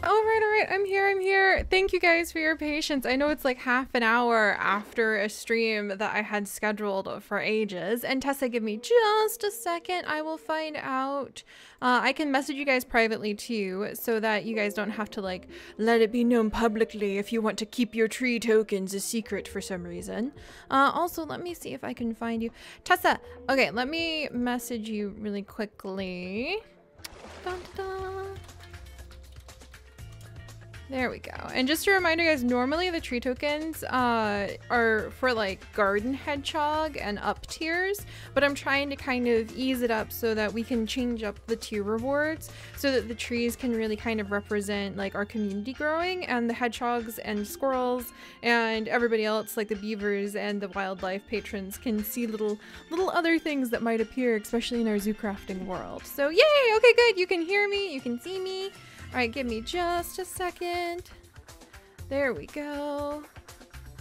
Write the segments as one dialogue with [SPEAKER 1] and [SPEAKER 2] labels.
[SPEAKER 1] All right, I'm here. Thank you guys for your patience. I know it's like half an hour after a stream that I had scheduled for ages. And Tessa, give me just a second. I will find out. I can message you guys privately too, so that you guys don't have to like let it be known publicly if you want to keep your tree tokens a secret for some reason. Also, let me see if I can find you. Tessa, okay, let me message you really quickly. Dun, dun, dun. There we go. And just a reminder, guys, normally the tree tokens are for like garden hedgehog and up tiers, but I'm trying to kind of ease it up so that we can change up the tier rewards so that the trees can really kind of represent like our community growing, and the hedgehogs and squirrels and everybody else like the beavers and the wildlife patrons can see little other things that might appear, especially in our zoo crafting world. So yay! Okay, good. You can hear me. You can see me. All right, give me just a second. There we go.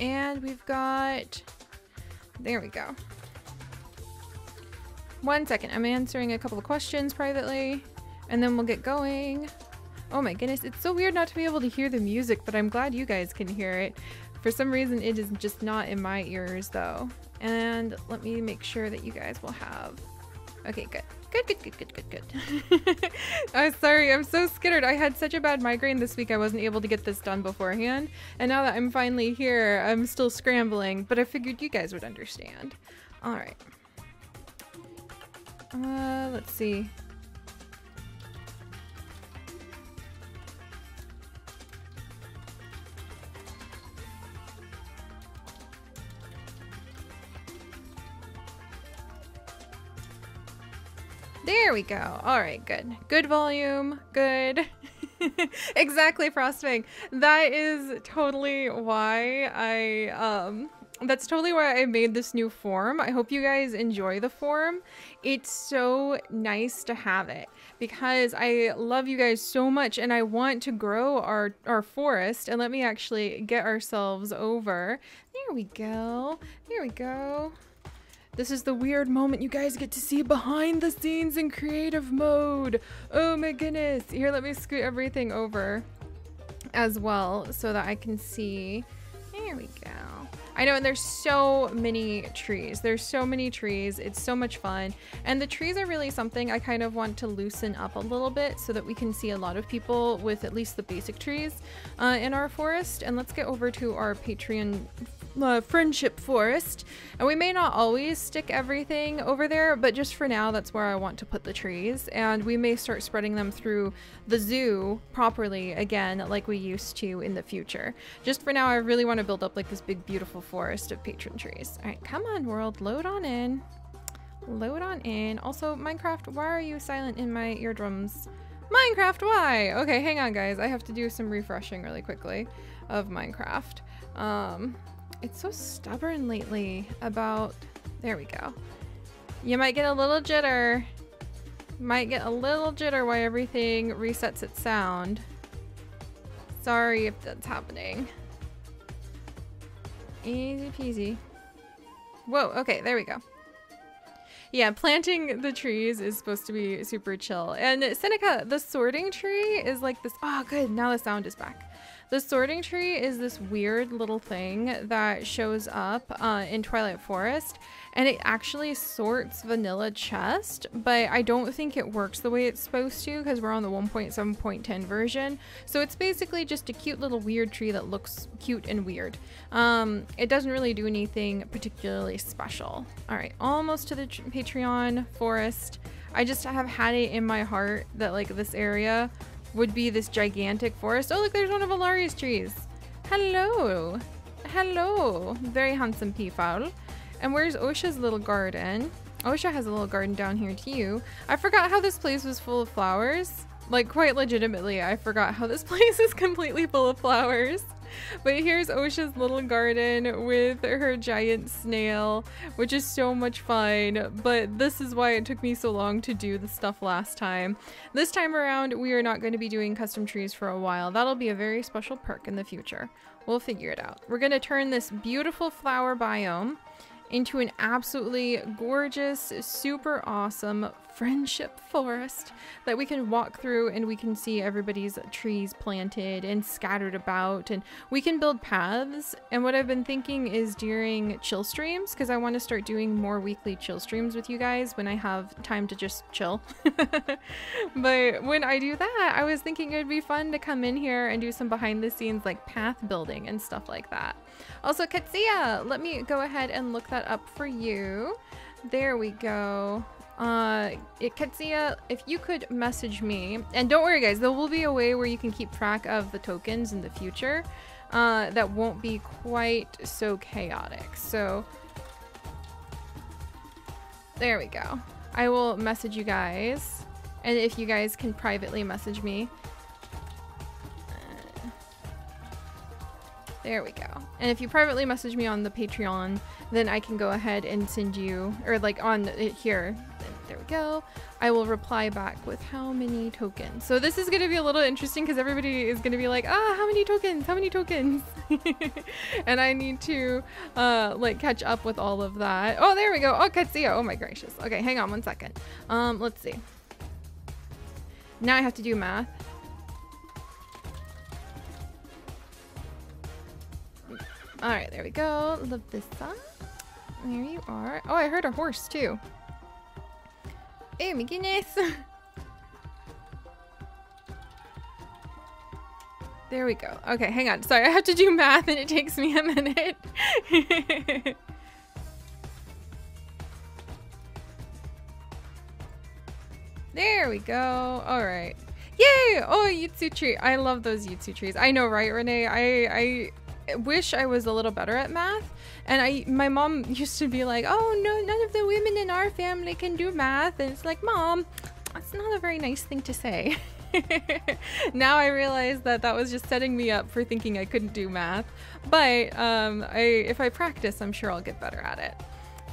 [SPEAKER 1] And we've got, there we go. 1 second, I'm answering a couple of questions privately, and then we'll get going. Oh my goodness, it's so weird not to be able to hear the music, but I'm glad you guys can hear it. For some reason, it is just not in my ears though. And let me make sure that you guys will have. Okay, good. Good. I'm sorry, I'm so skittered. I had such a bad migraine this week I wasn't able to get this done beforehand. And now that I'm finally here, I'm still scrambling, but I figured you guys would understand. All right. Let's see. There we go. All right, good. Good volume. Good. Exactly, Frostwing. That is totally why that's totally why I made this new form. I hope you guys enjoy the form. It's so nice to have it because I love you guys so much and I want to grow our forest. And let me actually get ourselves over. There we go. There we go. This is the weird moment you guys get to see behind the scenes in creative mode. Oh my goodness. Here, let me scoot everything over as well so that I can see. There we go. I know, and there's so many trees. There's so many trees. It's so much fun. And the trees are really something I kind of want to loosen up a little bit so that we can see a lot of people with at least the basic trees in our forest. And let's get over to our Patreon friendship forest, and we may not always stick everything over there, but just for now that's where I want to put the trees, and we may start spreading them through the zoo properly again like we used to in the future. Just for now I really want to build up like this big beautiful forest of patron trees. All right, come on world, load on in. Load on in. Also, Minecraft, why are you silent in my eardrums? Minecraft, why? Okay, hang on guys, I have to do some refreshing really quickly of Minecraft. It's so stubborn lately about, there we go. You might get a little jitter. Might get a little jitter while everything resets its sound. Sorry if that's happening. Easy peasy. Whoa, okay, there we go. Yeah, planting the trees is supposed to be super chill. And Seneca, the sorting tree is like this, oh good, now the sound is back. The sorting tree is this weird little thing that shows up in Twilight Forest, and it actually sorts vanilla chest, but I don't think it works the way it's supposed to because we're on the 1.7.10 version. So it's basically just a cute little weird tree that looks cute and weird. It doesn't really do anything particularly special. All right, almost to the Patreon forest. I just have had it in my heart that like this area would be this gigantic forest. Oh look, there's one of Alari's trees. Hello. Hello. Very handsome peafowl. And where's Osha's little garden? Osha has a little garden down here too. I forgot how this place was full of flowers. Like quite legitimately, I forgot how this place is completely full of flowers. But here's Osha's little garden with her giant snail, which is so much fun. But this is why it took me so long to do the stuff last time. This time around, we are not going to be doing custom trees for a while. That'll be a very special perk in the future. We'll figure it out. We're going to turn this beautiful flower biome into an absolutely gorgeous, super awesome friendship forest that we can walk through and we can see everybody's trees planted and scattered about, and we can build paths. And what I've been thinking is during chill streams, because I want to start doing more weekly chill streams with you guys when I have time to just chill. But when I do that, I was thinking it'd be fun to come in here and do some behind the scenes like path building and stuff like that. Also, Katsia, let me go ahead and look that up for you. There we go. Katsia, if you could message me, and don't worry guys, there will be a way where you can keep track of the tokens in the future that won't be quite so chaotic. So there we go. I will message you guys, and if you guys can privately message me. There we go. And if you privately message me on the Patreon, then I can go ahead and send you, or like on it here. There we go. I will reply back with how many tokens. So this is going to be a little interesting because everybody is going to be like, ah, how many tokens? How many tokens? And I need to like catch up with all of that. Oh, there we go. Oh, Katsuya. Oh my gracious. Okay, hang on one second. Let's see. Now I have to do math. All right, there we go. Love this song. There you are. Oh, I heard a horse too. Hey, my goodness. There we go. Okay, hang on. Sorry, I have to do math and it takes me a minute. There we go. All right. Yay! Oh, Yutsu tree. I love those Yutsu trees. I know, right, Renee? I wish I was a little better at math. And my mom used to be like, oh, no, none of the women in our family can do math. And it's like, Mom, that's not a very nice thing to say. Now I realize that that was just setting me up for thinking I couldn't do math. But if I practice, I'm sure I'll get better at it.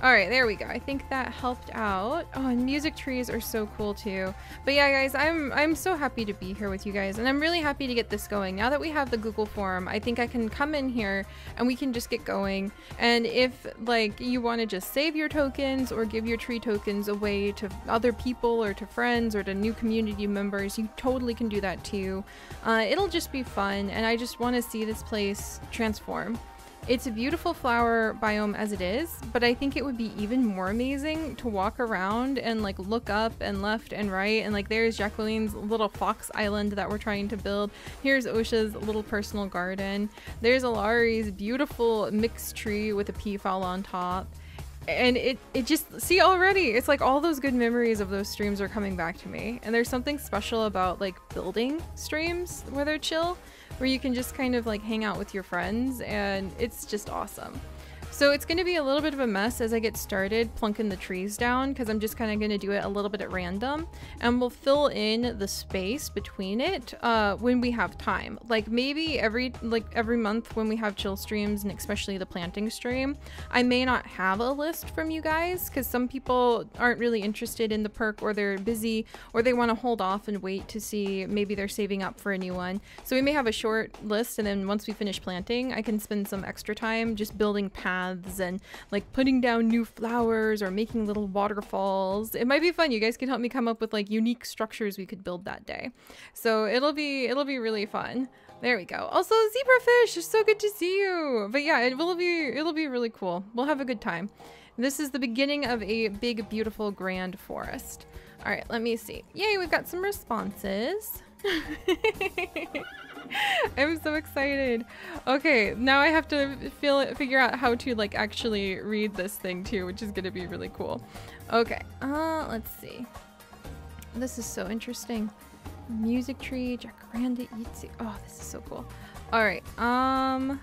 [SPEAKER 1] All right, there we go. I think that helped out. Oh, and music trees are so cool too. But yeah, guys, I'm so happy to be here with you guys, and I'm really happy to get this going. Now that we have the Google form, I think I can come in here and we can just get going. And if like you want to just save your tokens or give your tree tokens away to other people or to friends or to new community members, you totally can do that too. It'll just be fun, and I just want to see this place transform. It's a beautiful flower biome as it is, but I think it would be even more amazing to walk around and like look up and left and right, and like there's Jacqueline's little fox island that we're trying to build. Here's Osha's little personal garden. There's Alari's beautiful mixed tree with a peafowl on top. And it just, see, already it's like all those good memories of those streams are coming back to me. And there's something special about like building streams where they're chill, where you can just kind of like hang out with your friends, and it's just awesome. So it's going to be a little bit of a mess as I get started plunking the trees down, because I'm just kind of going to do it a little bit at random, and we'll fill in the space between it when we have time. Like maybe every month when we have chill streams, and especially the planting stream, I may not have a list from you guys, because some people aren't really interested in the perk, or they're busy, or they want to hold off and wait to see, maybe they're saving up for a new one. So we may have a short list, and then once we finish planting, I can spend some extra time just building paths and like putting down new flowers or making little waterfalls. It might be fun. You guys can help me come up with like unique structures we could build that day. So it'll be really fun. There we go. Also, zebrafish, it's so good to see you. But yeah, it'll be really cool. We'll have a good time. This is the beginning of a big, beautiful, grand forest. All right, let me see. Yay, we've got some responses. I'm so excited. Okay, now I have to figure out how to like actually read this thing too, which is gonna be really cool. Okay, let's see. This is so interesting. Music tree, jacaranda, yitzy. Oh, this is so cool. All right, oh,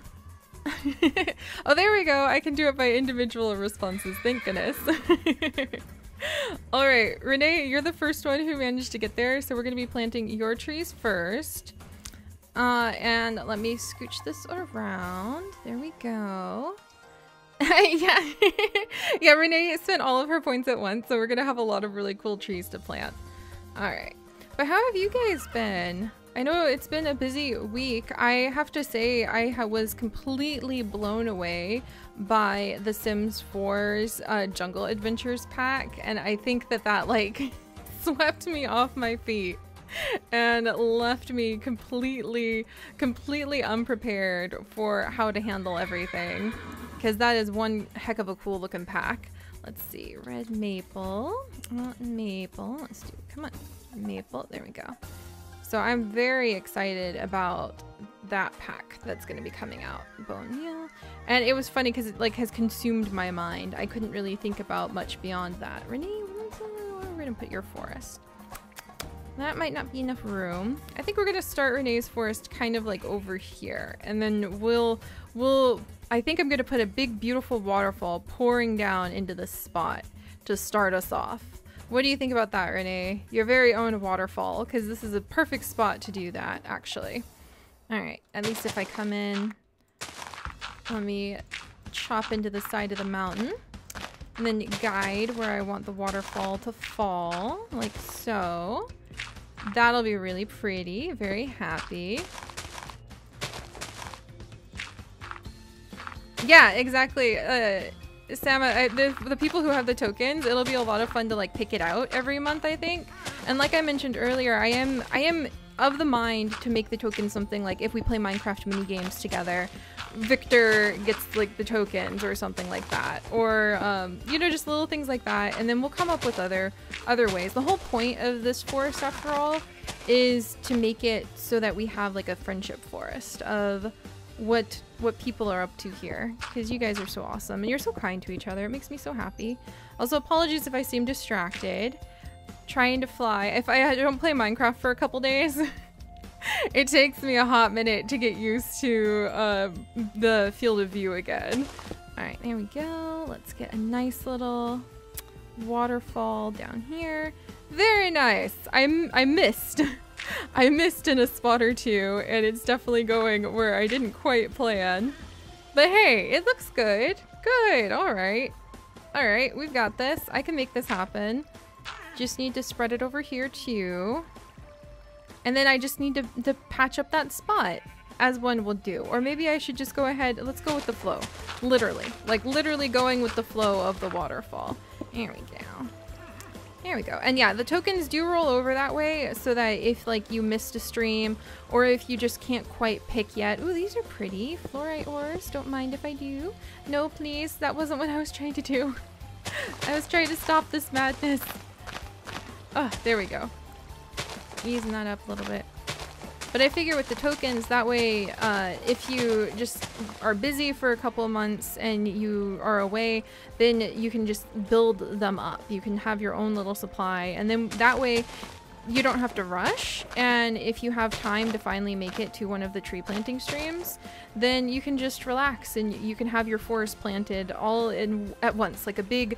[SPEAKER 1] there we go. I can do it by individual responses. Thank goodness. All right, Renee, you're the first one who managed to get there, so we're gonna be planting your trees first. And let me scooch this around. There we go. Yeah. Yeah, Renee spent all of her points at once, so we're gonna have a lot of really cool trees to plant. All right. But how have you guys been? I know it's been a busy week. I have to say I was completely blown away by The Sims 4's Jungle Adventures pack, and I think that like swept me off my feet and left me completely unprepared for how to handle everything, because that is one heck of a cool looking pack. Let's see, red maple, maple, let's do, come on, maple, there we go. So I'm very excited about that pack that's going to be coming out. Bone meal. And it was funny because it like has consumed my mind. I couldn't really think about much beyond that. Renee, we're going to put your forest. That might not be enough room. I think we're gonna start Renee's forest kind of like over here, and then I think I'm gonna put a big beautiful waterfall pouring down into this spot to start us off. What do you think about that, Renee? Your very own waterfall, because this is a perfect spot to do that, actually. All right, at least if I come in, let me chop into the side of the mountain, and then guide where I want the waterfall to fall, like so. That'll be really pretty. Very happy. Yeah, exactly. Sam, the people who have the tokens, it'll be a lot of fun to like pick it out every month, I think. And like I mentioned earlier, I am of the mind to make the tokens something like if we play Minecraft mini games together, Victor gets like the tokens or something like that, or you know, just little things like that, and then we'll come up with other ways. The whole point of this forest, after all, is to make it so that we have like a friendship forest of what people are up to here, because you guys are so awesome and you're so kind to each other. It makes me so happy. Also, apologies if I seem distracted trying to fly. If I don't play Minecraft for a couple days, it takes me a hot minute to get used to the field of view again. All right, there we go. Let's get a nice little waterfall down here. Very nice. I missed. I missed in a spot or two, and it's definitely going where I didn't quite plan. But hey, it looks good. Good. All right. All right, we've got this. I can make this happen. Just need to spread it over here too. And then I just need to patch up that spot, as one will do. Or maybe I should just go ahead. Let's go with the flow. Literally. Like literally going with the flow of the waterfall. There we go. There we go. And yeah, the tokens do roll over that way, so that if like you missed a stream, or if you just can't quite pick yet. Ooh, these are pretty. Fluorite ores. Don't mind if I do. No, please. That wasn't what I was trying to do. I was trying to stop this madness. Oh, there we go. Easing that up a little bit. But I figure with the tokens, that way, if you just are busy for a couple of months and you are away, then you can just build them up. You can have your own little supply, and then that way you don't have to rush. And if you have time to finally make it to one of the tree planting streams, then you can just relax and you can have your forest planted all in at once, like a big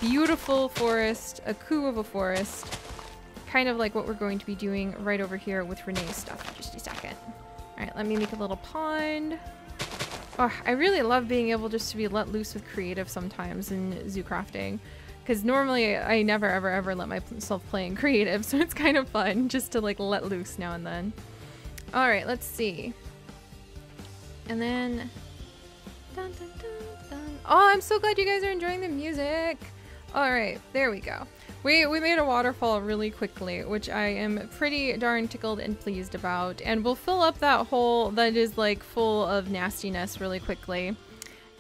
[SPEAKER 1] beautiful forest, a coup of a forest. Kind of like what we're going to be doing right over here with Renee's stuff in just a second. All right, let me make a little pond. Oh, I really love being able just to be let loose with creative sometimes in zoo crafting, because normally I never ever let myself play in creative, so it's kind of fun just to like let loose now and then. All right, let's see. And then, dun, dun, dun, dun. Oh, I'm so glad you guys are enjoying the music. All right, there we go. We made a waterfall really quickly, which I am pretty darn tickled and pleased about. And we'll fill up that hole that is like full of nastiness really quickly,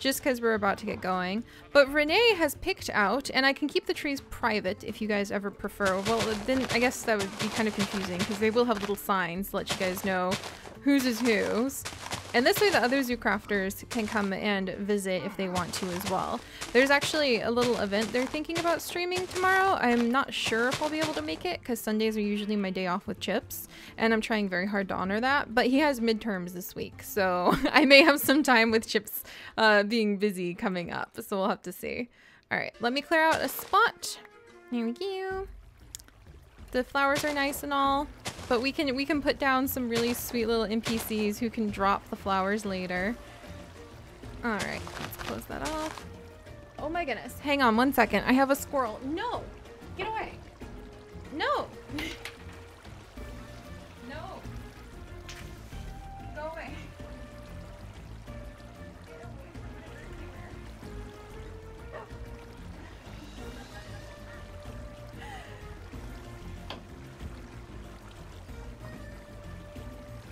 [SPEAKER 1] just because we're about to get going. But Renee has picked out, and I can keep the trees private if you guys ever prefer. Well, then I guess that would be kind of confusing, because they will have little signs to let you guys know whose is whose. And this way the other zoo crafters can come and visit if they want to as well. There's actually a little event they're thinking about streaming tomorrow. I'm not sure if I'll be able to make it, because Sundays are usually my day off with Chips, and I'm trying very hard to honor that. But he has midterms this week, so I may have some time with Chips being busy coming up, so we'll have to see. All right, let me clear out a spot. Here we go. The flowers are nice and all, but we can put down some really sweet little NPCs who can drop the flowers later. All right, let's close that off. Oh my goodness, hang on one second. I have a squirrel. No, get away. No. No. Go away.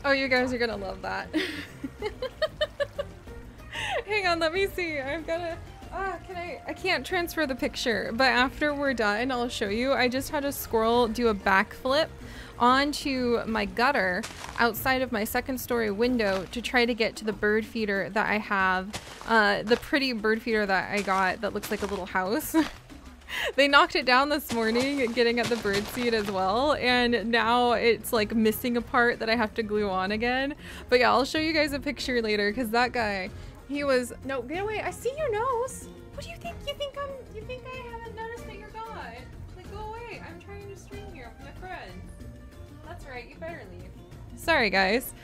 [SPEAKER 1] Oh, you guys are gonna love that. Hang on, let me see. I've gotta... I can't transfer the picture, but after we're done, I'll show you. I just had a squirrel do a backflip onto my gutter outside of my second-story window to try to get to the bird feeder that I have. The pretty bird feeder that I got that looks like a little house. They knocked it down this morning, getting at the bird seed as well, and now it's like missing a part that I have to glue on again. But yeah, I'll show you guys a picture later, because that guy, he was... No, get away! I see your nose! What do you think? You think I haven't noticed that you're gone? Like, go away! I'm trying to stream here with my friend. That's right, you better leave. Sorry, guys.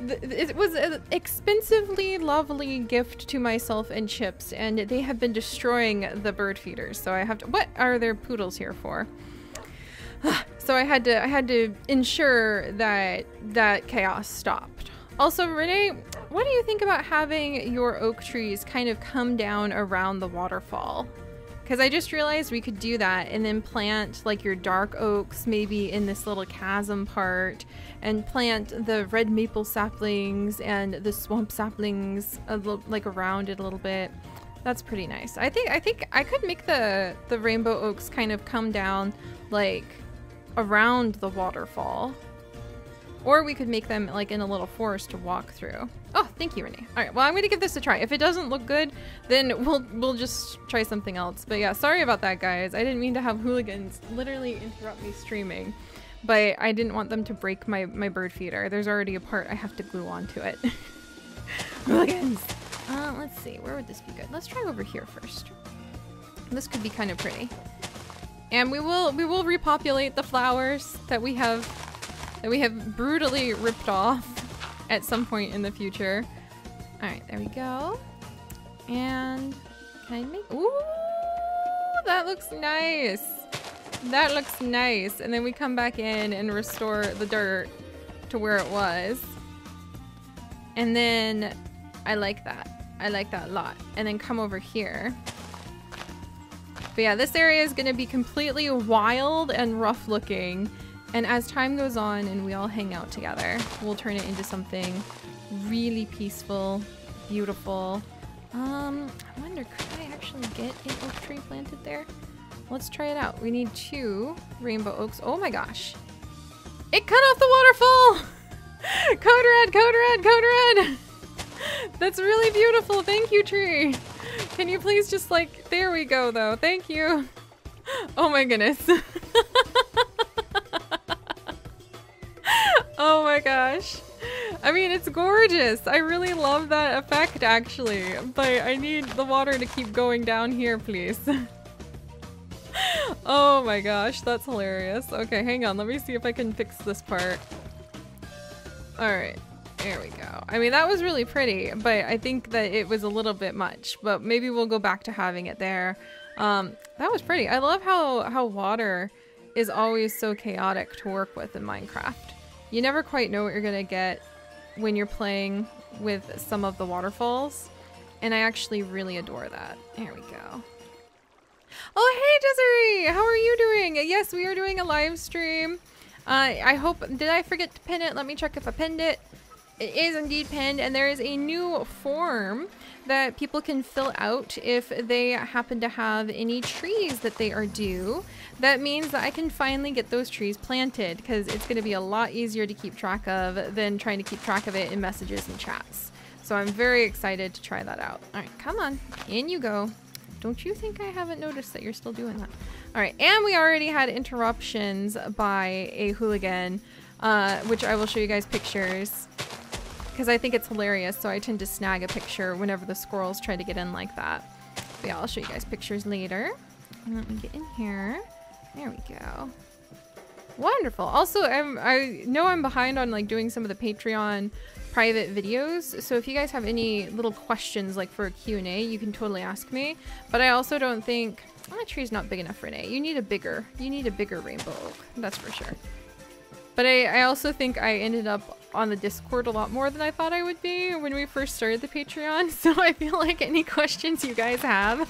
[SPEAKER 1] It was an expensively lovely gift to myself and Chips, and they have been destroying the bird feeders, so I have to... What are their poodles here for? So I had to ensure that that chaos stopped. Also, Renee, what do you think about having your oak trees kind of come down around the waterfall? Because I just realized we could do that and then plant like your dark oaks maybe in this little chasm part, and plant the red maple saplings and the swamp saplings like around it a little bit. That's pretty nice. I think I could make the rainbow oaks kind of come down like around the waterfall. Or we could make them like in a little forest to walk through. Oh, thank you, Renee. All right, well, I'm gonna give this a try. If it doesn't look good, then we'll just try something else. But yeah, sorry about that, guys. I didn't mean to have hooligans literally interrupt me streaming, but I didn't want them to break my bird feeder. There's already a part I have to glue onto it. Hooligans. Let's see, where would this be good? Let's try over here first. This could be kind of pretty. And we will repopulate the flowers that we have brutally ripped off at some point in the future. All right, there we go. And can I make, ooh, that looks nice. That looks nice. And then we come back in and restore the dirt to where it was. And then I like that. I like that a lot. And then come over here. But yeah, this area is gonna be completely wild and rough looking. And as time goes on and we all hang out together, we'll turn it into something really peaceful, beautiful. I wonder, could I actually get an oak tree planted there? Let's try it out. We need 2 rainbow oaks. Oh my gosh. It cut off the waterfall! Code red, code red, code red! That's really beautiful. Thank you, tree. Can you please just like, there we go though. Thank you. Oh my goodness. Oh my gosh. I mean, it's gorgeous. I really love that effect actually, but I need the water to keep going down here, please. Oh my gosh, that's hilarious. Okay, hang on. Let me see if I can fix this part. All right, there we go. I mean, that was really pretty, but I think that it was a little bit much, but maybe we'll go back to having it there. That was pretty. I love how water is always so chaotic to work with in Minecraft. You never quite know what you're gonna get when you're playing with some of the waterfalls, and I actually really adore that. There we go. Oh, hey Desiree! How are you doing? Yes, we are doing a live stream. I hope, did I forget to pin it? Let me check if I pinned it. It is indeed pinned, and there is a new form that people can fill out if they happen to have any trees that they are due. That means that I can finally get those trees planted, because it's going to be a lot easier to keep track of than trying to keep track of it in messages and chats. So I'm very excited to try that out. All right, come on, in you go. Don't you think I haven't noticed that you're still doing that? All right, and we already had interruptions by a hooligan, which I will show you guys pictures, because I think it's hilarious, so I tend to snag a picture whenever the squirrels try to get in like that. But yeah, I'll show you guys pictures later. And let me get in here. There we go. Wonderful. Also, I know I'm behind on like doing some of the Patreon private videos, so if you guys have any little questions like for a Q&A, you can totally ask me. But I also don't think, oh, that tree's not big enough, Renee. You need a bigger rainbow oak, that's for sure. But I also think I ended up on the Discord a lot more than I thought I would be when we first started the Patreon. So I feel like any questions you guys have,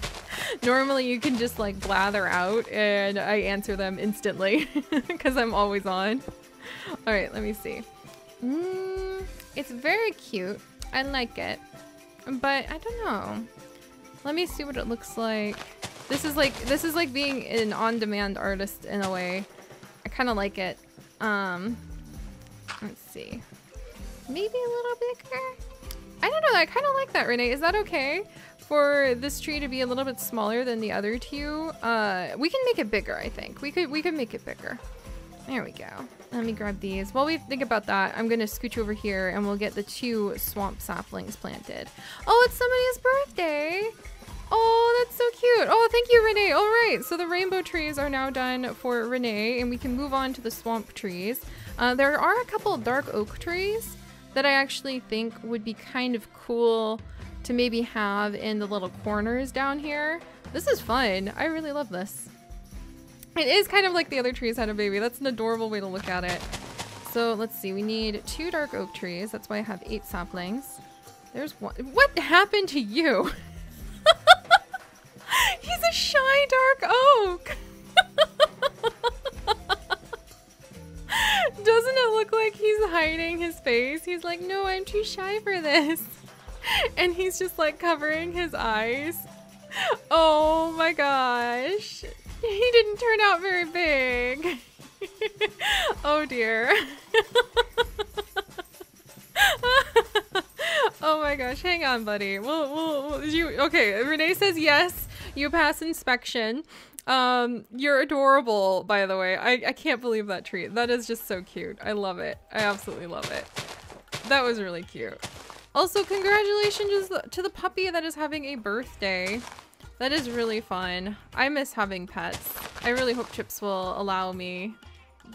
[SPEAKER 1] normally you can just like blather out and I answer them instantly because I'm always on. All right, let me see. It's very cute. I like it, but I don't know. Let me see what it looks like. This is like being an on-demand artist in a way. I kind of like it. Let's see. Maybe a little bigger? I don't know, I kind of like that, Renee. Is that okay for this tree to be a little bit smaller than the other two? We can make it bigger, I think. We could make it bigger. There we go. Let me grab these. While we think about that, I'm gonna scooch over here and we'll get the 2 swamp saplings planted. Oh, it's somebody's birthday! Oh, that's so cute. Oh, thank you, Renee. All right, so the rainbow trees are now done for Renee, and we can move on to the swamp trees. There are a couple of dark oak trees that I actually think would be kind of cool to maybe have in the little corners down here. This is fun. I really love this. It is kind of like the other trees had a baby. That's an adorable way to look at it. So let's see. We need 2 dark oak trees. That's why I have 8 saplings. There's one. What happened to you? He's a shy shy dark oak. Doesn't it look like he's hiding his face? He's like, no, I'm too shy for this. And he's just like covering his eyes. Oh my gosh. He didn't turn out very big. Oh dear. Oh my gosh, hang on, buddy. Okay, Renee says yes, you pass inspection. You're adorable, by the way. I can't believe that tree. That is just so cute. I love it. I absolutely love it. That was really cute. Also, congratulations to the puppy that is having a birthday. That is really fun. I miss having pets. I really hope Chips will allow me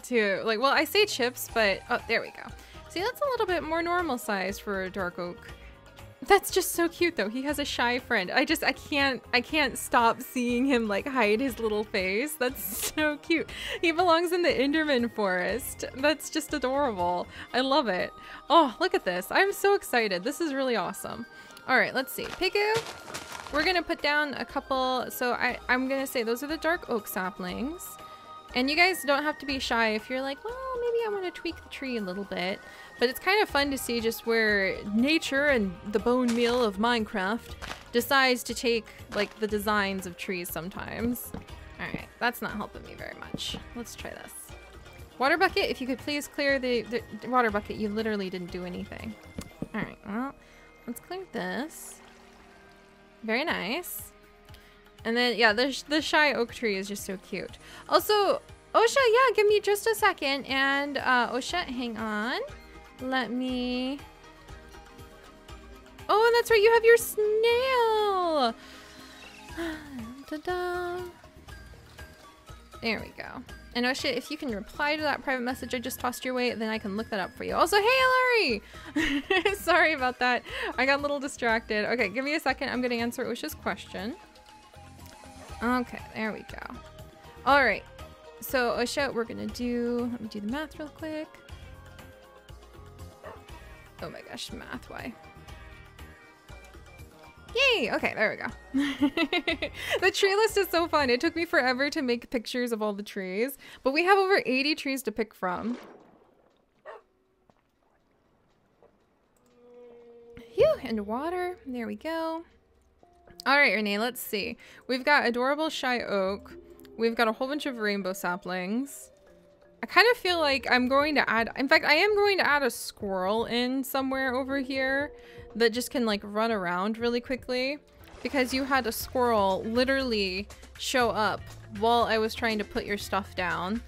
[SPEAKER 1] to, like, well, I say Chips, but, oh, there we go. See, that's a little bit more normal size for a dark oak. That's just so cute though. He has a shy friend. I can't stop seeing him like hide his little face. That's so cute. He belongs in the Enderman forest. That's just adorable. I love it. Oh, look at this. I'm so excited. This is really awesome. All right, let's see. Pigu, we're gonna put down a couple. So I'm gonna say those are the dark oak saplings. And you guys don't have to be shy if you're like, well, maybe I want to tweak the tree a little bit. But it's kind of fun to see just where nature and the bone meal of Minecraft decides to take like the designs of trees sometimes. All right, that's not helping me very much. Let's try this. Water bucket, if you could please clear the water bucket. You literally didn't do anything. All right, well, let's clear this. Very nice. And then, yeah, the shy oak tree is just so cute. Also, Osha, yeah, give me just a second. And Osha, hang on. Let me... Oh, that's right, you have your snail! Ta-da! There we go. And Osha, if you can reply to that private message I just tossed your way, then I can look that up for you. Also, hey, Larry! Sorry about that. I got a little distracted. Okay, give me a second. I'm gonna answer Osha's question. Okay, there we go. All right. So, Osha, we're gonna do... Let me do the math real quick. Oh my gosh, math, why? Yay! Okay, there we go. The tree list is so fun. It took me forever to make pictures of all the trees, but we have over 80 trees to pick from. Phew, and water. There we go. All right, Renee, let's see. We've got adorable shy oak. We've got a whole bunch of rainbow saplings. I kind of feel like I'm going to add, in fact, I am going to add a squirrel in somewhere over here that just can like run around really quickly, because you had a squirrel literally show up while I was trying to put your stuff down.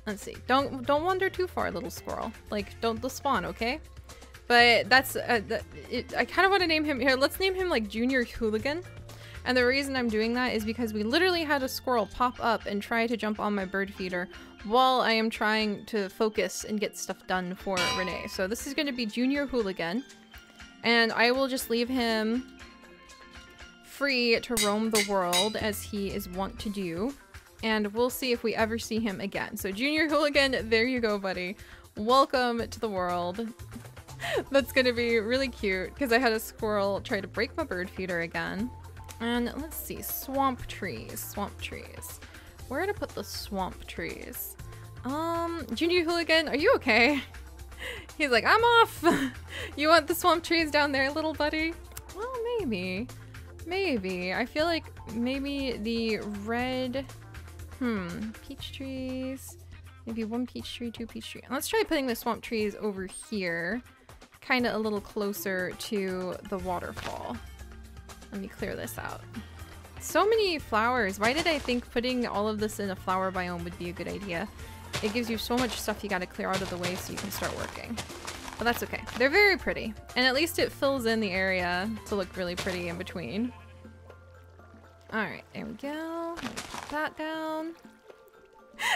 [SPEAKER 1] Let's see. Don't wander too far, little squirrel. Like, don't spawn, okay? But that's, I kind of want to name him, here, let's name him like Junior Hooligan. And the reason I'm doing that is because we literally had a squirrel pop up and try to jump on my bird feeder while I am trying to focus and get stuff done for Renee. So this is going to be Junior Hooligan. And I will just leave him free to roam the world as he is wont to do. And we'll see if we ever see him again. So Junior Hooligan, there you go, buddy. Welcome to the world. That's going to be really cute because I had a squirrel try to break my bird feeder again. And let's see, swamp trees. Where to put the swamp trees? Junior Hooligan, are you okay? He's like, I'm off. You want the swamp trees down there, little buddy? Well, maybe. I feel like maybe the red, peach trees. Maybe one peach tree, two peach trees. Let's try putting the swamp trees over here, kind of a little closer to the waterfall. Let me clear this out. So many flowers. Why did I think putting all of this in a flower biome would be a good idea? It gives you so much stuff you gotta clear out of the way so you can start working. But that's okay. They're very pretty. And at least it fills in the area to look really pretty in between. Alright, there we go. Let me pop that down.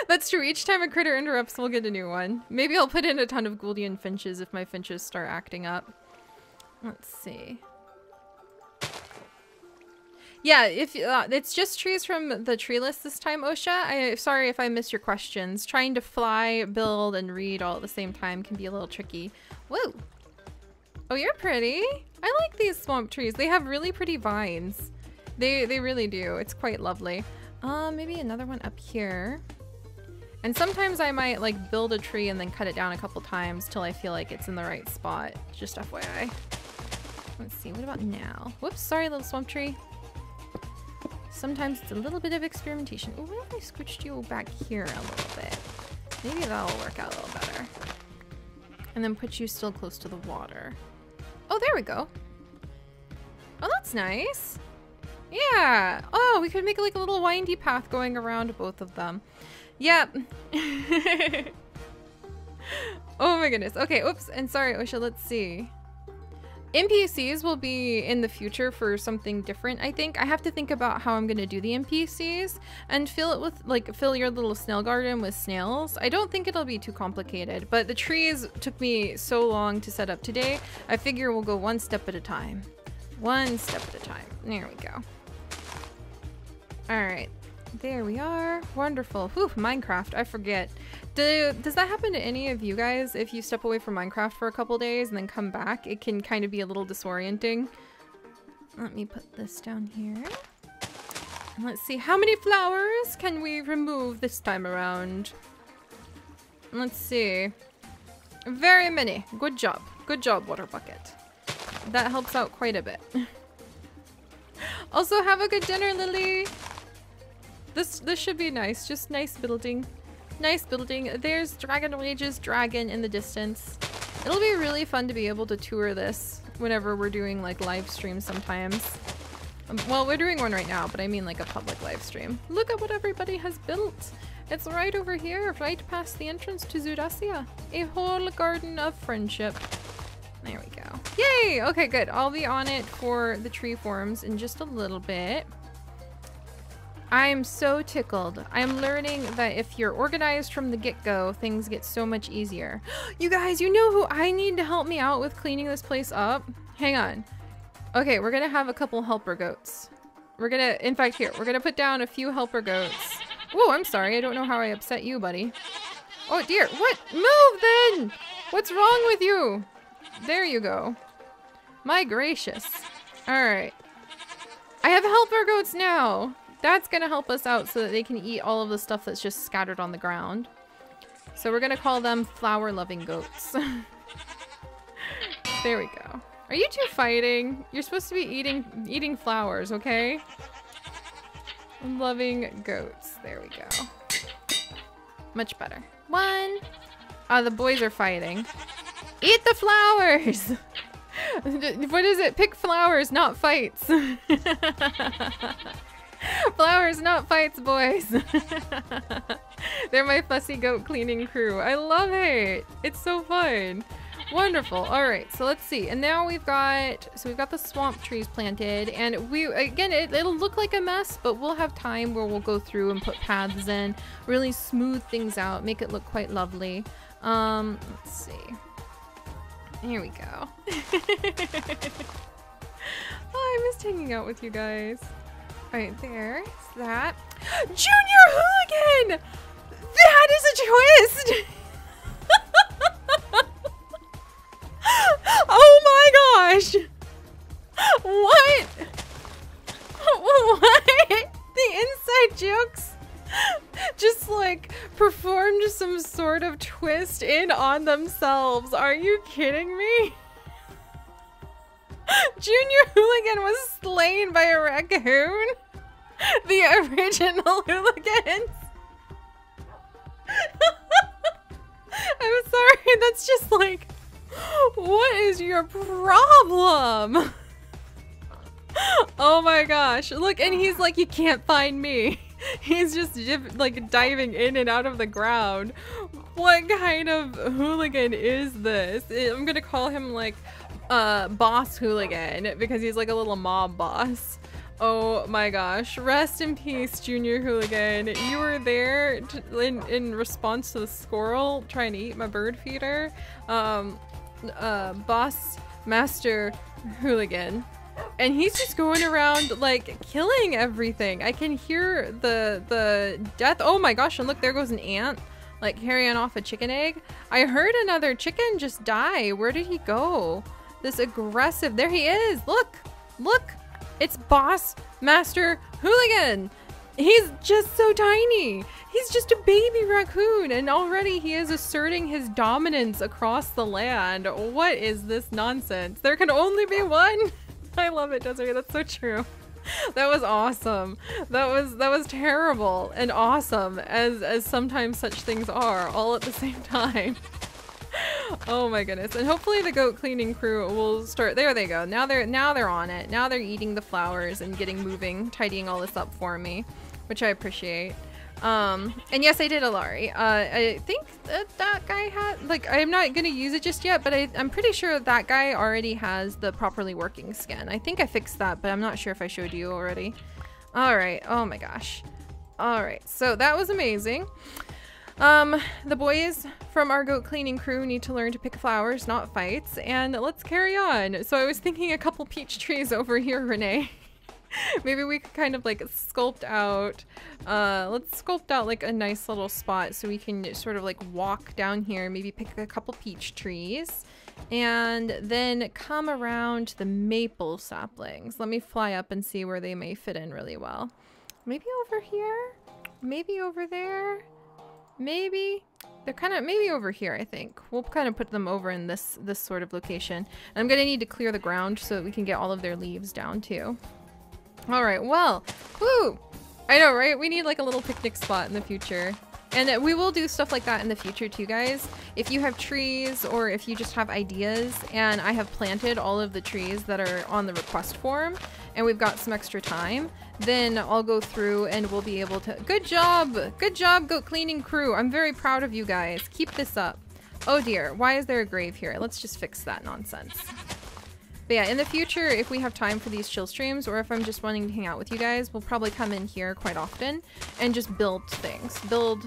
[SPEAKER 1] That's true. Each time a critter interrupts, we'll get a new one. Maybe I'll put in a ton of Gouldian finches if my finches start acting up. Let's see. Yeah, if it's just trees from the tree list this time, Osha. Sorry if I missed your questions. Trying to fly, build, and read all at the same time can be a little tricky. Whoa. Oh, you're pretty. I like these swamp trees. They have really pretty vines. They really do. It's quite lovely. Maybe another one up here. And sometimes I might like build a tree and then cut it down a couple times till I feel like it's in the right spot. Just FYI. Let's see, what about now? Whoops, sorry little swamp tree. Sometimes it's a little bit of experimentation. Ooh, what if I scooched you back here a little bit? Maybe that'll work out a little better. And then put you still close to the water. Oh, there we go. Oh, that's nice. Yeah. Oh, we could make like a little windy path going around both of them. Yep. Oh my goodness. Okay, oops. And sorry, Osha, let's see. NPCs will be in the future for something different, I think. I have to think about how I'm going to do the NPCs and fill it with, like, fill your little snail garden with snails. I don't think it'll be too complicated, but the trees took me so long to set up today. I figure we'll go one step at a time. One step at a time. There we go. All right. There we are. Wonderful. Whew, Minecraft. I forget. Does that happen to any of you guys? If you step away from Minecraft for a couple days and then come back, it can kind of be a little disorienting. Let me put this down here. And let's see, how many flowers can we remove this time around? Let's see. Very many. Good job. Good job, water bucket. That helps out quite a bit. Also, have a good dinner, Lily. This should be nice. Just nice building. Nice building. There's Dragon Rage's dragon in the distance. It'll be really fun to be able to tour this whenever we're doing like live streams sometimes. Well, we're doing one right now, but I mean like a public live stream. Look at what everybody has built. It's right over here, right past the entrance to Zudasia. A whole garden of friendship. There we go. Yay! Okay, good. I'll be on it for the tree forms in just a little bit. I'm so tickled. I'm learning that if you're organized from the get-go, things get so much easier. You guys, you know who I need to help me out with cleaning this place up? Hang on. Okay, we're gonna have a couple helper goats. We're gonna, in fact, here, we're gonna put down a few helper goats. Whoa, I'm sorry. I don't know how I upset you, buddy. Oh dear, what? Move then! What's wrong with you? There you go. My gracious. All right. I have helper goats now. That's gonna help us out so that they can eat all of the stuff that's just scattered on the ground. So we're gonna call them flower-loving goats. There we go. Are you two fighting? You're supposed to be eating flowers, okay? Loving goats. There we go. Much better. One. The boys are fighting. Eat the flowers! What is it? Pick flowers, not fights. Flowers, not fights, boys. They're my fussy goat cleaning crew. I love it. It's so fun. Wonderful. All right, so let's see. And now we've got the swamp trees planted, and again, it'll look like a mess, but we'll have time where we'll go through and put paths in, really smooth things out, make it look quite lovely. Let's see. Here we go. Oh, I missed hanging out with you guys. Right there, it's that. Junior Hooligan! That is a twist! Oh my gosh! What? What? The inside jokes just like performed some sort of twist in on themselves. Are you kidding me? Junior Hooligan was slain by a raccoon. The original hooligans. I'm sorry, that's just like, what is your problem? Oh my gosh, look, and he's like, you can't find me. He's just like diving in and out of the ground. What kind of hooligan is this? I'm gonna call him like boss hooligan because he's like a little mob boss. Oh my gosh, rest in peace, Junior Hooligan. You were there in response to the squirrel trying to eat my bird feeder. Boss Master Hooligan. And he's just going around like killing everything. I can hear the death. Oh my gosh, and look, there goes an ant like carrying off a chicken egg. I heard another chicken just die. Where did he go? This aggressive, there he is. Look, look, it's Boss Master Hooligan. He's just so tiny. He's just a baby raccoon, and already he is asserting his dominance across the land. What is this nonsense? There can only be one. I love it, Desiree. That's so true. That was awesome. That was terrible and awesome, as sometimes such things are, all at the same time. Oh my goodness. And hopefully the goat cleaning crew will start. There they go. Now they're on it. Now they're eating the flowers and getting moving, tidying all this up for me, which I appreciate. And yes, I did Alari. I think that guy had, like, I'm not gonna use it just yet, but I'm pretty sure that guy already has the properly working skin. I think I fixed that, but I'm not sure if I showed you already. All right. Oh my gosh. All right. So that was amazing. The boys from our goat cleaning crew need to learn to pick flowers, not fights, and let's carry on. So I was thinking a couple peach trees over here, Renee. Maybe we could kind of like sculpt out, let's sculpt out like a nice little spot so we can sort of like walk down here, maybe pick a couple peach trees, and then come around the maple saplings. Let me fly up and see where they may fit in really well. Maybe over here, maybe over there. Maybe they're kind of maybe over here. I think we'll kind of put them over in this sort of location. And I'm gonna need to clear the ground so that we can get all of their leaves down too. All right, well, woo! I know, right? We need like a little picnic spot in the future. And we will do stuff like that in the future too, guys. If you have trees or if you just have ideas, and I have planted all of the trees that are on the request form and we've got some extra time, then I'll go through and we'll be able to... Good job! Good job, goat cleaning crew! I'm very proud of you guys. Keep this up. Oh dear, why is there a grave here? Let's just fix that nonsense. But yeah, in the future, if we have time for these chill streams, or if I'm just wanting to hang out with you guys, we'll probably come in here quite often and just build things. Build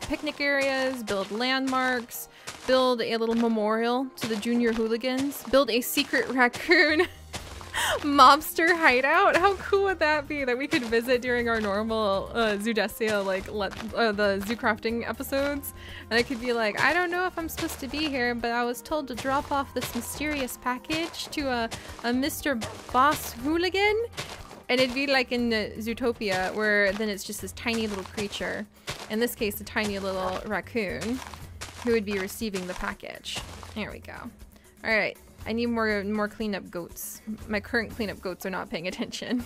[SPEAKER 1] picnic areas, build landmarks, build a little memorial to the junior hooligans, build a secret raccoon mobster hideout. How cool would that be that we could visit during our normal Zoodesia, like the zoo crafting episodes, and I could be like, I don't know if I'm supposed to be here, but I was told to drop off this mysterious package to a Mr. Boss Hooligan, and it'd be like in Zootopia, where then it's just this tiny little creature, in this case a tiny little raccoon, who would be receiving the package. There we go. All right. I need more cleanup goats. My current cleanup goats are not paying attention.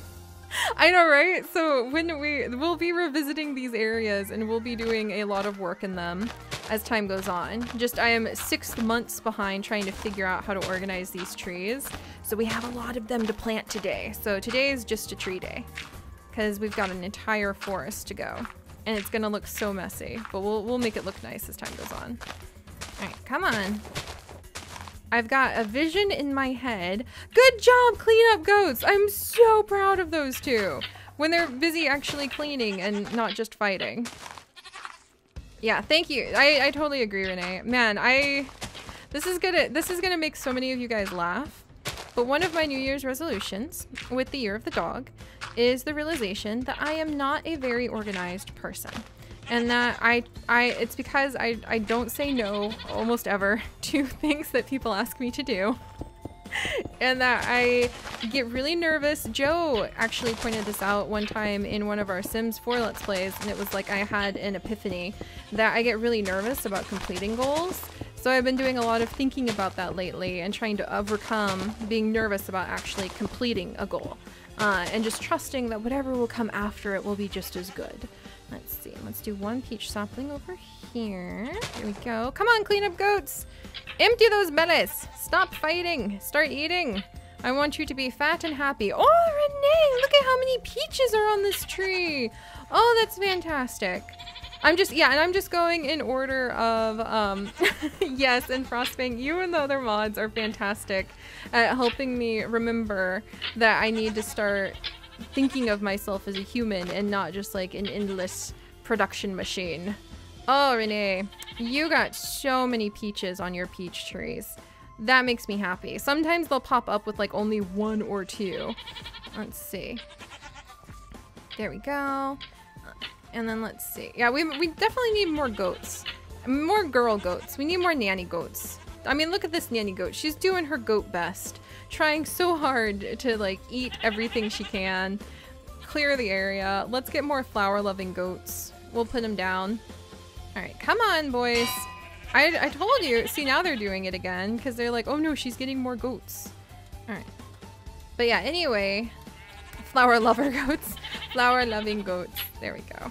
[SPEAKER 1] I know, right? So when we'll be revisiting these areas and we'll be doing a lot of work in them as time goes on. Just I am 6 months behind trying to figure out how to organize these trees. So we have a lot of them to plant today. So today is just a tree day because we've got an entire forest to go, and it's gonna look so messy, but we'll make it look nice as time goes on. All right, come on. I've got a vision in my head. Good job, cleanup goats! I'm so proud of those two when they're busy actually cleaning and not just fighting. Yeah, thank you. I totally agree, Renee. Man, this is gonna make so many of you guys laugh. But one of my New Year's resolutions with the Year of the Dog is the realization that I am not a very organized person. And that it's because I don't say no almost ever to things that people ask me to do. And that I get really nervous. Joe actually pointed this out one time in one of our Sims 4 Let's Plays, and it was like I had an epiphany that I get really nervous about completing goals. So I've been doing a lot of thinking about that lately and trying to overcome being nervous about actually completing a goal. And just trusting that whatever will come after it will be just as good. Let's see. Let's do one peach sapling over here. Here we go. Come on, clean up goats. Empty those bellies. Stop fighting. Start eating. I want you to be fat and happy. Oh, Renee, look at how many peaches are on this tree. Oh, that's fantastic. I'm just going in order of, yes, and Frostbang, you and the other mods are fantastic at helping me remember that I need to start thinking of myself as a human and not just like an endless production machine. Oh, Renee, you got so many peaches on your peach trees. That makes me happy. Sometimes they'll pop up with like only 1 or 2. Let's see. There we go. And then let's see. Yeah, we definitely need more goats. More girl goats. We need more nanny goats. I mean, look at this nanny goat. She's doing her goat best. Trying so hard to like eat everything she can. clear the area. Let's get more flower-loving goats. We'll put them down. All right, come on, boys. I told you. See, now they're doing it again because they're like, oh no, she's getting more goats. All right. But yeah, anyway, flower lover goats, flower loving goats. There we go.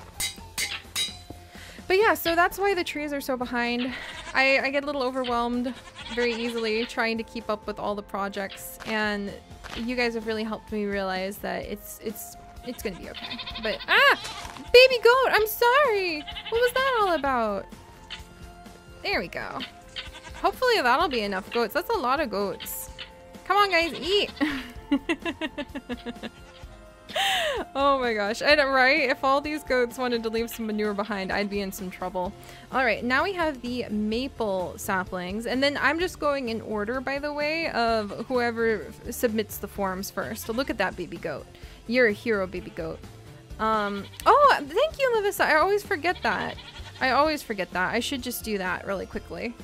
[SPEAKER 1] But yeah, so that's why the trees are so behind. I get a little overwhelmed very easily trying to keep up with all the projects, and you guys have really helped me realize that it's gonna be okay. But baby goat, I'm sorry. What was that all about? There we go. Hopefully that'll be enough goats. That's a lot of goats. Come on, guys, eat. Oh my gosh. Right? If all these goats wanted to leave some manure behind, I'd be in some trouble. Alright, now we have the maple saplings. And then I'm just going in order, by the way, of whoever submits the forms first. So look at that baby goat. You're a hero, baby goat. Oh, thank you, Livissa. I always forget that. I should just do that really quickly.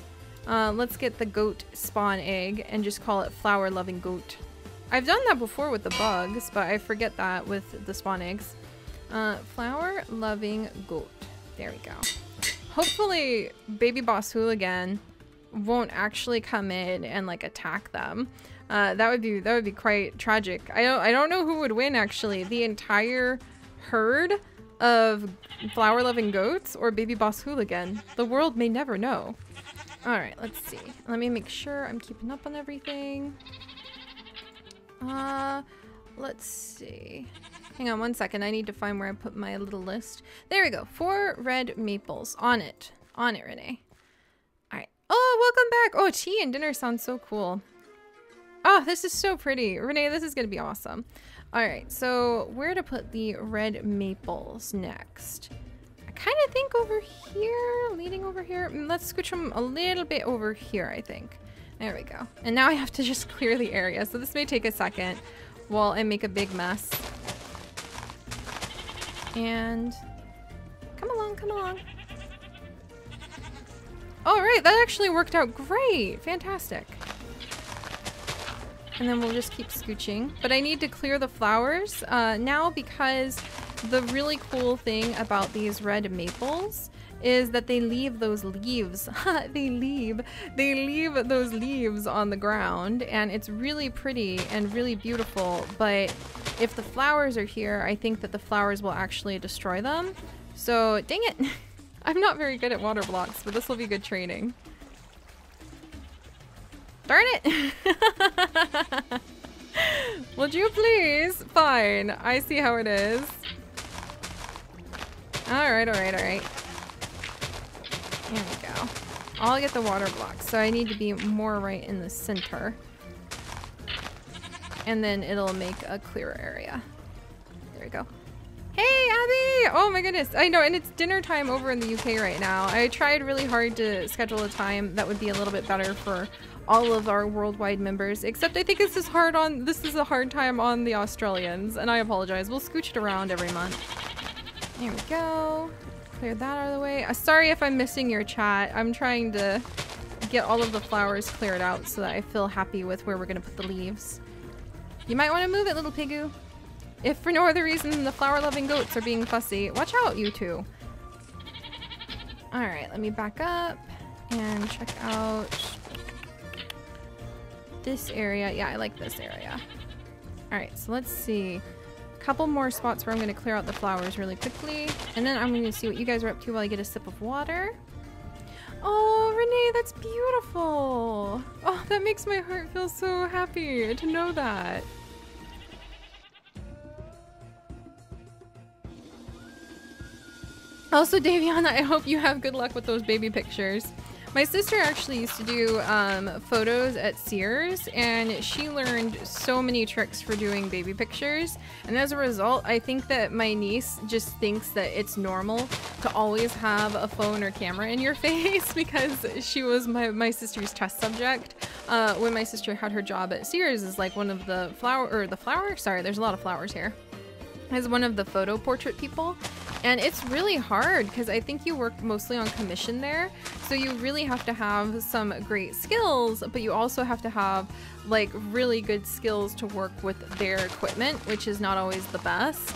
[SPEAKER 1] Let's get the goat spawn egg and just call it flower loving goat. I've done that before with the bugs, but I forget that with the spawn eggs. Flower loving goat. There we go. Hopefully baby boss hooligan won't actually come in and like attack them. That would be quite tragic. I don't know who would win actually. The entire herd of flower loving goats or baby boss hooligan. The world may never know. Alright, let's see. Let me make sure I'm keeping up on everything. Let's see. Hang on one second. I need to find where I put my little list. There we go. 4 red maples. On it. On it, Renee. Alright. Oh, welcome back. Oh, tea and dinner sounds so cool. Oh, this is so pretty. Renee, this is going to be awesome. Alright, so where to put the red maples next? I kind of think over here, leading over here. Let's scooch them a little bit over here, I think. There we go. And now I have to just clear the area, so this may take a second while I make a big mess. And come along, come along. All right, that actually worked out great. Fantastic. And then we'll just keep scooching. But I need to clear the flowers now, because the really cool thing about these red maples is that they leave those leaves. they leave those leaves on the ground, and it's really pretty and really beautiful. But if the flowers are here, I think that the flowers will actually destroy them. So dang it. I'm not very good at water blocks, but this will be good training. Darn it! Would you please? Fine. I see how it is. Alright, alright, alright. There we go. I'll get the water blocks, so I need to be more right in the center. And then it'll make a clearer area. There we go. Hey, Abby! Oh my goodness. I know, and it's dinner time over in the UK right now. I tried really hard to schedule a time that would be a little bit better for all of our worldwide members, except I think this is a hard time on the Australians, and I apologize. We'll scooch it around every month. There we go. Clear that out of the way. Sorry if I'm missing your chat. I'm trying to get all of the flowers cleared out so that I feel happy with where we're gonna put the leaves. You might want to move it, little pigoo. If for no other reason than the flower-loving goats are being fussy. Watch out, you two. Alright, let me back up and check out this area. Yeah, I like this area. Alright, so let's see. A couple more spots where I'm going to clear out the flowers really quickly. And then I'm going to see what you guys are up to while I get a sip of water. Oh, Renee, that's beautiful. Oh, that makes my heart feel so happy to know that. Also, Daviana, I hope you have good luck with those baby pictures. My sister actually used to do photos at Sears, and she learned so many tricks for doing baby pictures. And as a result, I think that my niece just thinks that it's normal to always have a phone or camera in your face, because she was my sister's test subject when my sister had her job at Sears as like one of the sorry, there's a lot of flowers here, as one of the photo portrait people. And it's really hard because I think you work mostly on commission there. So you really have to have some great skills, but you also have to have like really good skills to work with their equipment, which is not always the best.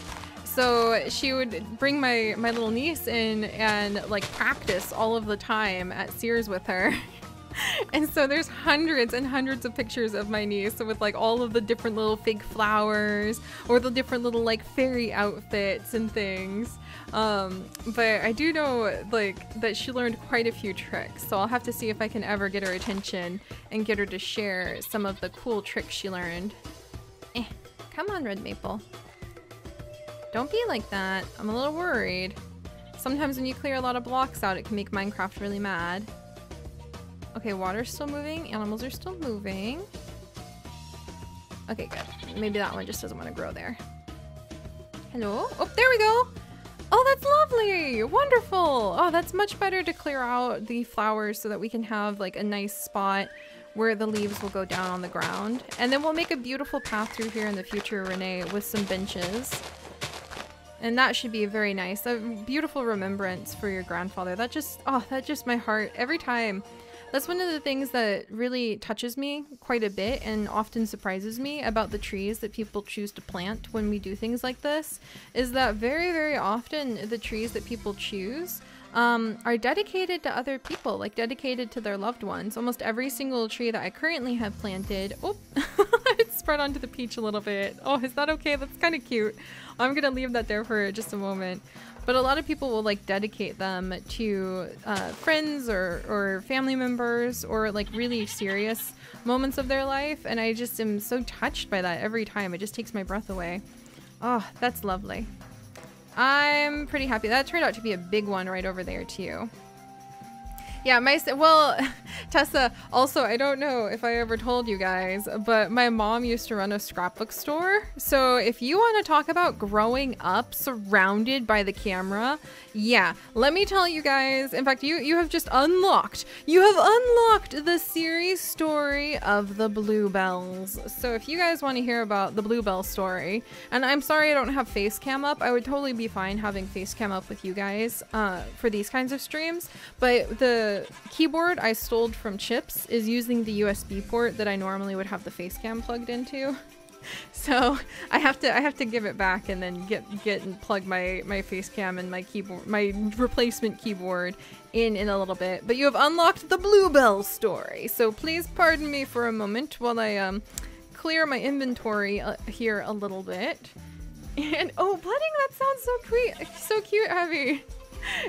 [SPEAKER 1] So she would bring my little niece in and like practice all of the time at Sears with her. And so there's hundreds and hundreds of pictures of my niece with like all of the different little fake flowers or the different little like fairy outfits and things. But I do know like that she learned quite a few tricks, so I'll have to see if I can ever get her attention and get her to share some of the cool tricks she learned. Come on, Red Maple. Don't be like that. I'm a little worried. Sometimes when you clear a lot of blocks out, it can make Minecraft really mad. Okay, water's still moving. Animals are still moving. Okay, good. Maybe that one just doesn't want to grow there. Hello? Oh, there we go! Oh, that's lovely! Wonderful! Oh, that's much better to clear out the flowers so that we can have like a nice spot where the leaves will go down on the ground. And then we'll make a beautiful path through here in the future, Renee, with some benches. And that should be very nice. A beautiful remembrance for your grandfather. That just, oh, that just my heart every time. That's one of the things that really touches me quite a bit and often surprises me about the trees that people choose to plant when we do things like this, is that very, very often the trees that people choose are dedicated to other people, like dedicated to their loved ones. Almost every single tree that I currently have planted, oh, it spread onto the peach a little bit. Oh, is that okay? That's kind of cute. I'm gonna leave that there for just a moment. But a lot of people will like dedicate them to friends or family members or like really serious moments of their life. And I just am so touched by that every time. It just takes my breath away. Oh, that's lovely. I'm pretty happy. That turned out to be a big one right over there too. Yeah, well, Tessa, also, I don't know if I ever told you guys, but my mom used to run a scrapbook store. So if you want to talk about growing up surrounded by the camera, yeah, let me tell you guys, in fact, you have just unlocked the series story of the bluebells. So if you guys want to hear about the bluebell story, and I'm sorry I don't have face cam up, I would totally be fine having face cam up with you guys for these kinds of streams, but the keyboard I stole from Chips is using the USB port that I normally would have the face cam plugged into. So I have to give it back and then get and plug my face cam and my keyboard, my replacement keyboard in a little bit. But you have unlocked the bluebell story. So please pardon me for a moment while I clear my inventory here a little bit. And oh, budding, that sounds so cute, Abby.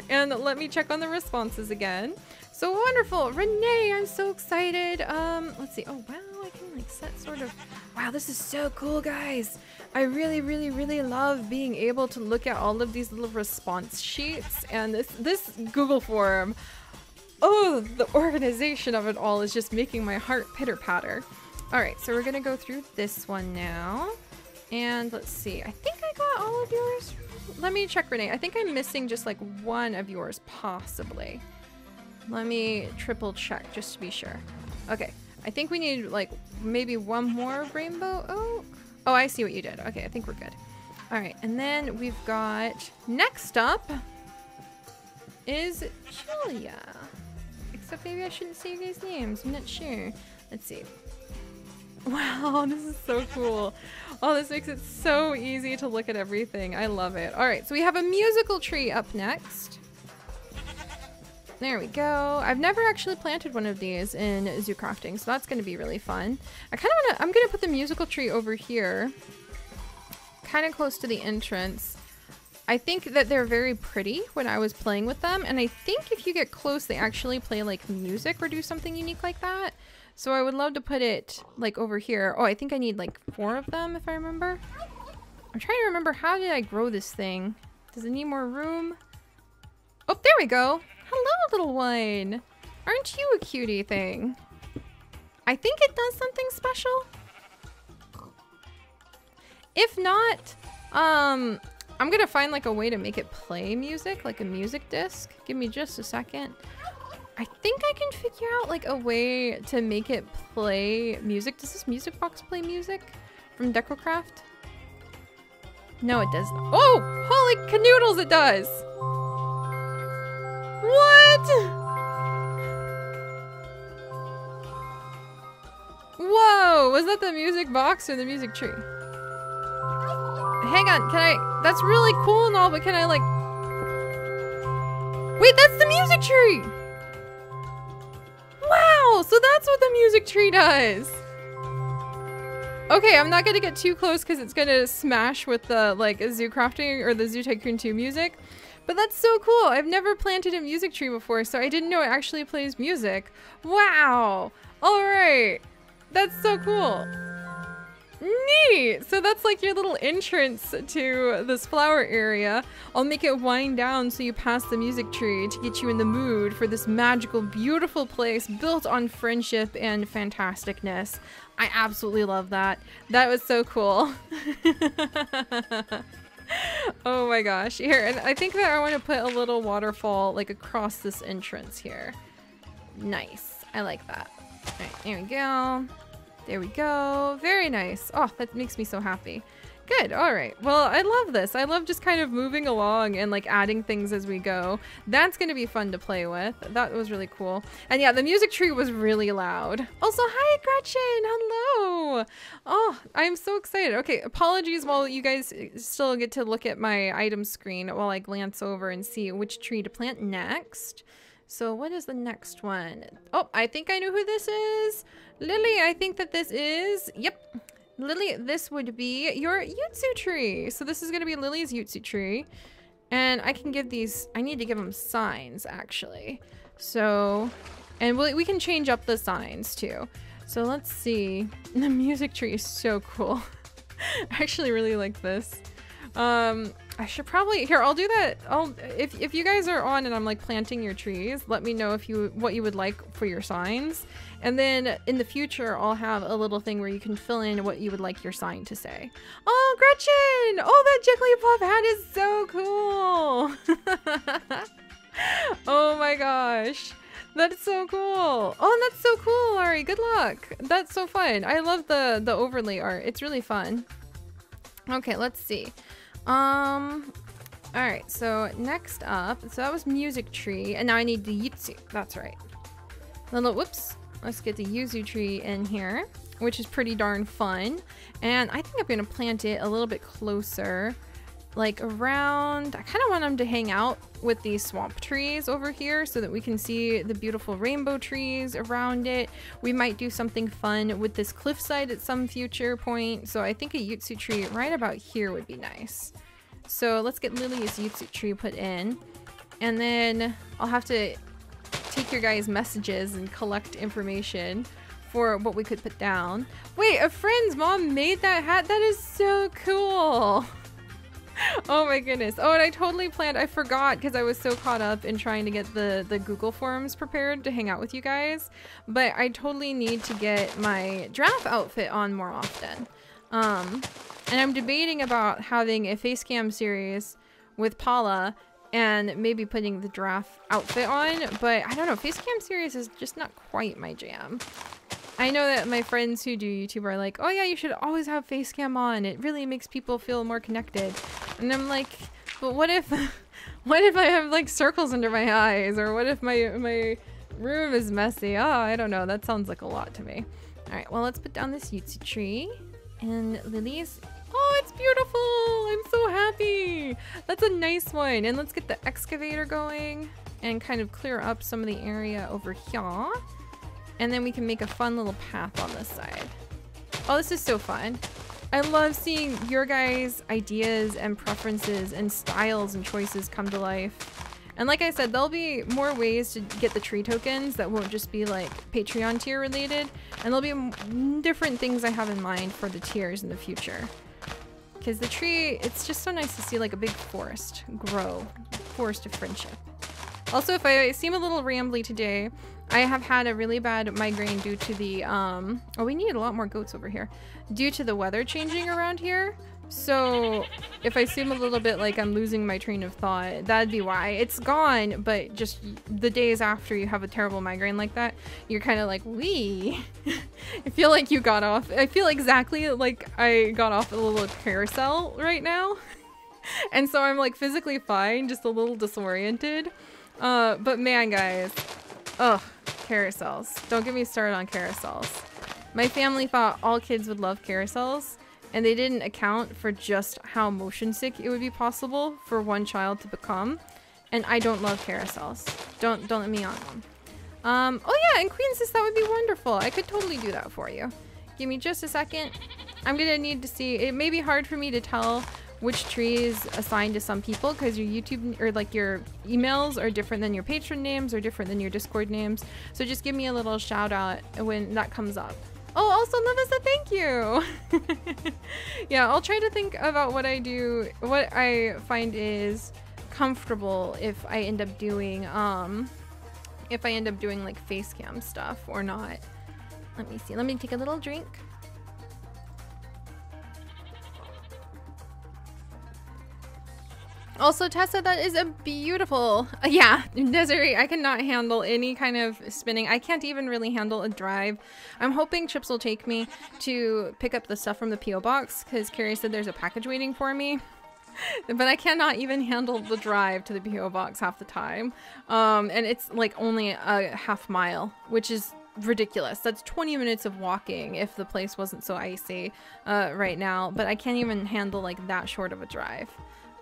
[SPEAKER 1] And let me check on the responses again. So wonderful. Renee, I'm so excited. Let's see. Oh, wow, I can like set sort of... Wow, this is so cool, guys. I really, really, really love being able to look at all of these little response sheets and this Google form. Oh, the organization of it all is just making my heart pitter-patter. All right, so we're gonna go through this one now. And let's see. I think I got all of yours. Let me check, Renee. I think I'm missing just like one of yours, possibly. Let me triple check just to be sure. Okay, I think we need like maybe one more rainbow oak. Oh, I see what you did. Okay, I think we're good. All right, and then we've got, next up is Julia. Except maybe I shouldn't say you guys' names. I'm not sure. Let's see. Wow, this is so cool. Oh, this makes it so easy to look at everything. I love it. All right, so we have a musical tree up next. There we go. I've never actually planted one of these in zoo crafting, so that's going to be really fun. I'm going to put the musical tree over here, kind of close to the entrance. I think that they're very pretty when I was playing with them, and I think if you get close, they actually play like music or do something unique like that. So I would love to put it like over here. Oh, I think I need like 4 of them if I remember. I'm trying to remember, how did I grow this thing? Does it need more room? Oh, there we go. Hello, little one. Aren't you a cutie thing? I think it does something special. If not, I'm gonna find like a way to make it play music, like a music disc. Give me just a second. I think I can figure out like a way to make it play music. Does this music box play music from DecoCraft? No, it does not. Oh, holy canoodles, it does. What? Whoa, was that the music box or the music tree? hang on, can I, that's really cool and all, but can I like, wait, that's the music tree! Wow, so that's what the music tree does. Okay, I'm not gonna get too close because it's gonna smash with the like Zoo Crafting or the Zoo Tycoon 2 music. But that's so cool. I've never planted a music tree before, so I didn't know it actually plays music. Wow. All right. That's so cool. Neat. So that's like your little entrance to this flower area. I'll make it wind down so you pass the music tree to get you in the mood for this magical, beautiful place built on friendship and fantasticness. I absolutely love that. That was so cool. Oh my gosh. Here, and I think that I want to put a little waterfall like across this entrance here. Nice. I like that. All right, there we go. There we go. Very nice. Oh, that makes me so happy. Good. All right. Well, I love this. I love just kind of moving along and like adding things as we go. That's going to be fun to play with. That was really cool. And yeah, the music tree was really loud. Also, hi, Gretchen. Hello. Oh, I'm so excited. Okay. Apologies while you guys still get to look at my item screen while I glance over and see which tree to plant next. So what is the next one? Oh, I think I know who this is. Lily, I think that this is, yep. Lily, this would be your Yutsu tree. So this is going to be Lily's Yutsu tree. And I can give these, I need to give them signs actually. So, and we can change up the signs too. So let's see. The music tree is so cool. I actually really like this. I should probably, here, I'll do that. If you guys are on and I'm like planting your trees, let me know what you would like for your signs. And then in the future, I'll have a little thing where you can fill in what you would like your sign to say. Oh, Gretchen! Oh, that Jigglypuff hat is so cool! Oh my gosh. That's so cool. Oh, that's so cool, Ari. Good luck. That's so fun. I love the overlay art. It's really fun. Okay, let's see. Alright, so next up, so that was music tree, and now I need the Yutsu. That's right. Whoops. Let's get the Yuzu tree in here, which is pretty darn fun. And I think I'm going to plant it a little bit closer, like around, I kind of want them to hang out with these swamp trees over here so that we can see the beautiful rainbow trees around it. We might do something fun with this cliffside at some future point. So I think a Yutsu tree right about here would be nice. So let's get Lily's Yutsu tree put in. And then I'll have to take your guys' messages and collect information for what we could put down. Wait, a friend's mom made that hat? That is so cool. Oh my goodness. Oh, and I totally planned, I forgot because I was so caught up in trying to get the Google Forms prepared to hang out with you guys. But I totally need to get my giraffe outfit on more often. And I'm debating about having a face cam series with Paula and maybe putting the giraffe outfit on, but I don't know, face cam series is just not quite my jam. I know that my friends who do YouTube are like, oh yeah, you should always have face cam on. It really makes people feel more connected. And I'm like, but what if I have like circles under my eyes, or what if my room is messy? Oh, I don't know. That sounds like a lot to me. All right, well, let's put down this Yutsu tree. And Lily's, oh, it's beautiful. I'm so happy. That's a nice one. And let's get the excavator going and kind of clear up some of the area over here. And then we can make a fun little path on this side. Oh, this is so fun. I love seeing your guys' ideas and preferences and styles and choices come to life. And like I said, there'll be more ways to get the tree tokens that won't just be like Patreon tier related. And there'll be different things I have in mind for the tiers in the future. Because the tree, it's just so nice to see like a big forest grow. Forest of friendship. Also, if I seem a little rambly today, I have had a really bad migraine due to the, oh, we need a lot more goats over here. Due to the weather changing around here. So if I seem a little bit like I'm losing my train of thought, that'd be why. It's gone, but just the days after you have a terrible migraine like that, you're kind of like, wee. I feel like you got off. I feel exactly like I got off a little carousel right now. And so I'm like physically fine, just a little disoriented. But man, guys, ugh, carousels. Don't get me started on carousels. My family thought all kids would love carousels. and they didn't account for just how motion sick it would be possible for one child to become. And I don't love carousels. Don't let me on them. Oh yeah, and Queen says that would be wonderful. I could totally do that for you. Give me just a second. I'm gonna need to see. It may be hard for me to tell which tree is assigned to some people because your YouTube or like your emails are different than your patron names or different than your Discord names. So just give me a little shout out when that comes up. Oh, also Lovisa, thank you. Yeah, I'll try to think about what I do, what I find is comfortable if I end up doing like face cam stuff or not. Let me see. Let me take a little drink. Also, Tessa, that is a beautiful, yeah, Desiree, I cannot handle any kind of spinning. I can't even really handle a drive. I'm hoping Chips will take me to pick up the stuff from the P.O. box because Carrie said there's a package waiting for me. But I cannot even handle the drive to the P.O. box half the time. And it's like only a half mile, which is ridiculous. That's 20 minutes of walking if the place wasn't so icy right now. But I can't even handle like that short of a drive.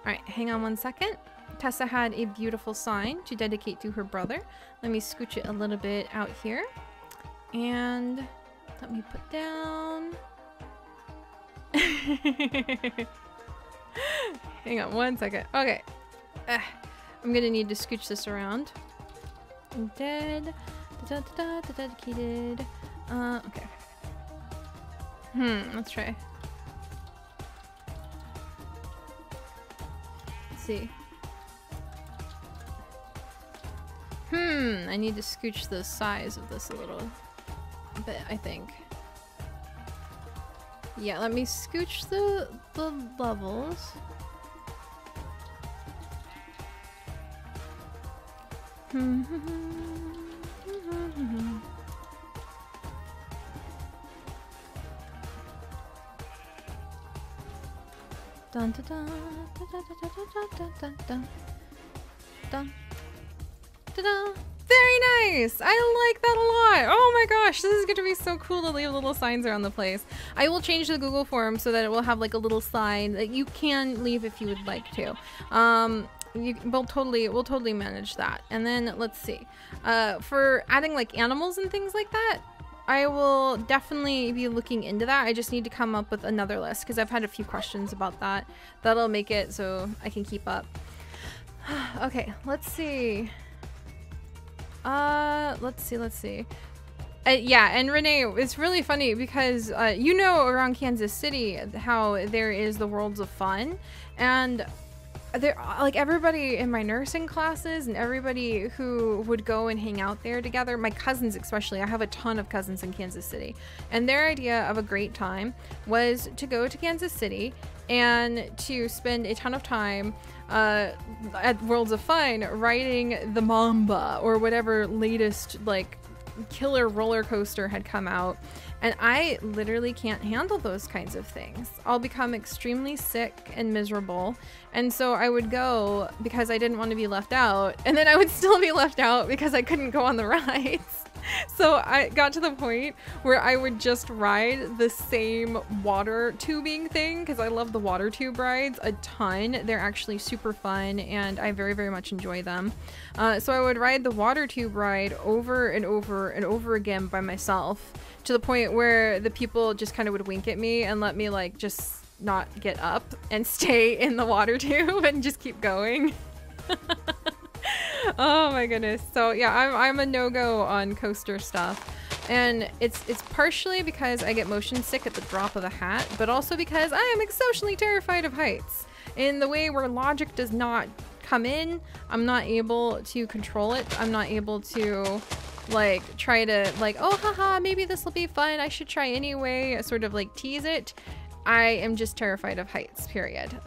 [SPEAKER 1] All right, hang on one second. Tessa had a beautiful sign to dedicate to her brother. Let me scooch it a little bit out here. And let me put down... Hang on one second. Okay. I'm gonna need to scooch this around. Dead. Dedicated. Okay. Let's try. Let's see. I need to scooch the size of this a little bit, I think. Yeah, let me scooch the levels. Dun, dun, dun, dun, dun, dun, dun, dun, dun, dun, dun, dun. Very nice! I like that a lot! Oh my gosh, this is going to be so cool to leave little signs around the place. I will change the Google form so that it will have like a little sign that you can leave if you would like to. We'll totally manage that. And then let's see. For adding like animals and things like that, I will definitely be looking into that. I just need to come up with another list because I've had a few questions about that. That'll make it so I can keep up. Okay, let's see. Let's see. Yeah, and Renee, it's really funny because you know around Kansas City how there is the Worlds of Fun, and there, like everybody in my nursing classes and everybody who would go and hang out there together, my cousins especially, I have a ton of cousins in Kansas City, and their idea of a great time was to go to Kansas City and to spend a ton of time at Worlds of Fun riding the Mamba or whatever latest like killer roller coaster had come out. And I literally can't handle those kinds of things. I'll become extremely sick and miserable. And so I would go because I didn't want to be left out. And then I would still be left out because I couldn't go on the rides. So I got to the point where I would just ride the same water tubing thing because I love the water tube rides a ton. They're actually super fun and I very, very much enjoy them. So I would ride the water tube ride over and over and over again by myself, to the point where the people just kind of would wink at me and let me like just not get up and stay in the water tube and just keep going. Oh my goodness. So yeah, I'm a no-go on coaster stuff. And it's partially because I get motion sick at the drop of a hat, but also because I am exceptionally terrified of heights. In the way where logic does not come in, I'm not able to control it. I'm not able to like try to like, oh haha, maybe this will be fun, I should try anyway, sort of like tease it. I am just terrified of heights, period.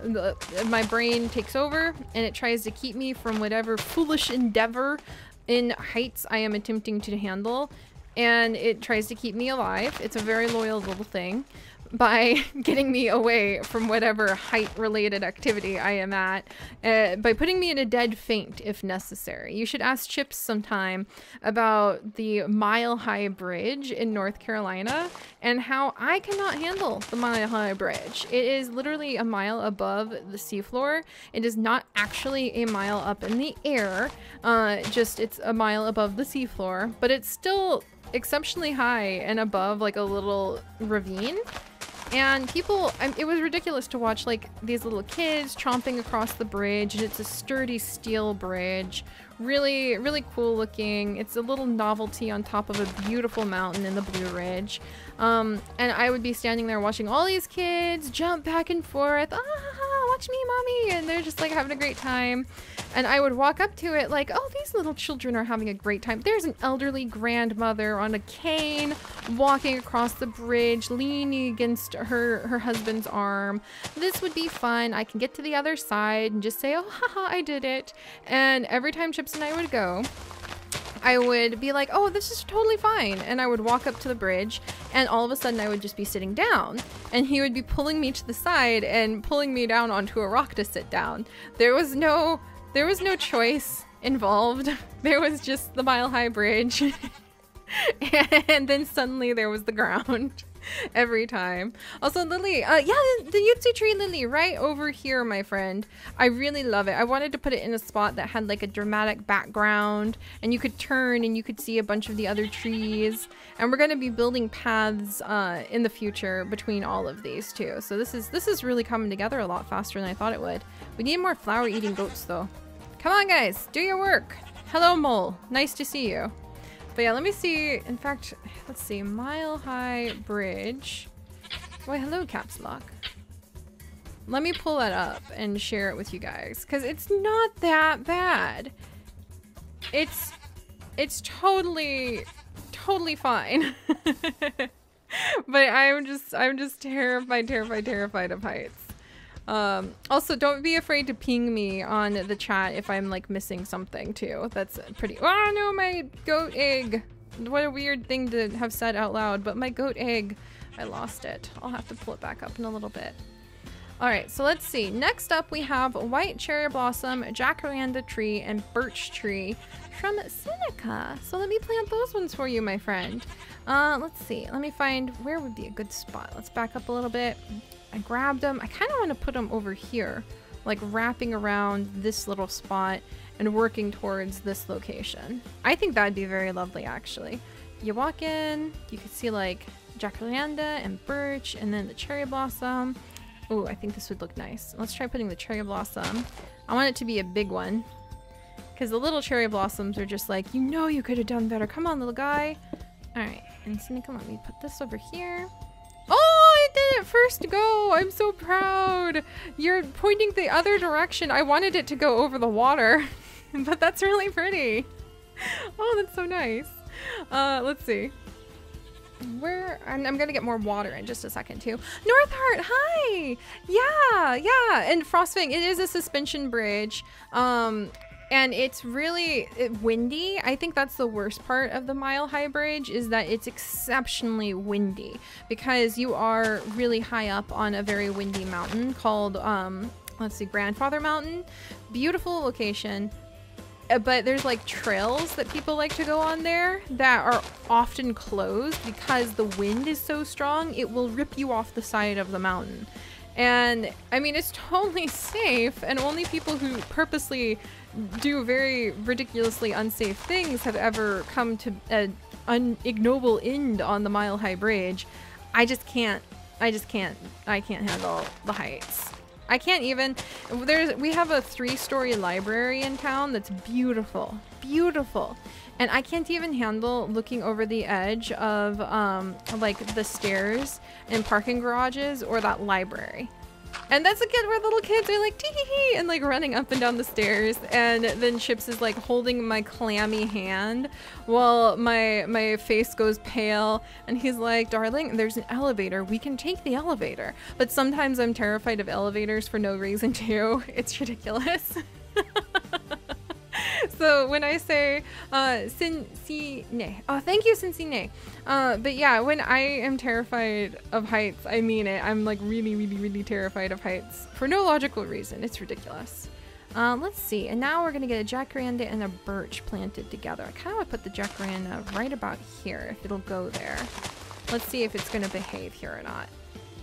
[SPEAKER 1] My brain takes over and it tries to keep me from whatever foolish endeavor in heights I am attempting to handle, and it tries to keep me alive. It's a very loyal little thing. by getting me away from whatever height-related activity I am at, by putting me in a dead faint if necessary. You should ask Chips sometime about the Mile High Bridge in North Carolina and how I cannot handle the Mile High Bridge. It is literally a mile above the seafloor. It is not actually a mile up in the air, just it's a mile above the seafloor, but it's still exceptionally high and above like a little ravine. And people, it was ridiculous to watch like these little kids chomping across the bridge, and it's a sturdy steel bridge. Really, really cool looking. It's a little novelty on top of a beautiful mountain in the Blue Ridge. And I would be standing there watching all these kids jump back and forth. Ah, watch me, mommy. And they're just like having a great time. And I would walk up to it like, oh, these little children are having a great time. There's an elderly grandmother on a cane walking across the bridge, leaning against her husband's arm. This would be fun. I can get to the other side and just say, oh, haha, I did it. And every time Chips and I would go, I would be like, oh, this is totally fine. And I would walk up to the bridge, and all of a sudden I would just be sitting down, and he would be pulling me to the side and pulling me down onto a rock to sit down. There was no choice involved. There was just the Mile High Bridge. And then suddenly there was the ground every time. Also, Lily, yeah, the Yutsu tree lily right over here, my friend. I really love it. I wanted to put it in a spot that had like a dramatic background, and you could turn and you could see a bunch of the other trees. And we're going to be building paths in the future between all of these too. So this is really coming together a lot faster than I thought it would. We need more flower eating goats though. Come on guys, do your work. Hello mole, nice to see you. But yeah, let me see. In fact, let's see. Mile High Bridge. Why, hello, caps lock. Let me pull that up and share it with you guys, because it's not that bad. It's totally fine. But I'm just terrified of heights. Also, don't be afraid to ping me on the chat if I'm like missing something too. That's pretty— oh no, my goat egg. What a weird thing to have said out loud, but my goat egg, I lost it. I'll have to pull it back up in a little bit. All right, so let's see. Next up we have white cherry blossom, jacaranda tree, and birch tree from Seneca. So let me plant those ones for you, my friend. Let's see. Let me find where would be a good spot. Let's back up a little bit. I grabbed them. I kind of want to put them over here, like wrapping around this little spot and working towards this location. I think that'd be very lovely, actually. You walk in, you can see like jacaranda and birch, and then the cherry blossom. Oh, I think this would look nice. Let's try putting the cherry blossom. I want it to be a big one, because the little cherry blossoms are just like, you know, you could have done better. Come on, little guy. All right, and Seneca, let me put this over here. Oh, I did it first go. I'm so proud. You're pointing the other direction. I wanted it to go over the water, but that's really pretty. Oh, that's so nice. Let's see. Where— I'm gonna get more water in just a second too. Northheart, hi. Yeah. And Frostfang, it is a suspension bridge. And it's really windy. I think that's the worst part of the Mile High Bridge, is that it's exceptionally windy because you are really high up on a very windy mountain called, let's see, Grandfather Mountain. Beautiful location. But there's like trails that people like to go on there that are often closed because the wind is so strong, it will rip you off the side of the mountain. And I mean, it's totally safe, and only people who purposely do very ridiculously unsafe things have ever come to an ignoble end on the Mile High Bridge. I can't handle the heights. I can't even— we have a 3-story library in town that's beautiful, and I can't even handle looking over the edge of like the stairs and parking garages or that library. And that's again where little kids are like tee-hee-hee and like running up and down the stairs, and then Chips is like holding my clammy hand while my face goes pale, and he's like, darling, there's an elevator, we can take the elevator. But sometimes I'm terrified of elevators for no reason too. It's ridiculous. So when I say Sincine, oh, thank you, Sincine. But yeah, when I am terrified of heights, I mean it. I'm like really, really, really terrified of heights for no logical reason. It's ridiculous. Let's see. And now we're gonna get a jacaranda and a birch planted together. I kind of want to put the jacaranda right about here if it'll go there. Let's see if it's gonna behave here or not.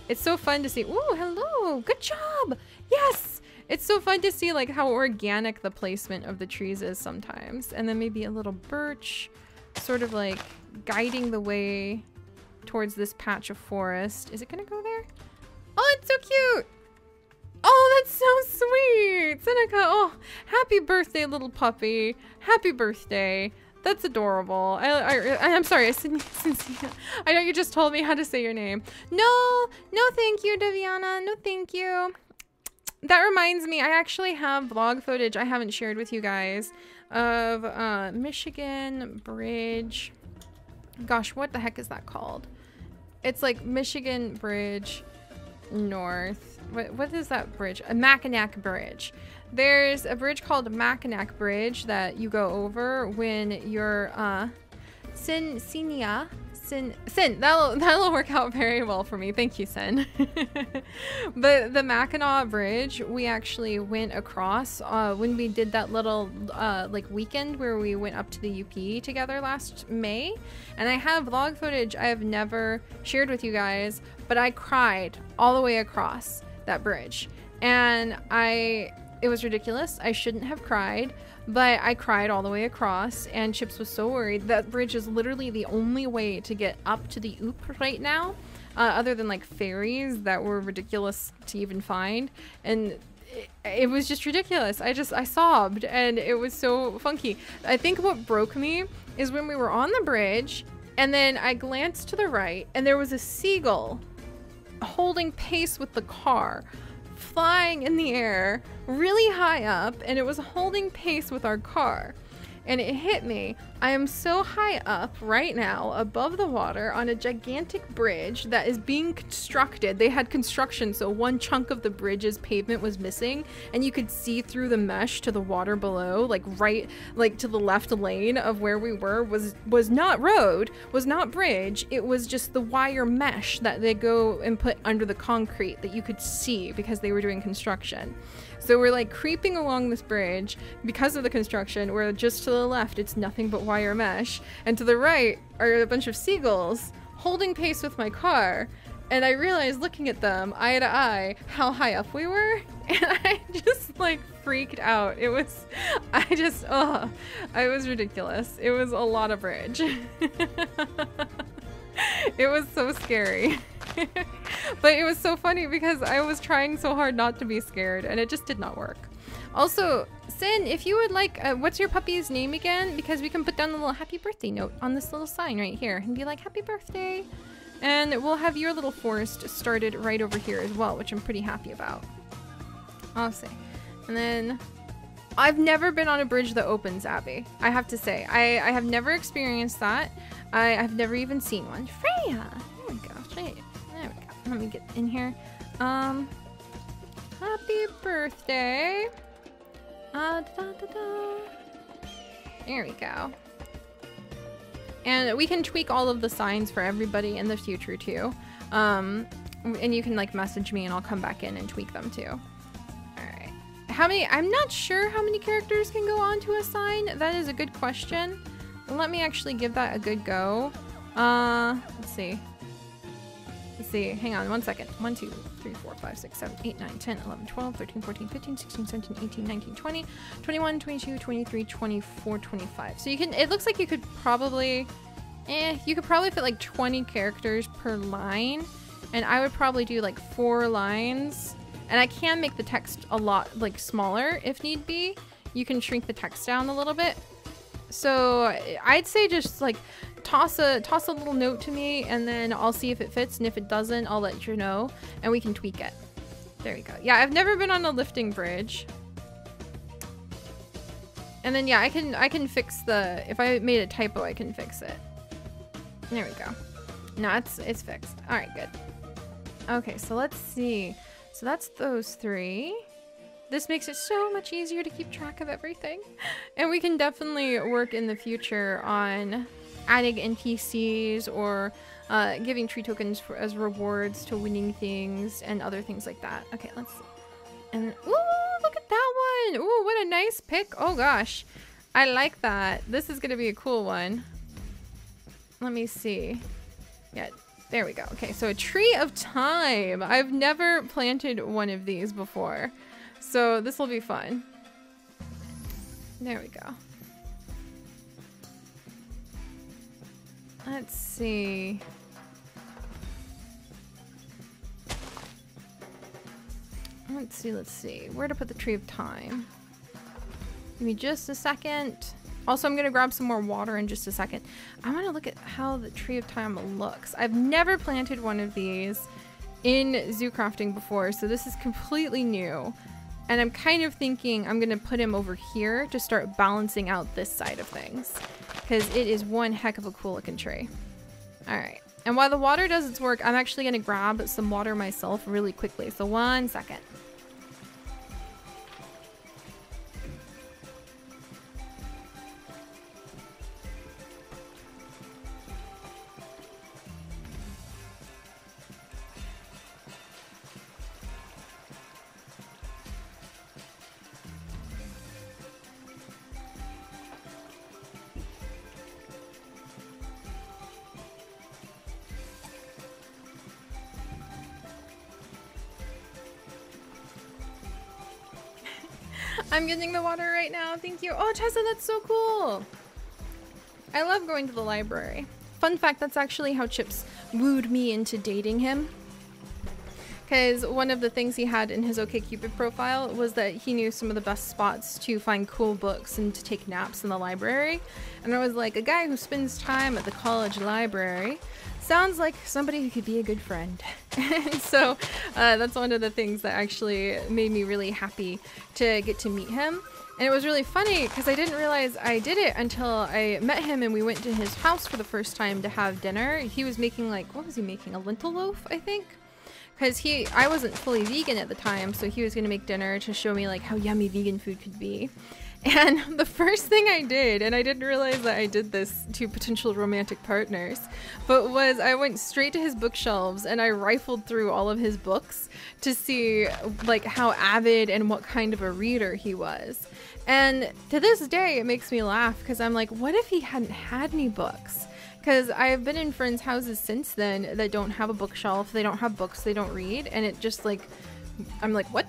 [SPEAKER 1] It's so fun to see. Ooh, hello. Good job. Yes. It's so fun to see like how organic the placement of the trees is sometimes. And then maybe a little birch sort of like guiding the way towards this patch of forest. Is it gonna go there? Oh, it's so cute. Oh, that's so sweet. Seneca, oh, happy birthday, little puppy. Happy birthday. That's adorable. I'm sorry, I know you just told me how to say your name. No thank you, Deviana. No thank you. That reminds me, I actually have vlog footage I haven't shared with you guys of Michigan Bridge. Gosh, what the heck is that called? It's like Michigan Bridge North. What is that bridge? A Mackinac Bridge. There's a bridge called Mackinac Bridge that you go over when you're Sin, that'll work out very well for me. Thank you, Sin. But the Mackinac Bridge, we actually went across when we did that little like weekend where we went up to the UP together last May. And I have vlog footage I have never shared with you guys, but I cried all the way across that bridge. And it was ridiculous. I shouldn't have cried, but I cried all the way across, and Chips was so worried. That bridge is literally the only way to get up to the OOP right now, other than like ferries that were ridiculous to even find. And it was just ridiculous. I sobbed, and it was so funky. I think what broke me is when we were on the bridge, and then I glanced to the right, and there was a seagull holding pace with the car, flying in the air really high up, and it was holding pace with our car. And it hit me. I am so high up right now above the water on a gigantic bridge that is being constructed. They had construction, so one chunk of the bridge's pavement was missing, and you could see through the mesh to the water below, like right, like to the left lane of where we were was not road, was not bridge. It was just the wire mesh that they go and put under the concrete that you could see because they were doing construction. So we're like creeping along this bridge because of the construction, where just to the left it's nothing but wire mesh, and to the right are a bunch of seagulls holding pace with my car. And I realized, looking at them eye to eye, how high up we were, and I just like freaked out. It was, it was ridiculous. It was a lot of bridge. It was so scary. But it was so funny because I was trying so hard not to be scared, and it just did not work. Also, Sin, if you would like, what's your puppy's name again? Because we can put down a little happy birthday note on this little sign right here and be like, happy birthday. And we'll have your little forest started right over here as well, which I'm pretty happy about. I'll say. And then I've never been on a bridge that opens, Abby. I have to say, I have never experienced that. I've never even seen one. Freya! There we go. There we go. Let me get in here. Happy birthday. There we go. And we can tweak all of the signs for everybody in the future too. And you can like message me and I'll come back in and tweak them too. Alright. I'm not sure how many characters can go onto a sign. That is a good question. Let me actually give that a good go. Let's see. Let's see. Hang on one second. 1, 2, 3, 4, 5, 6, 7, 8, 9, 10, 11, 12, 13, 14, 15, 16, 17, 18, 19, 20, 21, 22, 23, 24, 25. So you can, it looks like you could probably, you could probably fit like 20 characters per line. And I would probably do like 4 lines. And I can make the text a lot like smaller if need be. You can shrink the text down a little bit. So I'd say just like toss a little note to me, and then I'll see if it fits, and if it doesn't, I'll let you know and we can tweak it. There we go. Yeah, I've never been on a lifting bridge. And then yeah, I can fix the, if I made a typo, I can fix it. There we go. No, it's fixed. All right, good. Okay, so let's see. So that's those 3. This makes it so much easier to keep track of everything. And we can definitely work in the future on adding NPCs or giving tree tokens as rewards to winning things and other things like that. Okay, let's see. And ooh, look at that one. Ooh, what a nice pick. Oh gosh. I like that. This is gonna be a cool one. Let me see. Yeah, there we go. Okay, so a tree of time. I've never planted one of these before. So this will be fun. There we go. Let's see. Let's see. Where to put the tree of time? Give me just a second. Also, I'm gonna grab some more water in just a second. I wanna look at how the tree of time looks. I've never planted one of these in zoo crafting before, so this is completely new. And I'm kind of thinking I'm gonna put him over here to start balancing out this side of things, because it is one heck of a cool looking tree. All right, and while the water does its work, I'm actually gonna grab some water myself really quickly. So 1 second. I'm getting the water right now. Thank you. Oh, Tessa, that's so cool. I love going to the library. Fun fact, that's actually how Chips wooed me into dating him. Because one of the things he had in his OkCupid profile was that he knew some of the best spots to find cool books and to take naps in the library. And I was like, a guy who spends time at the college library sounds like somebody who could be a good friend. And so that's one of the things that actually made me really happy to get to meet him. And it was really funny because I didn't realize I did it until I met him and we went to his house for the first time to have dinner. He was making like, what was he making? A lentil loaf, I think? Because I wasn't fully vegan at the time, so he was gonna make dinner to show me like how yummy vegan food could be. And the first thing I did, and I didn't realize that I did this to potential romantic partners, but was I went straight to his bookshelves and I rifled through all of his books to see like how avid and what kind of a reader he was. And to this day, it makes me laugh because I'm like, what if he hadn't had any books? Because I've been in friends' houses since then that don't have a bookshelf, they don't have books, they don't read, and it just like, I'm like, what?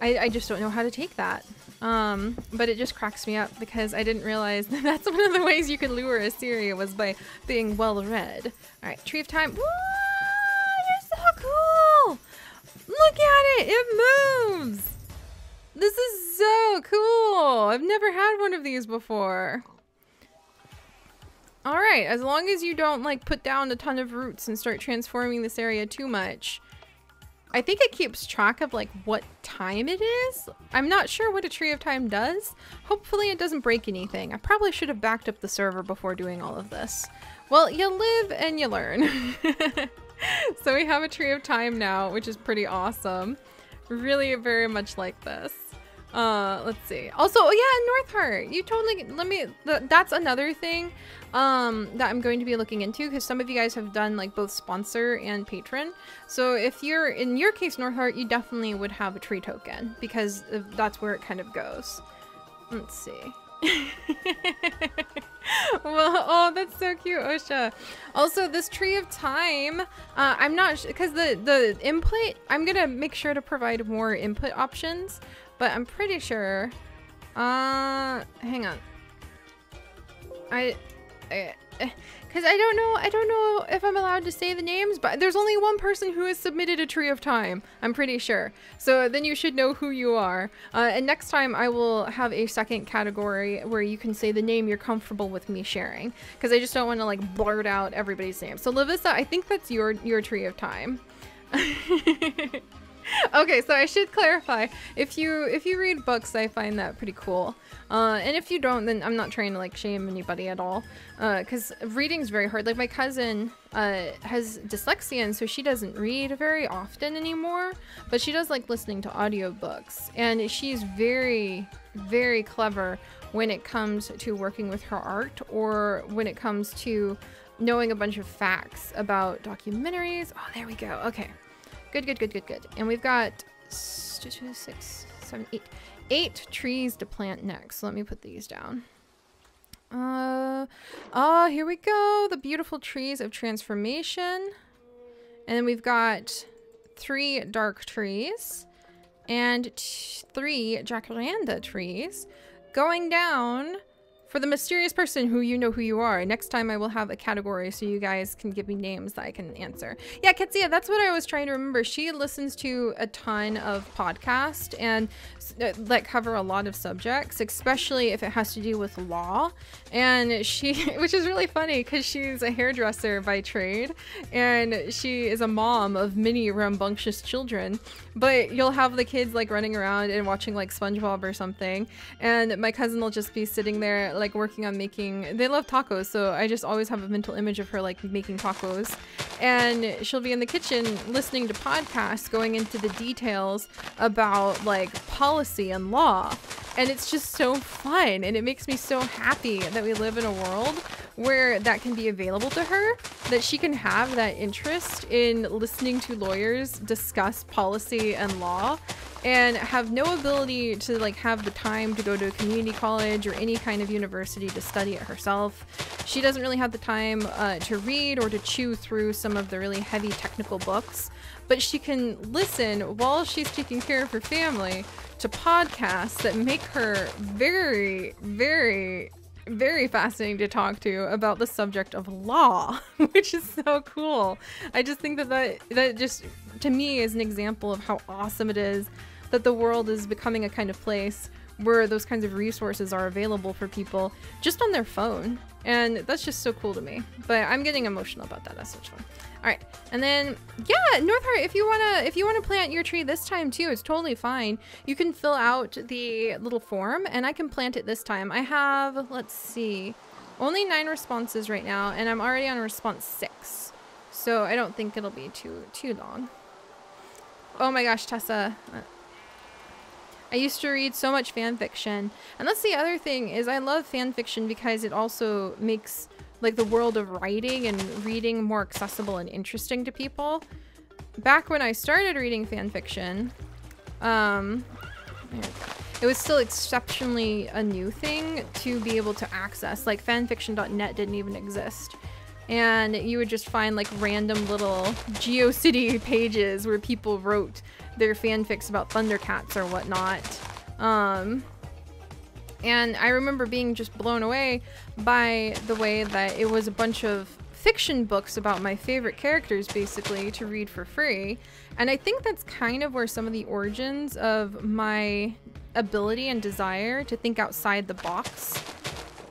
[SPEAKER 1] I just don't know how to take that. But it just cracks me up because I didn't realize that that's one of the ways you could lure a Seri was by being well read. All right, tree of time. Whoa, you're so cool! Look at it, it moves! This is so cool! I've never had one of these before. All right, as long as you don't like put down a ton of roots and start transforming this area too much, I think it keeps track of like what time it is. I'm not sure what a tree of time does. Hopefully it doesn't break anything. I probably should have backed up the server before doing all of this. Well, you live and you learn. So we have a tree of time now, which is pretty awesome. Really very much like this. Let's see. Also, oh yeah, Northheart. You totally, that's another thing that I'm going to be looking into because some of you guys have done like both sponsor and patron. So if you're, in your case, Northheart, you definitely would have a tree token because that's where it kind of goes. Let's see. Well, oh, that's so cute, Osha. Also, this tree of time, I'm not because the input, I'm gonna make sure to provide more input options. But I'm pretty sure, hang on. Cause I don't know if I'm allowed to say the names, but there's only one person who has submitted a tree of time, I'm pretty sure. So then you should know who you are. And next time I will have a second category where you can say the name you're comfortable with me sharing. Cause I just don't want to like blurt out everybody's name. So Lavissa, I think that's your tree of time. Okay, so I should clarify. If you read books, I find that pretty cool. And if you don't, then I'm not trying to like shame anybody at all. Because reading is very hard. Like my cousin has dyslexia, and so she doesn't read very often anymore. But she does like listening to audiobooks, and she's very, very clever when it comes to working with her art, or when it comes to knowing a bunch of facts about documentaries. Oh, there we go. Okay. Good. And we've got 2, 6, 7, 8 trees to plant next. So let me put these down. Oh, here we go. The beautiful trees of transformation. And then we've got 3 dark trees and 3 jacaranda trees going down for the mysterious person who you know who you are. Next time I will have a category so you guys can give me names that I can answer. Yeah, Ketsia, that's what I was trying to remember. She listens to a ton of podcasts and that cover a lot of subjects, especially if it has to do with law. And she, which is really funny because she's a hairdresser by trade and she is a mom of many rambunctious children. But you'll have the kids like running around and watching like SpongeBob or something, and my cousin will just be sitting there like working on making, they love tacos, so I just always have a mental image of her like making tacos, and she'll be in the kitchen listening to podcasts going into the details about like policy and law, and it's just so fun, and it makes me so happy that we live in a world where that can be available to her, that she can have that interest in listening to lawyers discuss policy and law and have no ability to like have the time to go to a community college or any kind of university to study it herself. She doesn't really have the time to read or to chew through some of the really heavy technical books, but she can listen while she's taking care of her family to podcasts that make her very, very, very fascinating to talk to about the subject of law, which is so cool. I just think that just to me is an example of how awesome it is that the world is becoming a kind of place where those kinds of resources are available for people just on their phone, and that's just so cool to me. But I'm getting emotional about that. That's such fun. All right, and then yeah, Northheart, if you wanna plant your tree this time too, it's totally fine. You can fill out the little form, and I can plant it this time. I have, let's see, only 9 responses right now, and I'm already on response 6, so I don't think it'll be too long. Oh my gosh, Tessa. I used to read so much fan fiction, and that's the other thing, is I love fan fiction because it also makes like the world of writing and reading more accessible and interesting to people. Back when I started reading fan fiction, it was still exceptionally a new thing to be able to access. Like fanfiction.net didn't even exist. And you would just find like random little GeoCity pages where people wrote their fanfics about Thundercats or whatnot. And I remember being just blown away by the way that it was a bunch of fiction books about my favorite characters basically to read for free. And I think that's kind of where some of the origins of my ability and desire to think outside the box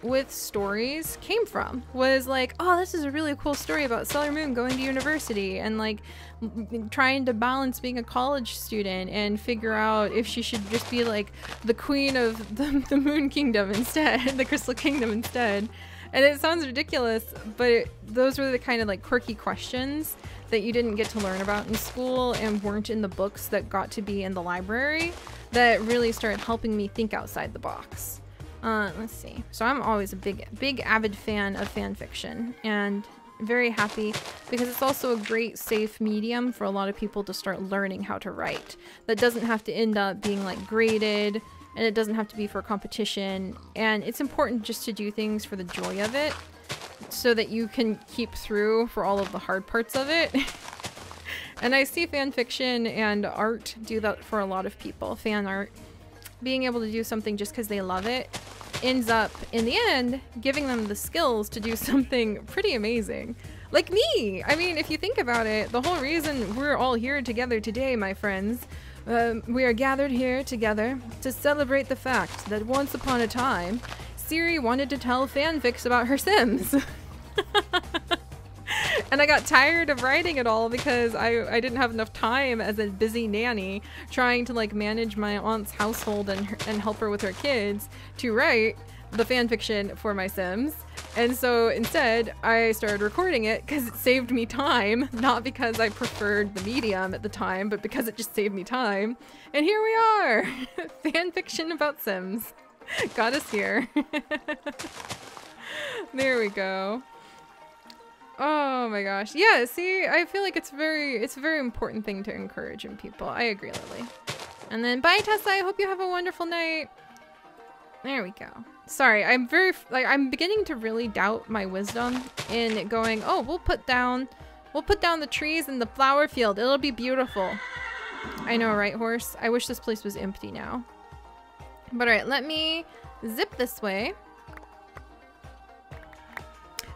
[SPEAKER 1] with stories came from. Was like, oh, this is a really cool story about Sailor Moon going to university and like trying to balance being a college student and figure out if she should just be like the queen of the Moon Kingdom instead, the Crystal Kingdom instead. And it sounds ridiculous, but those were the kind of like quirky questions that you didn't get to learn about in school and weren't in the books that got to be in the library that really started helping me think outside the box. Let's see. So I'm always a big avid fan of fan fiction, and very happy because it's also a great safe medium for a lot of people to start learning how to write. That doesn't have to end up being like graded, and it doesn't have to be for competition, and it's important just to do things for the joy of it so that you can keep through for all of the hard parts of it. And I see fan fiction and art do that for a lot of people. Fan art, being able to do something just because they love it, ends up in the end giving them the skills to do something pretty amazing. Like me! I mean, if you think about it, the whole reason we're all here together today, my friends, we are gathered here together to celebrate the fact that once upon a time, Seri wanted to tell fanfics about her Sims. And I got tired of writing it all because I didn't have enough time as a busy nanny trying to like manage my aunt's household and help her with her kids to write the fan fiction for my Sims. And so instead I started recording it because it saved me time, not because I preferred the medium at the time, but because it just saved me time. And here we are, fan fiction about Sims. Got us here. There we go. Oh my gosh. Yeah, see, I feel like it's a very important thing to encourage in people. I agree, Lily. And then bye, Tessa. I hope you have a wonderful night. There we go. Sorry, I'm beginning to really doubt my wisdom in going, oh, we'll put down the trees in the flower field. It'll be beautiful. I know, right, horse? I wish this place was empty now. But alright, let me zip this way.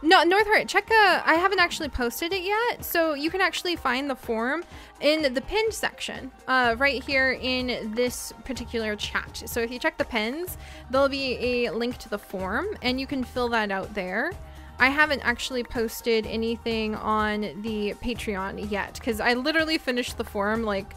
[SPEAKER 1] No, Northheart, check, I haven't actually posted it yet, so you can actually find the form in the pinned section, right here in this particular chat. So if you check the pins, there'll be a link to the form, and you can fill that out there. I haven't actually posted anything on the Patreon yet, because I literally finished the form, like,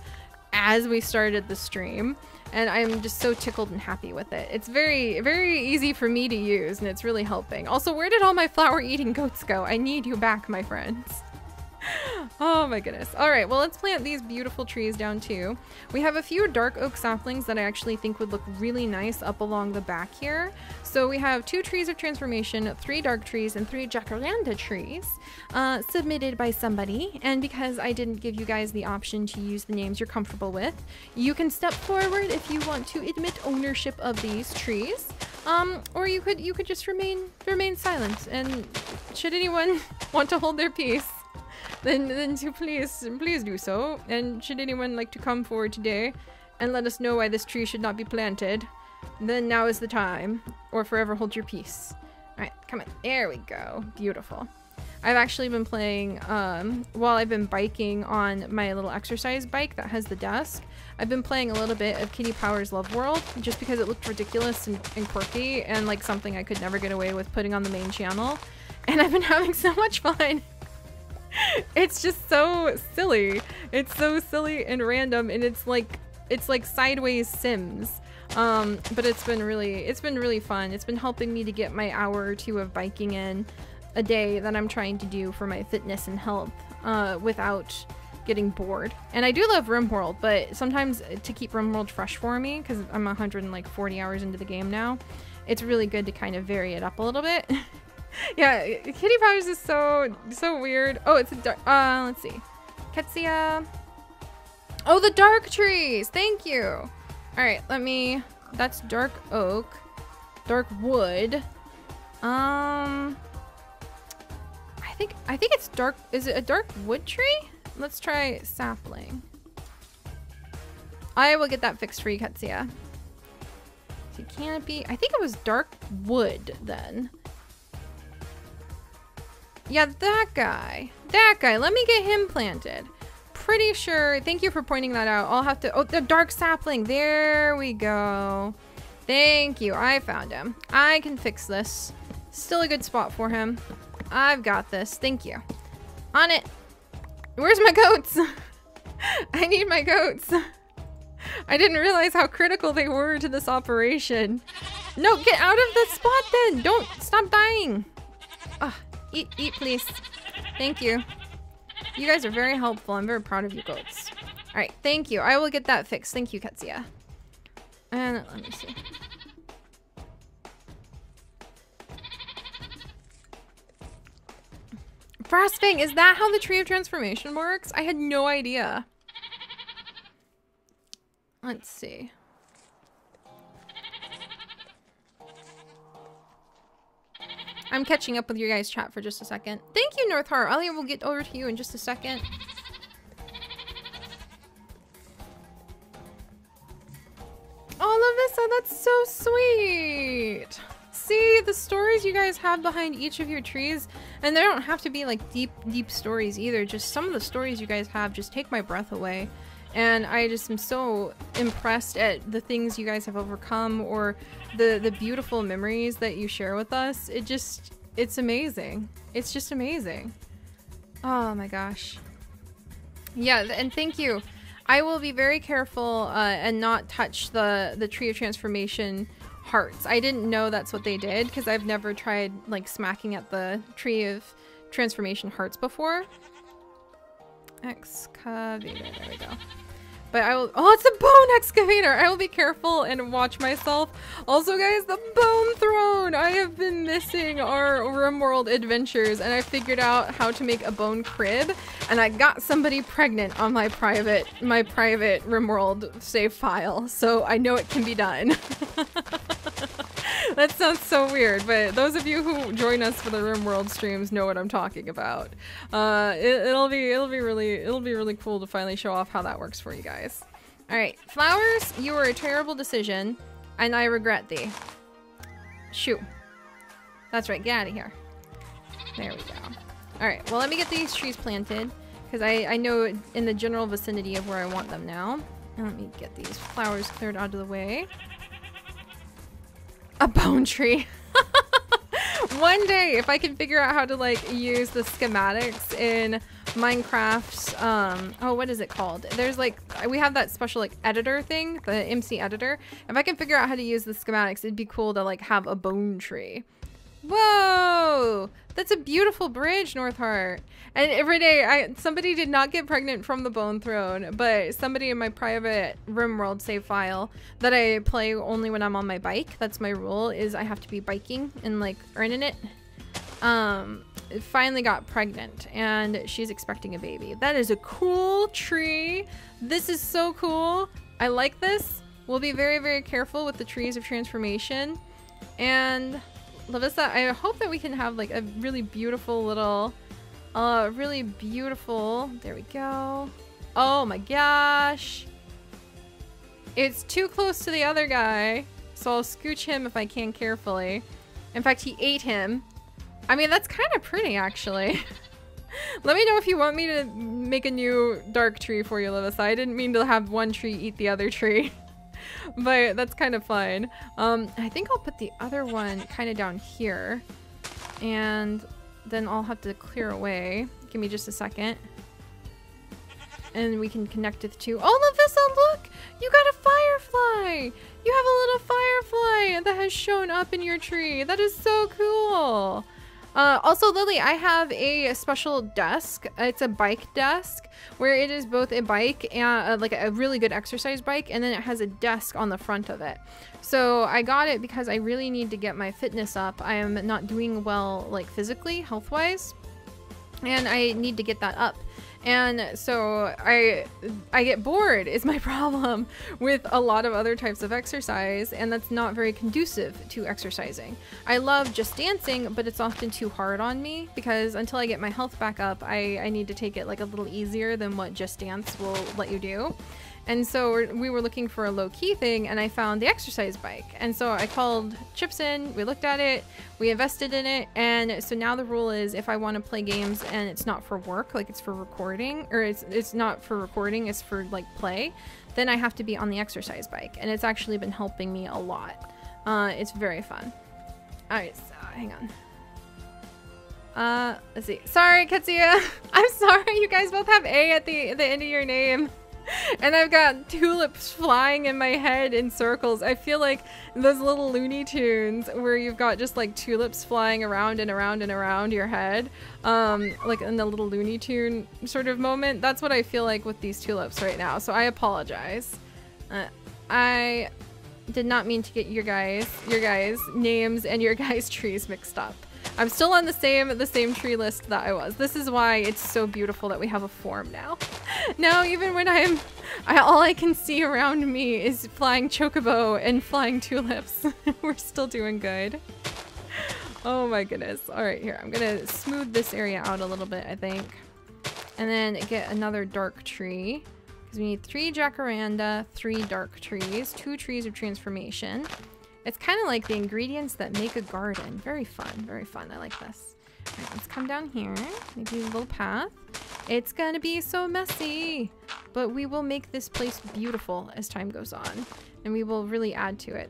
[SPEAKER 1] as we started the stream. And I'm just so tickled and happy with it. It's very, very easy for me to use, and it's really helping. Also, where did all my flower-eating goats go? I need you back, my friends. Oh my goodness. All right, well, let's plant these beautiful trees down too. We have a few dark oak saplings that I actually think would look really nice up along the back here. So we have 2 trees of transformation, 3 dark trees, and 3 jacaranda trees submitted by somebody. And because I didn't give you guys the option to use the names you're comfortable with, you can step forward if you want to admit ownership of these trees. Or you could just remain silent. And should anyone want to hold their peace, then please do so. And should anyone like to come forward today and let us know why this tree should not be planted, then now is the time, or forever hold your peace. All right, come on. There we go. Beautiful. I've actually been playing, while I've been biking on my little exercise bike that has the desk, I've been playing a little bit of Kitty Power's Love World, just because it looked ridiculous and quirky, and like something I could never get away with putting on the main channel. And I've been having so much fun. It's just so silly. It's so silly and random, and it's like sideways Sims. But it's been really fun. It's been helping me to get my hour or 2 of biking in a day that I'm trying to do for my fitness and health, without getting bored. And I do love RimWorld, but sometimes to keep RimWorld fresh for me, because I'm 140 hours into the game now, it's really good to kind of vary it up a little bit. Yeah, Kitty Powers is so weird. Oh, it's a dark, let's see. Ketsia. Oh, the dark trees. Thank you. All right, that's dark oak, dark wood. I think it's dark. Is it a dark wood tree? Let's try sapling. I will get that fixed for you, Ketsia. See, canopy. I think it was dark wood then. Yeah, that guy. Let me get him planted. Pretty sure. Thank you for pointing that out. I'll have to. Oh, the dark sapling. There we go. Thank you. I found him. I can fix this. Still a good spot for him. I've got this. Thank you. On it. Where's my goats? I need my goats. I didn't realize how critical they were to this operation. No, get out of the spot then. Don't stop dying. Ugh. Eat, please. Thank you. You guys are very helpful. I'm very proud of you goats. All right, thank you. I will get that fixed. Thank you, Ketsia. And let me see. Frostfang, is that how the Tree of Transformation works? I had no idea. Let's see. I'm catching up with your guys' chat for just a second. Thank you, Northheart. I will get over to you in just a second. Oh, Lavissa, that's so sweet. See, the stories you guys have behind each of your trees, and they don't have to be like deep stories either. Just some of the stories you guys have just take my breath away. And I just am so impressed at the things you guys have overcome, or the beautiful memories that you share with us. It's amazing. It's just amazing. Oh my gosh. Yeah, and thank you. I will be very careful and not touch the Tree of Transformation hearts. I didn't know that's what they did because I've never tried like smacking at the Tree of Transformation hearts before. Excavator, there we go. But I will, oh, it's a bone excavator! I will be careful and watch myself. Also guys, the bone throne! I have been missing our RimWorld adventures and I figured out how to make a bone crib and I got somebody pregnant on my private RimWorld save file. So I know it can be done. That sounds so weird, but those of you who join us for the RimWorld streams know what I'm talking about. It'll be really cool to finally show off how that works for you guys. All right, flowers, you were a terrible decision, and I regret thee. Shoo. That's right, get out of here. There we go. All right, well let me get these trees planted because I know in the general vicinity of where I want them now. And let me get these flowers cleared out of the way. A bone tree. One day, if I can figure out how to like use the schematics in Minecraft's, oh, what is it called? There's like, we have that special like editor thing, the MC editor. If I can figure out how to use the schematics, it'd be cool to like have a bone tree. Whoa! That's a beautiful bridge, Northheart. And every day, somebody did not get pregnant from the Bone Throne, but somebody in my private RimWorld save file that I play only when I'm on my bike, that's my rule, is I have to be biking and like earning it. Finally got pregnant and she's expecting a baby. That is a cool tree. This is so cool. I like this. We'll be very, very careful with the trees of transformation. And Lavissa, I hope that we can have like a really beautiful little, really beautiful, there we go. Oh my gosh. It's too close to the other guy, so I'll scooch him if I can carefully. In fact, he ate him. I mean, that's kind of pretty actually. Let me know if you want me to make a new dark tree for you, Lavissa. I didn't mean to have one tree eat the other tree. But that's kind of fun. I think I'll put the other one kind of down here. And then I'll have to clear away. Give me just a second. And we can connect the two. Oh, Lavissa, look! You got a firefly! You have a little firefly that has shown up in your tree. That is so cool! Also, Lily, I have a special desk. It's a bike desk where it is both a bike and like a really good exercise bike, and then it has a desk on the front of it. So I got it because I really need to get my fitness up. I am not doing well, like physically, health-wise, and I need to get that up. And so I get bored is my problem with a lot of other types of exercise, and that's not very conducive to exercising. I love just dancing, but it's often too hard on me because until I get my health back up, I need to take it like a little easier than what Just Dance will let you do. And so we were looking for a low-key thing, and I found the exercise bike. And so I called Chips in, we looked at it, we invested in it, and so now the rule is if I want to play games and it's not for work, like it's for recording, or it's not for recording, it's for like play, then I have to be on the exercise bike. And it's actually been helping me a lot. It's very fun. Alright, so hang on. Let's see. Sorry, Katsuya. I'm sorry, you guys both have A at the end of your name. And I've got tulips flying in my head in circles. I feel like those little Looney Tunes where you've got just like tulips flying around and around and around your head. Like in the little Looney Tune sort of moment. That's what I feel like with these tulips right now. So I apologize. I did not mean to get your guys' names and your guys' trees mixed up. I'm still on the same tree list that I was. This is why it's so beautiful that we have a form now. Now even when all I can see around me is flying chocobo and flying tulips. We're still doing good. Oh my goodness. All right, here. I'm gonna smooth this area out a little bit, I think. And then get another dark tree. Because we need 3 jacaranda, 3 dark trees, 2 trees of transformation. It's kind of like the ingredients that make a garden. Very fun, very fun. I like this. All right, let's come down here. Maybe a little path. It's gonna be so messy, but we will make this place beautiful as time goes on, and we will really add to it.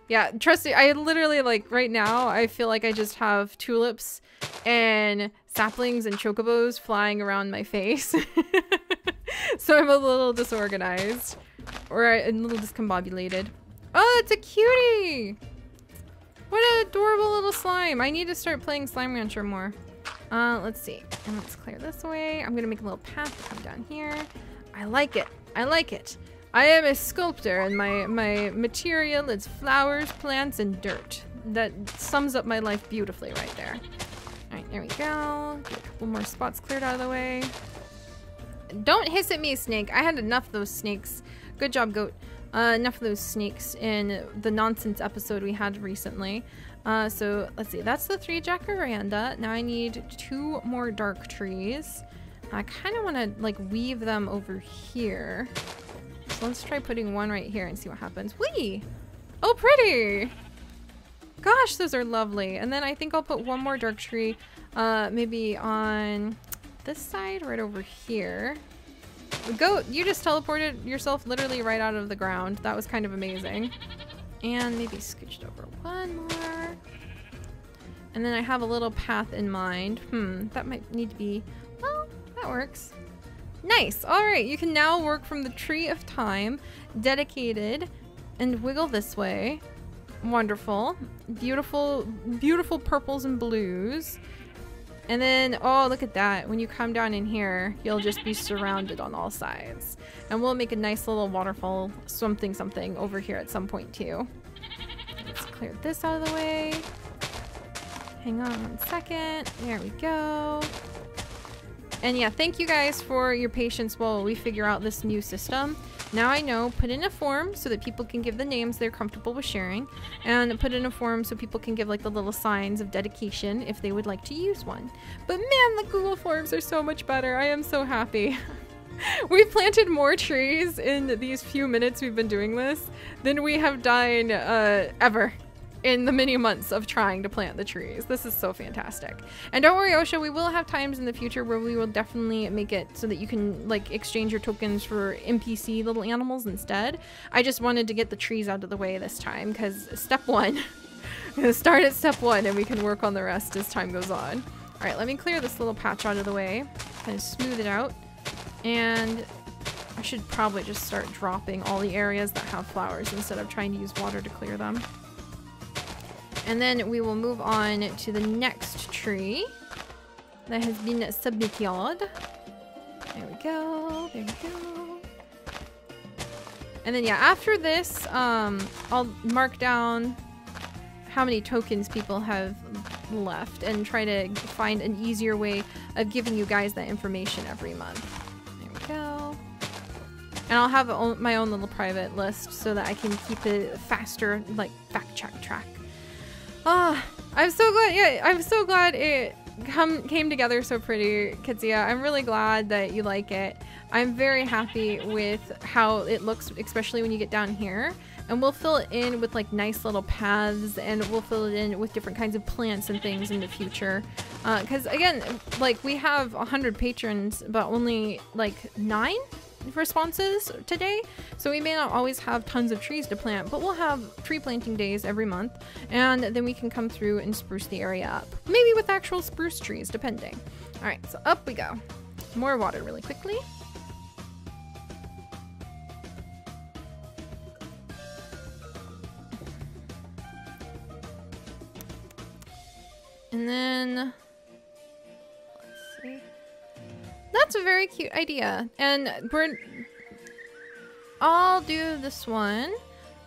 [SPEAKER 1] Yeah, trust me, I literally, like, right now, I feel like I just have tulips and saplings and chocobos flying around my face. So I'm a little disorganized, or a little discombobulated. Oh, it's a cutie! What an adorable little slime. I need to start playing Slime Rancher more. Let's see. And let's clear this away. I'm gonna make a little path to come down here. I like it. I like it. I am a sculptor, and my material is flowers, plants, and dirt. That sums up my life beautifully right there. Alright, there we go. Get a couple more spots cleared out of the way. Don't hiss at me, snake. I had enough of those snakes. Good job, goat. Enough of those snakes in the nonsense episode we had recently. So let's see. That's the 3 jacaranda. Now I need 2 more dark trees. I kind of want to like weave them over here. So let's try putting one right here and see what happens. Whee! Oh, pretty! Gosh, those are lovely. And then I think I'll put one more dark tree, maybe on this side, right over here. Goat, you just teleported yourself literally right out of the ground. That was kind of amazing. And maybe scooched over one more. And then I have a little path in mind. That might need to be, well, that works. Nice. All right, you can now work from the tree of time, dedicated, and wiggle this way. Wonderful. Beautiful, beautiful purples and blues. And then, oh, look at that. When you come down in here, you'll just be surrounded on all sides. And we'll make a nice little waterfall something over here at some point too. Let's clear this out of the way. Hang on 1 second. There we go. And yeah, thank you guys for your patience while we figure out this new system. Now I know, put in a form so that people can give the names they're comfortable with sharing, and put in a form so people can give like the little signs of dedication if they would like to use one. But man, the Google Forms are so much better. I am so happy. We've planted more trees in these few minutes we've been doing this than we have done ever in the many months of trying to plant the trees. This is so fantastic. And don't worry, Osha, we will have times in the future where we will definitely make it so that you can like exchange your tokens for NPC little animals instead. I just wanted to get the trees out of the way this time because step 1. I'm gonna start at step 1 and we can work on the rest as time goes on. All right, let me clear this little patch out of the way, kind of smooth it out. And I should probably just start dropping all the areas that have flowers instead of trying to use water to clear them. And then we will move on to the next tree that has been submitted. There we go. There we go. And then yeah, after this, I'll mark down how many tokens people have left and try to find an easier way of giving you guys that information every month. There we go. And I'll have my own little private list so that I can keep it faster, like fact check track. Ah, I'm so glad. Yeah, I'm so glad it came together so pretty, Kitsia. I'm really glad that you like it. I'm very happy with how it looks, especially when you get down here. And we'll fill it in with like nice little paths, and we'll fill it in with different kinds of plants and things in the future. Because again, like we have 100 patrons, but only like 9 responses today, so we may not always have tons of trees to plant, but we'll have tree planting days every month, and then we can come through and spruce the area up, maybe with actual spruce trees depending. All right, so up we go. More water really quickly. And then let's see. That's a very cute idea, and I'll do this one.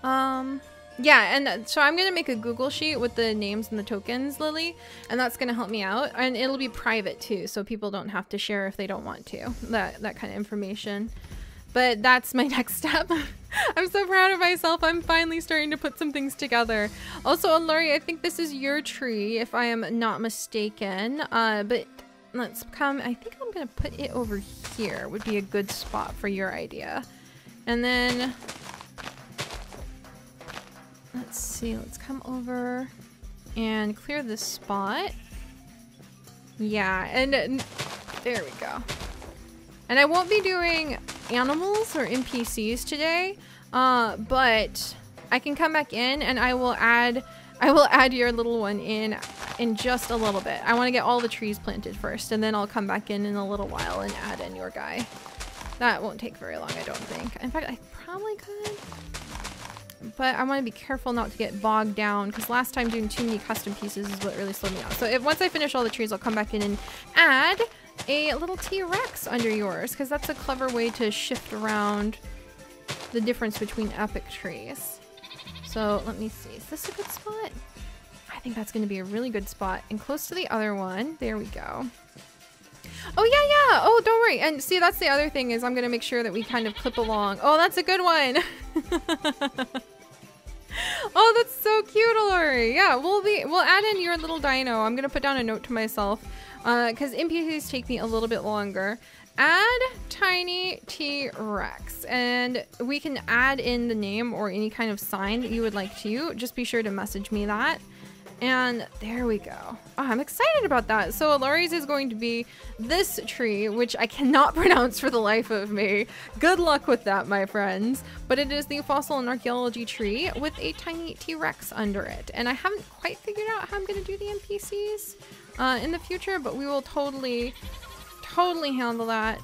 [SPEAKER 1] Yeah, and so I'm gonna make a Google sheet with the names and the tokens, Lily, and that's gonna help me out, and it'll be private too, so people don't have to share if they don't want to, that kind of information. But that's my next step. I'm so proud of myself. I'm finally starting to put some things together. Also, Lori, I think this is your tree, if I am not mistaken, but let's come, I think I'm gonna put it over here would be a good spot for your idea. And then let's see, let's come over and clear this spot. Yeah, and there we go. And I won't be doing animals or NPCs today, but I can come back in and I will add I will add your little one in just a little bit. I want to get all the trees planted first, and then I'll come back in a little while and add in your guy. That won't take very long, I don't think. In fact, I probably could. But I want to be careful not to get bogged down, because last time doing too many custom pieces is what really slowed me down. So once I finish all the trees, I'll come back in and add a little T-Rex under yours, because that's a clever way to shift around the difference between epic trees. So let me see. Is this a good spot? I think that's going to be a really good spot and close to the other one. There we go. Oh, yeah. Oh, don't worry. And see, that's the other thing is I'm going to make sure that we kind of clip along. Oh, that's a good one. Oh, that's so cute, Lori. Yeah, we'll add in your little dino. I'm going to put down a note to myself because NPCs take me a little bit longer. Add tiny T-Rex, and we can add in the name or any kind of sign that you would like to. Just be sure to message me that. And there we go. Oh, I'm excited about that. So Lori's is going to be this tree, which I cannot pronounce for the life of me. Good luck with that, my friends. But it is the fossil and archaeology tree with a tiny T-Rex under it. And I haven't quite figured out how I'm going to do the NPCs in the future, but we will totally handle that.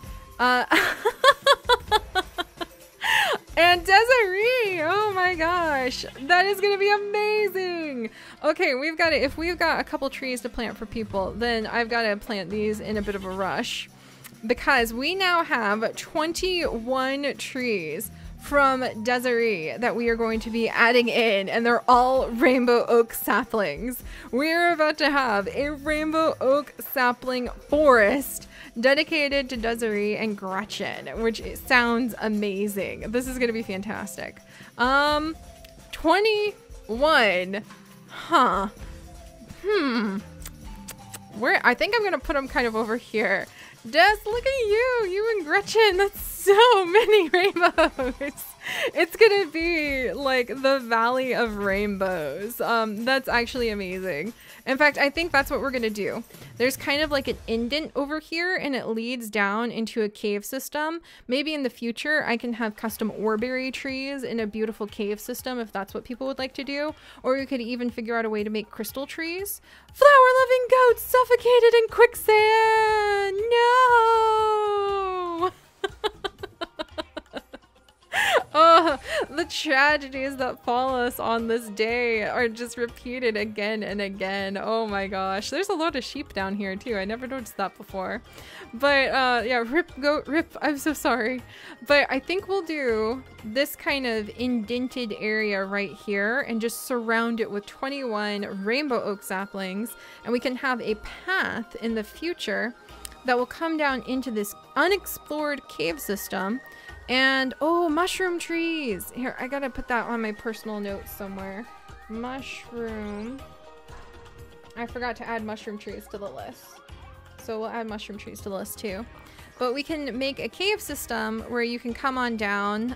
[SPEAKER 1] And Desiree! Oh my gosh, that is gonna be amazing! Okay, if we've got a couple trees to plant for people, then I've got to plant these in a bit of a rush because we now have 21 trees from Desiree that we are going to be adding in, and they're all rainbow oak saplings. We're about to have a rainbow oak sapling forest dedicated to Desiree and Gretchen, which sounds amazing. This is gonna be fantastic. 21. Huh. I think I'm gonna put them kind of over here. Des, look at you and Gretchen. That's so many rainbows. It's gonna be like the Valley of Rainbows. That's actually amazing. In fact, I think that's what we're gonna do. There's kind of like an indent over here and it leads down into a cave system. Maybe in the future I can have custom oreberry trees in a beautiful cave system if that's what people would like to do. Or we could even figure out a way to make crystal trees. Flower-loving goats suffocated in quicksand! No! Oh, the tragedies that fall us on this day are just repeated again and again. Oh my gosh. There's a lot of sheep down here too. I never noticed that before. But yeah, rip goat, rip. I'm so sorry. But I think we'll do this kind of indented area right here and just surround it with 21 rainbow oak saplings. And we can have a path in the future that will come down into this unexplored cave system. And oh, mushroom trees. Here, I gotta put that on my personal notes somewhere. Mushroom. I forgot to add mushroom trees to the list. So we'll add mushroom trees to the list too. But we can make a cave system where you can come on down.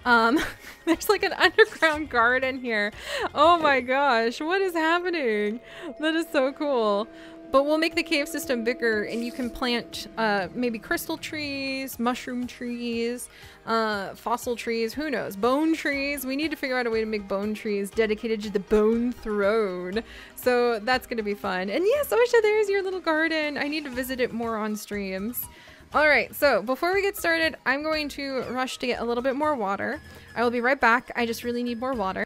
[SPEAKER 1] There's like an underground garden here. Oh my gosh, what is happening? That is so cool. But we'll make the cave system bigger and you can plant maybe crystal trees, mushroom trees, fossil trees, who knows, bone trees. We need to figure out a way to make bone trees dedicated to the bone throne. So that's going to be fun. And yes, Osha, there's your little garden. I need to visit it more on streams. All right, so before we get started, I'm going to rush to get a little bit more water. I will be right back. I just really need more water.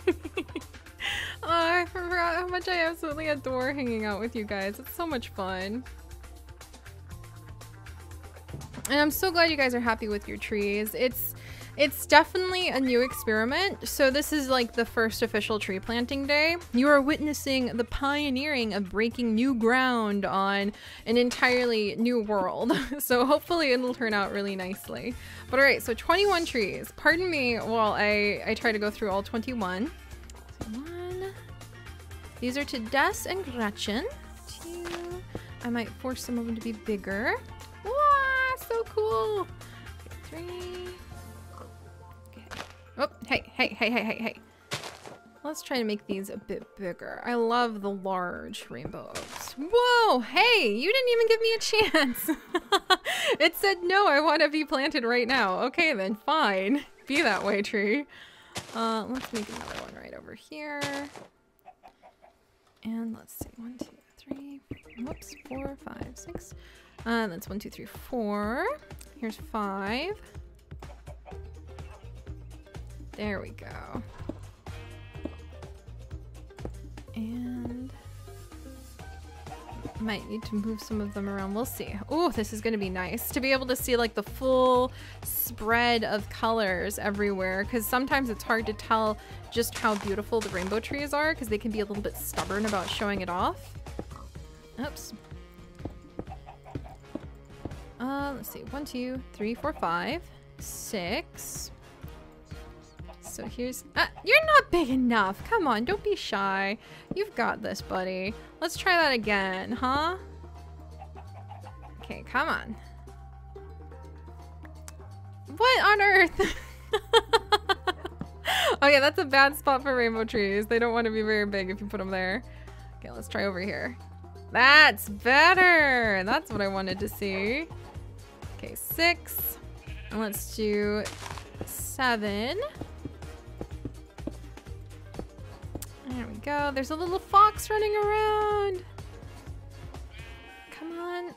[SPEAKER 1] Oh, I forgot how much I absolutely adore hanging out with you guys. It's so much fun. And I'm so glad you guys are happy with your trees. It's definitely a new experiment. So this is like the first official tree planting day. You are witnessing the pioneering of breaking new ground on an entirely new world. So hopefully it'll turn out really nicely. But all right, so 21 trees. Pardon me while I try to go through all 21. So 1. These are to Des and Gretchen. 2. I might force some of them to be bigger. Wow, so cool. Okay, 3. Oh, hey. Let's try to make these a bit bigger. I love the large rainbow oaks. Whoa, hey, you didn't even give me a chance. It said, no, I want to be planted right now. Okay, then fine. Be that way, tree. Let's make another one right over here. And let's see, 1, 2, 3, whoops, 4, 5, 6. That's 1, 2, 3, 4. Here's 5. There we go. And might need to move some of them around. We'll see. Oh, this is going to be nice to be able to see like the full spread of colors everywhere, because sometimes it's hard to tell just how beautiful the rainbow trees are because they can be a little bit stubborn about showing it off. Oops. Let's see. 1, 2, 3, 4, 5, 6. So here's... you're not big enough. Come on, don't be shy. You've got this, buddy. Let's try that again, huh? Okay, come on. What on earth? Okay, that's a bad spot for rainbow trees. They don't want to be very big if you put them there. Okay, let's try over here. That's better. That's what I wanted to see. Okay, 6. And let's do 7. There we go. There's a little fox running around. Come on.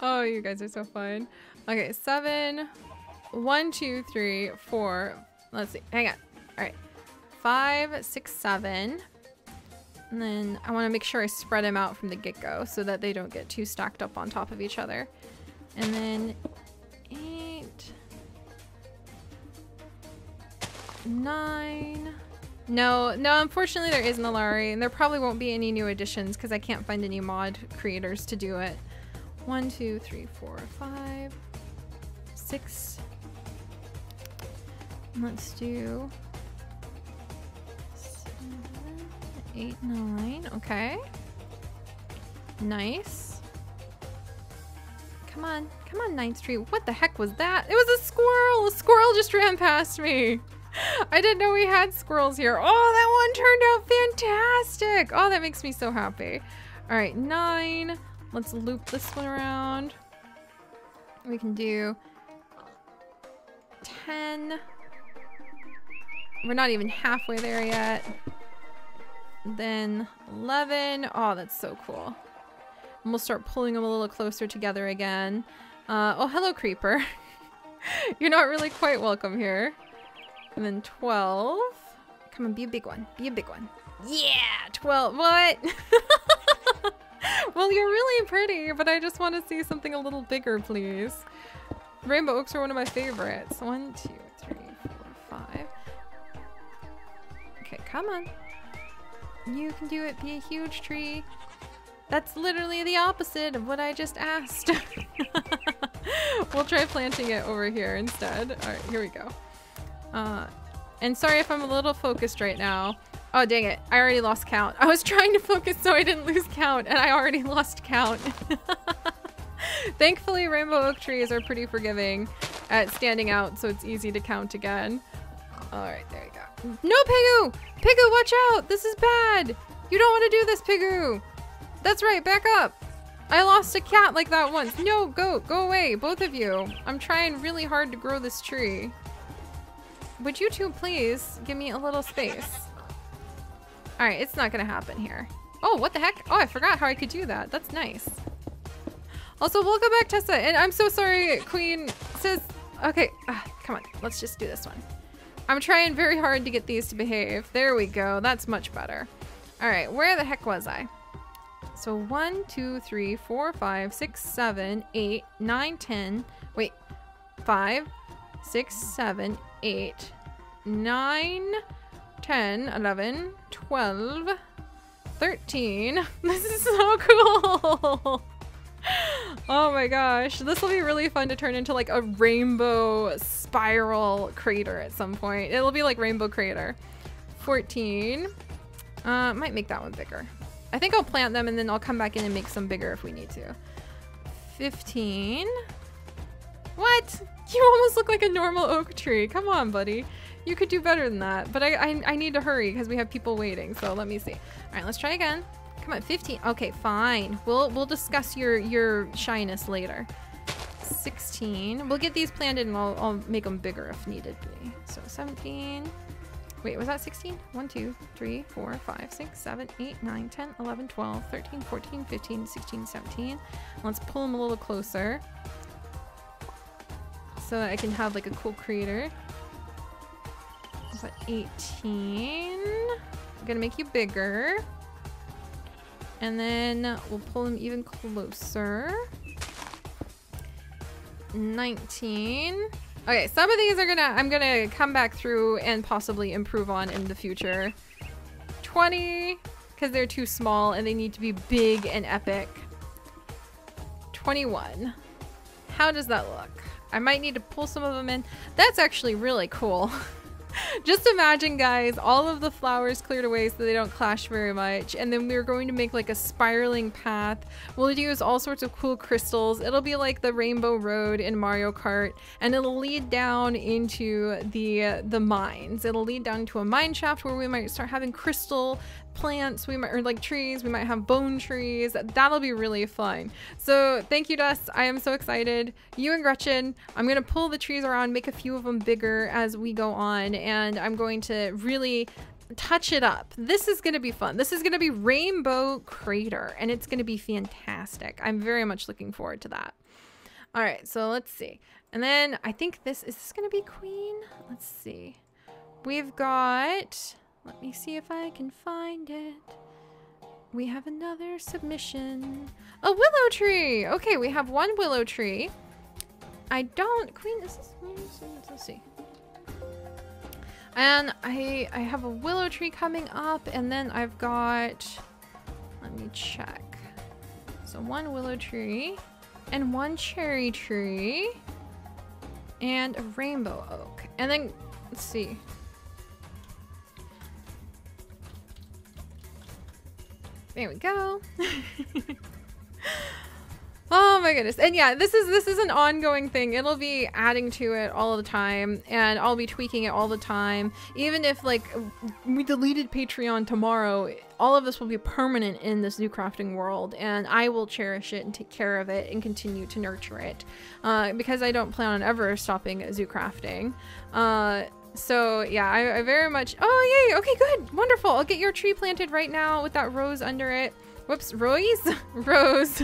[SPEAKER 1] Oh, you guys are so fun. Okay, 7. 1, 2, 3, 4. Let's see. Hang on. All right. 5, 6, 7. And then I want to make sure I spread them out from the get-go so that they don't get too stacked up on top of each other. And then 8. 9. No, unfortunately there isn't a Larry, and there probably won't be any new additions because I can't find any mod creators to do it. 1, 2, 3, 4, 5, 6. Let's do 7, 8, 9. Okay. Nice. Come on, ninth tree. What the heck was that? It was a squirrel! A squirrel just ran past me. I didn't know we had squirrels here. Oh, that one turned out fantastic. Oh, that makes me so happy. All right, 9. Let's loop this one around. We can do 10. We're not even halfway there yet. Then 11. Oh, that's so cool. And we'll start pulling them a little closer together again. Oh, hello, creeper. You're not really quite welcome here. And then 12. Come on, be a big one. Be a big one. Yeah, 12. What? Well, you're really pretty, but I just want to see something a little bigger, please. Rainbow oaks are one of my favorites. 1, 2, 3, 4, 5. Okay, come on. You can do it. Be a huge tree. That's literally the opposite of what I just asked. We'll try planting it over here instead. All right, here we go. And sorry if I'm a little focused right now. Oh, dang it. I already lost count. I was trying to focus so I didn't lose count, and I already lost count. Thankfully, rainbow oak trees are pretty forgiving at standing out, so it's easy to count again. All right, there you go. No, Pigu! Pigu, watch out! This is bad! You don't want to do this, Pigu! That's right, back up! I lost a cat like that once. No, go away, both of you. I'm trying really hard to grow this tree. Would you two please give me a little space? All right, it's not gonna happen here. Oh, what the heck? Oh, I forgot how I could do that. That's nice. Also, welcome back, Tessa. And I'm so sorry, Queen says, okay, come Come on, let's just do this one. I'm trying very hard to get these to behave. There we go. That's much better. All right, where the heck was I? So 1, 2, 3, 4, 5, 6, 7, 8, 9, 10. Wait, 5, 6, 7, 8, 9, 10, 11, 12, 13. This is so cool. Oh my gosh, this will be really fun to turn into like a rainbow spiral crater at some point. It'll be like Rainbow Crater. 14. Might make that one bigger. I think I'll plant them and then I'll come back in and make some bigger if we need to. 15. What? You almost look like a normal oak tree. Come on, buddy. You could do better than that. But I need to hurry because we have people waiting. So let me see. All right, let's try again. Come on, 15. Okay, fine. We'll discuss your shyness later. 16. We'll get these planted and I'll make them bigger if needed be. So 17. Wait, was that 16? 1, 2, 3, 4, 5, 6, 7, 8, 9, 10, 11, 12, 13, 14, 15, 16, 17. Let's pull them a little closer so that I can have like a cool crater. Is that 18? I'm gonna make you bigger. And then we'll pull them even closer. 19. Okay, some of these are I'm gonna come back through and possibly improve on in the future. 20, because they're too small and they need to be big and epic. 21. How does that look? I might need to pull some of them in. That's actually really cool. Just imagine, guys, all of the flowers cleared away so they don't clash very much, and then we're going to make like a spiraling path. We'll use all sorts of cool crystals. It'll be like the Rainbow Road in Mario Kart, and it'll lead down into the mines. It'll lead down to a mine shaft where we might start having crystal plants, or like trees. We might have bone trees. That'll be really fun. So thank you, Dust. I am so excited. You and Gretchen, I'm gonna pull the trees around, make a few of them bigger as we go on, and I'm going to really touch it up. This is gonna be fun. This is gonna be Rainbow Crater, and it's gonna be fantastic. I'm very much looking forward to that. All right, so let's see. And then I think is this gonna be Queen? Let's see. We've got, let me see if I can find it. We have another submission. A willow tree. Okay, we have one willow tree. Queen, let's see. And I have a willow tree coming up, and then I've got, let me check. So one willow tree and one cherry tree and a rainbow oak. And then, let's see. There we go. Oh my goodness. And yeah, this is an ongoing thing. It'll be adding to it all the time, and I'll be tweaking it all the time. Even if like we deleted Patreon tomorrow, all of this will be permanent in this zoo crafting world, and I will cherish it and take care of it and continue to nurture it because I don't plan on ever stopping zoo crafting. So yeah, I very much, oh yay, okay, good, wonderful. I'll get your tree planted right now with that rose under it. Whoops, rose? Rose.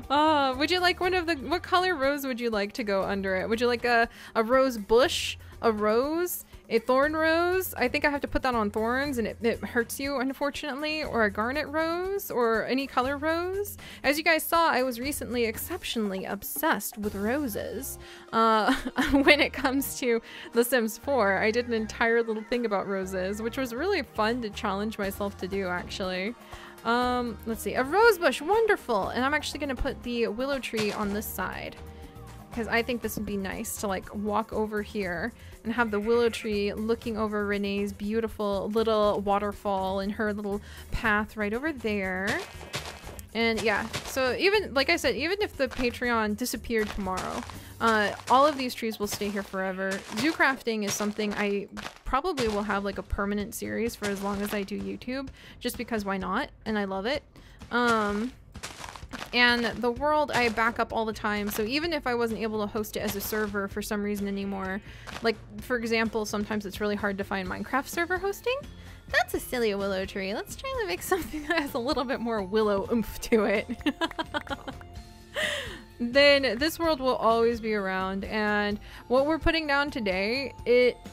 [SPEAKER 1] Would you like what color rose would you like to go under it? Would you like a rose bush, a rose, a thorn rose? I think I have to put that on thorns and it hurts you, unfortunately. Or a garnet rose, or any color rose. As you guys saw, I was recently exceptionally obsessed with roses. When it comes to The Sims 4, I did an entire little thing about roses, which was really fun to challenge myself to do, actually. Let's see, a rose bush, wonderful. And I'm actually gonna put the willow tree on this side, because I think this would be nice to like walk over here and have the willow tree looking over Renee's beautiful little waterfall and her little path right over there. And yeah, so even, like I said, even if the Patreon disappeared tomorrow, all of these trees will stay here forever. Zoo crafting is something I probably will have like a permanent series for as long as I do YouTube, just because why not? And I love it. And the world I back up all the time, so even if I wasn't able to host it as a server for some reason anymore, like for example, sometimes it's really hard to find Minecraft server hosting. That's a silly willow tree. Let's try to make something that has a little bit more willow oomph to it. then this world will always be around. And what we're putting down today,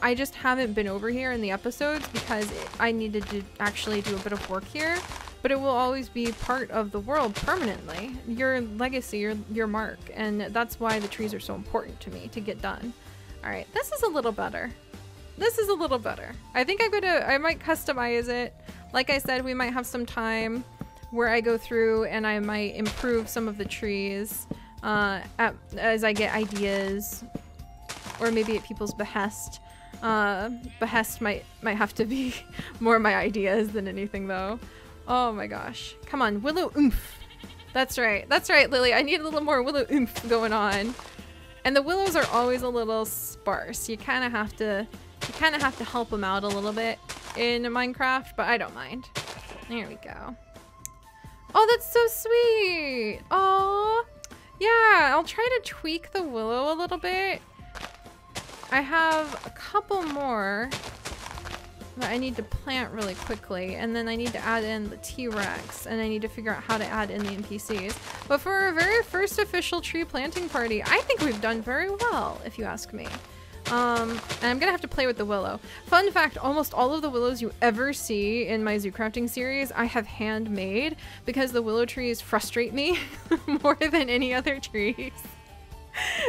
[SPEAKER 1] I just haven't been over here in the episodes because I needed to actually do a bit of work here. But it will always be part of the world permanently. Your legacy, your mark. And that's why the trees are so important to me to get done. All right, this is a little better. This is a little better. I think I might customize it. Like I said, we might have some time where I go through and I might improve some of the trees as I get ideas, or maybe at people's behest. Behest might have to be more my ideas than anything though. Oh my gosh. Come on, willow oomph. That's right, Lily. I need a little more willow oomph going on. And the willows are always a little sparse. You kind of have to help them out a little bit in Minecraft, but I don't mind. There we go. Oh, that's so sweet. Oh, yeah, I'll try to tweak the willow a little bit. I have a couple more that I need to plant really quickly, and then I need to add in the T-Rex, and I need to figure out how to add in the NPCs. But for our very first official tree planting party, I think we've done very well, if you ask me. And I'm gonna have to play with the willow. Fun fact, almost all of the willows you ever see in my zoo crafting series, I have handmade because the willow trees frustrate me more than any other trees.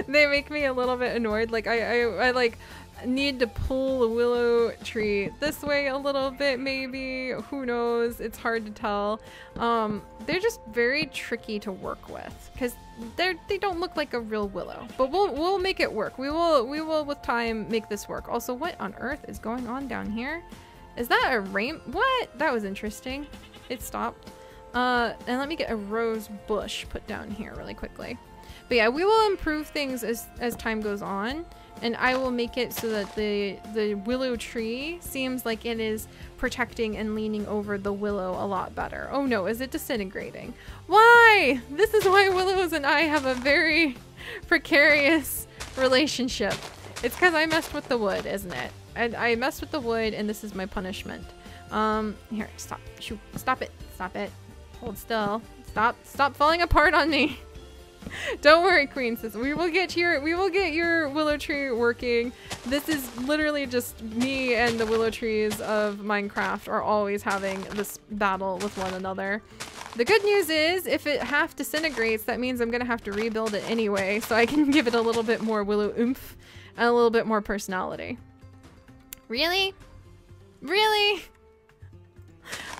[SPEAKER 1] They make me a little bit annoyed. Like I like need to pull the willow tree this way a little bit, maybe. Who knows? It's hard to tell. They're just very tricky to work with because they don't look like a real willow. But we'll make it work. We will with time make this work. Also, what on earth is going on down here? Is that a rain? What? That was interesting. It stopped. And let me get a rose bush put down here really quickly. But yeah, we will improve things as time goes on. And I will make it so that the willow tree seems like it is protecting and leaning over the willow a lot better. Oh no, is it disintegrating? Why? This is why willows and I have a very precarious relationship. It's because I messed with the wood, isn't it? I messed with the wood and this is my punishment. Here, stop. Shoot. Stop it. Stop it. Hold still. Stop falling apart on me. Don't worry, Queen Sis. We will get your willow tree working. This is literally just me and the willow trees of Minecraft are always having this battle with one another. The good news is if it half disintegrates, that means I'm gonna have to rebuild it anyway, so I can give it a little bit more willow oomph and a little bit more personality. Really? Really?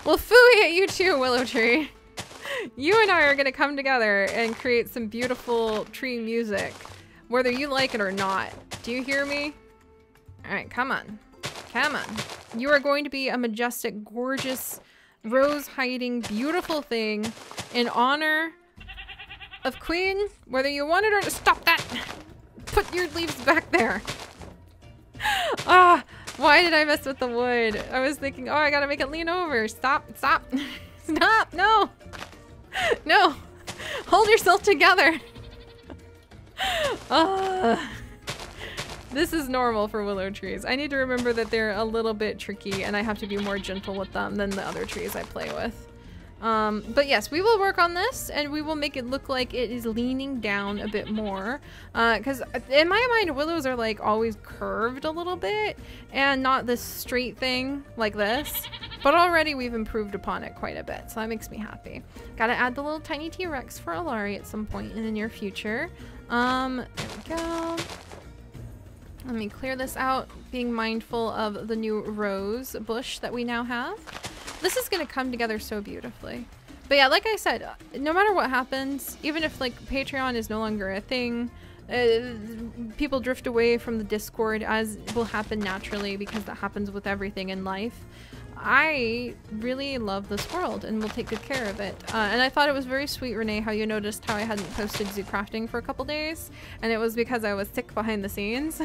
[SPEAKER 1] Well, phooey at you too, willow tree. You and I are gonna come together and create some beautiful tree music, whether you like it or not. Do you hear me? All right, come on. Come on. You are going to be a majestic, gorgeous, rose-hiding, beautiful thing in honor of Queen, whether you want it or not. Stop that! Put your leaves back there. Ah, why did I mess with the wood? I was thinking, oh, I gotta make it lean over. Stop, stop, stop, no. No, hold yourself together. This is normal for willow trees. I need to remember that they're a little bit tricky and I have to be more gentle with them than the other trees I play with. But yes, we will work on this and we will make it look like it is leaning down a bit more. Because in my mind, willows are like always curved a little bit and not this straight thing like this. But already we've improved upon it quite a bit, so that makes me happy. Gotta add the little tiny T-Rex for Alari at some point in the near future. There we go. Let me clear this out, being mindful of the new rose bush that we now have. This is gonna come together so beautifully. But yeah, like I said, no matter what happens, even if like Patreon is no longer a thing, people drift away from the Discord, as will happen naturally because that happens with everything in life. I really love this world and will take good care of it. And I thought it was very sweet, Renee, how you noticed how I hadn't posted zoo crafting for a couple days, and it was because I was sick behind the scenes.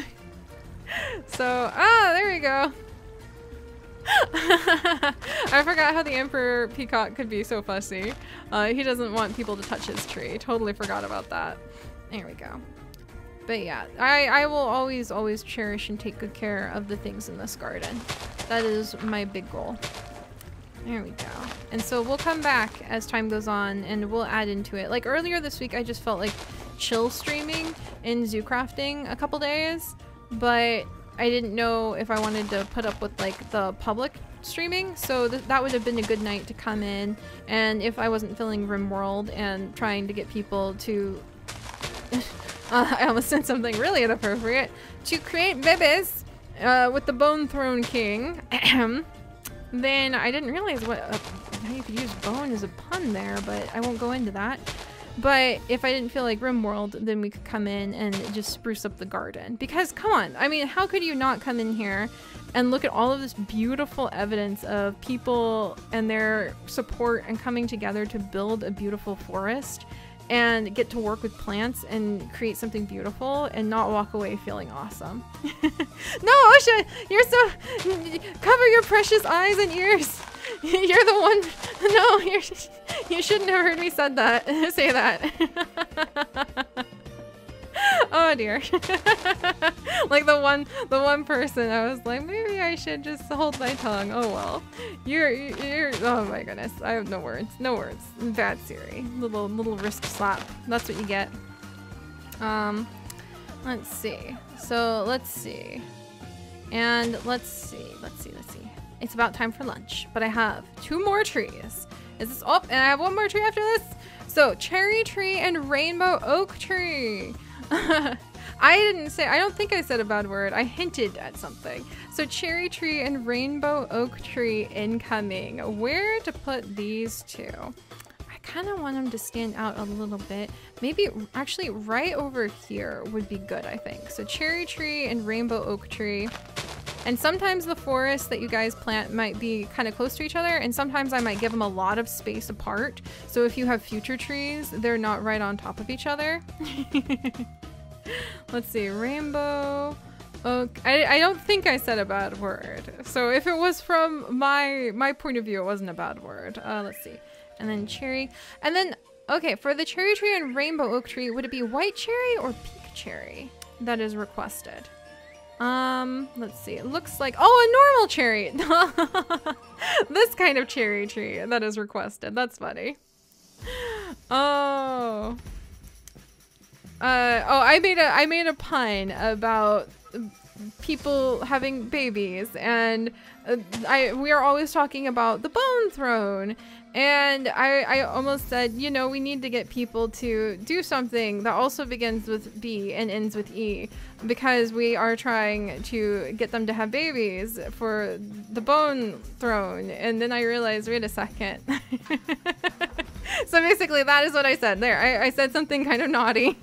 [SPEAKER 1] So, there we go. I forgot how the Emperor Peacock could be so fussy. He doesn't want people to touch his tree. Totally forgot about that. There we go. But yeah, I will always cherish and take good care of the things in this garden. That is my big goal. There we go. And so we'll come back as time goes on and we'll add into it. Like earlier this week, I just felt like chill streaming in zoo crafting a couple days, but I didn't know if I wanted to put up with like the public streaming, so that would have been a good night to come in, and if I wasn't feeling RimWorld and trying to get people to I almost said something really inappropriate, to create babies with the Bone Throne King, then I didn't realize how you could use bone as a pun there, but I won't go into that. But if I didn't feel like RimWorld, then we could come in and just spruce up the garden. Because come on, I mean, how could you not come in here and look at all of this beautiful evidence of people and their support and coming together to build a beautiful forest and get to work with plants and create something beautiful and not walk away feeling awesome. No, Osha, you're so... Cover your precious eyes and ears. You're the one... No, you shouldn't have heard me say that. Oh dear. Like the one person I was like, maybe I should just hold my tongue. Oh well. You're oh my goodness. I have no words. No words. Bad Seri. Little wrist slap. That's what you get. Let's see. So let's see. And let's see. It's about time for lunch, but I have 2 more trees. Is this up? And I have 1 more tree after this. So cherry tree and rainbow oak tree. I don't think I said a bad word. I hinted at something. So cherry tree and rainbow oak tree incoming. Where to put these two? I kind of want them to stand out a little bit. Maybe actually right over here would be good, I think. So cherry tree and rainbow oak tree. And sometimes the forests that you guys plant might be kind of close to each other, and sometimes I might give them a lot of space apart. So if you have future trees, they're not right on top of each other. Let's see, rainbow oak. I don't think I said a bad word. So if it was from my point of view, it wasn't a bad word. Let's see. And then cherry. And then, okay, for the cherry tree and rainbow oak tree, would it be white cherry or pink cherry that is requested? Let's see. It looks like, oh, a normal cherry. This kind of cherry tree that is requested. That's funny. Oh. I made a pun about people having babies, and we are always talking about the Bone Throne, and I almost said, you know, we need to get people to do something that also begins with B and ends with E, because we are trying to get them to have babies for the Bone Throne. And then I realized, wait a second. So basically that is what I said there. I said something kind of naughty.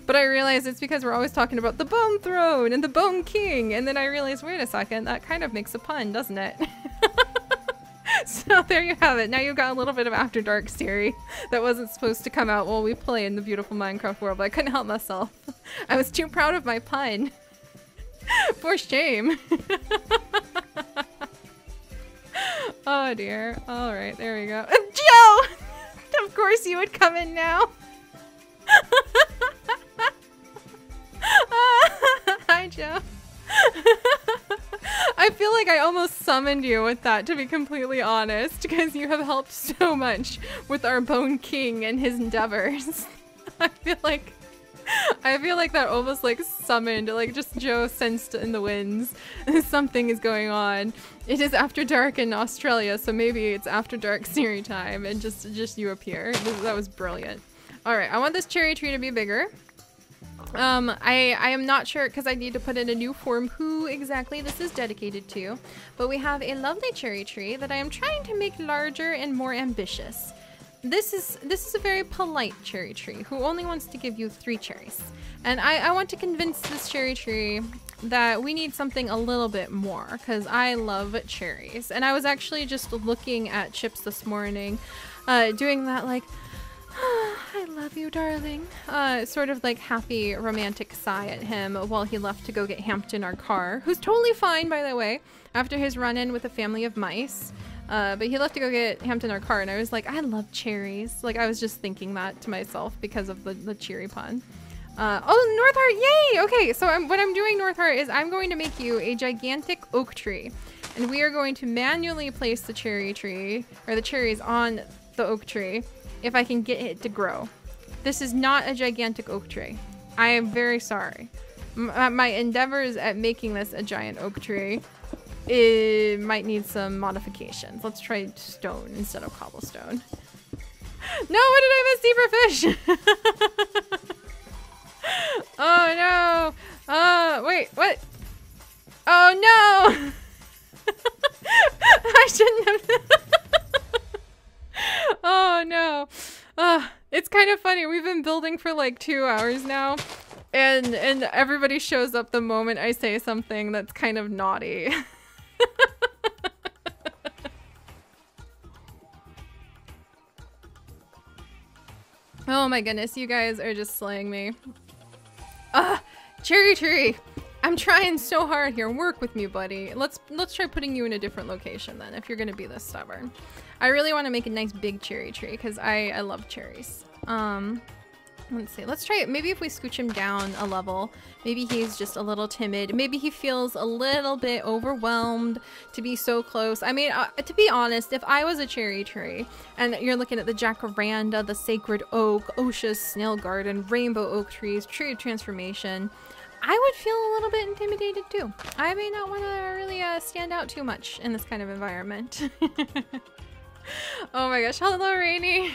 [SPEAKER 1] But I realized it's because we're always talking about the Bone Throne and the Bone King, and then I realized, wait a second, that kind of makes a pun, doesn't it? So there you have it. Now you've got a little bit of After Dark Seri that wasn't supposed to come out while we play in the beautiful Minecraft world, but I couldn't help myself. I was too proud of my pun. For shame. Oh dear. Alright, there we go. Joe! Of course you would come in now. Hi, Joe. I feel like I almost summoned you with that, to be completely honest, because you have helped so much with our Bone King and his endeavors. I feel like that almost like summoned, like just Joe sensed in the winds something is going on. It is after dark in Australia, so maybe it's after dark Seri time, and just you appear. That was brilliant. All right, I want this cherry tree to be bigger. I am not sure, because I need to put in a new form who exactly this is dedicated to, but we have a lovely cherry tree that I am trying to make larger and more ambitious. This is a very polite cherry tree who only wants to give you 3 cherries. And I want to convince this cherry tree that we need something a little bit more, because I love cherries. And I was actually just looking at Chips this morning, doing that like, I love you, darling. Sort of like happy romantic sigh at him while he left to go get Hampton, our car, who's totally fine, by the way, after his run-in with a family of mice. But he left to go get Hampton, our car, and I was like, I love cherries. Like, I was just thinking that to myself because of the cheery pun. Oh, North Heart, yay! Okay, so what I'm doing, North Heart, is I'm going to make you a gigantic oak tree. And we are going to manually place the cherry tree, or the cherries on the oak tree, if I can get it to grow. This is not a gigantic oak tree. I am very sorry. My endeavors at making this a giant oak tree, it might need some modifications. Let's try stone instead of cobblestone. No, what did I miss? Zebra fish. Oh no. Wait, what? Oh no. I shouldn't have. Oh no. It's kind of funny. We've been building for like 2 hours now, and everybody shows up the moment I say something that's kind of naughty. Oh my goodness, you guys are just slaying me. Cherry tree. I'm trying so hard here. Work with me, buddy. Let's try putting you in a different location then, if you're gonna be this stubborn. I really want to make a nice big cherry tree because I love cherries. Let's see. Let's try it. Maybe if we scooch him down a level, maybe he's just a little timid. Maybe he feels a little bit overwhelmed to be so close. I mean, to be honest, if I was a cherry tree and you're looking at the jacaranda, the sacred oak, Osha's snail garden, rainbow oak trees, tree of transformation, I would feel a little bit intimidated too. I may not want to really stand out too much in this kind of environment. Oh my gosh. Hello, Rainy.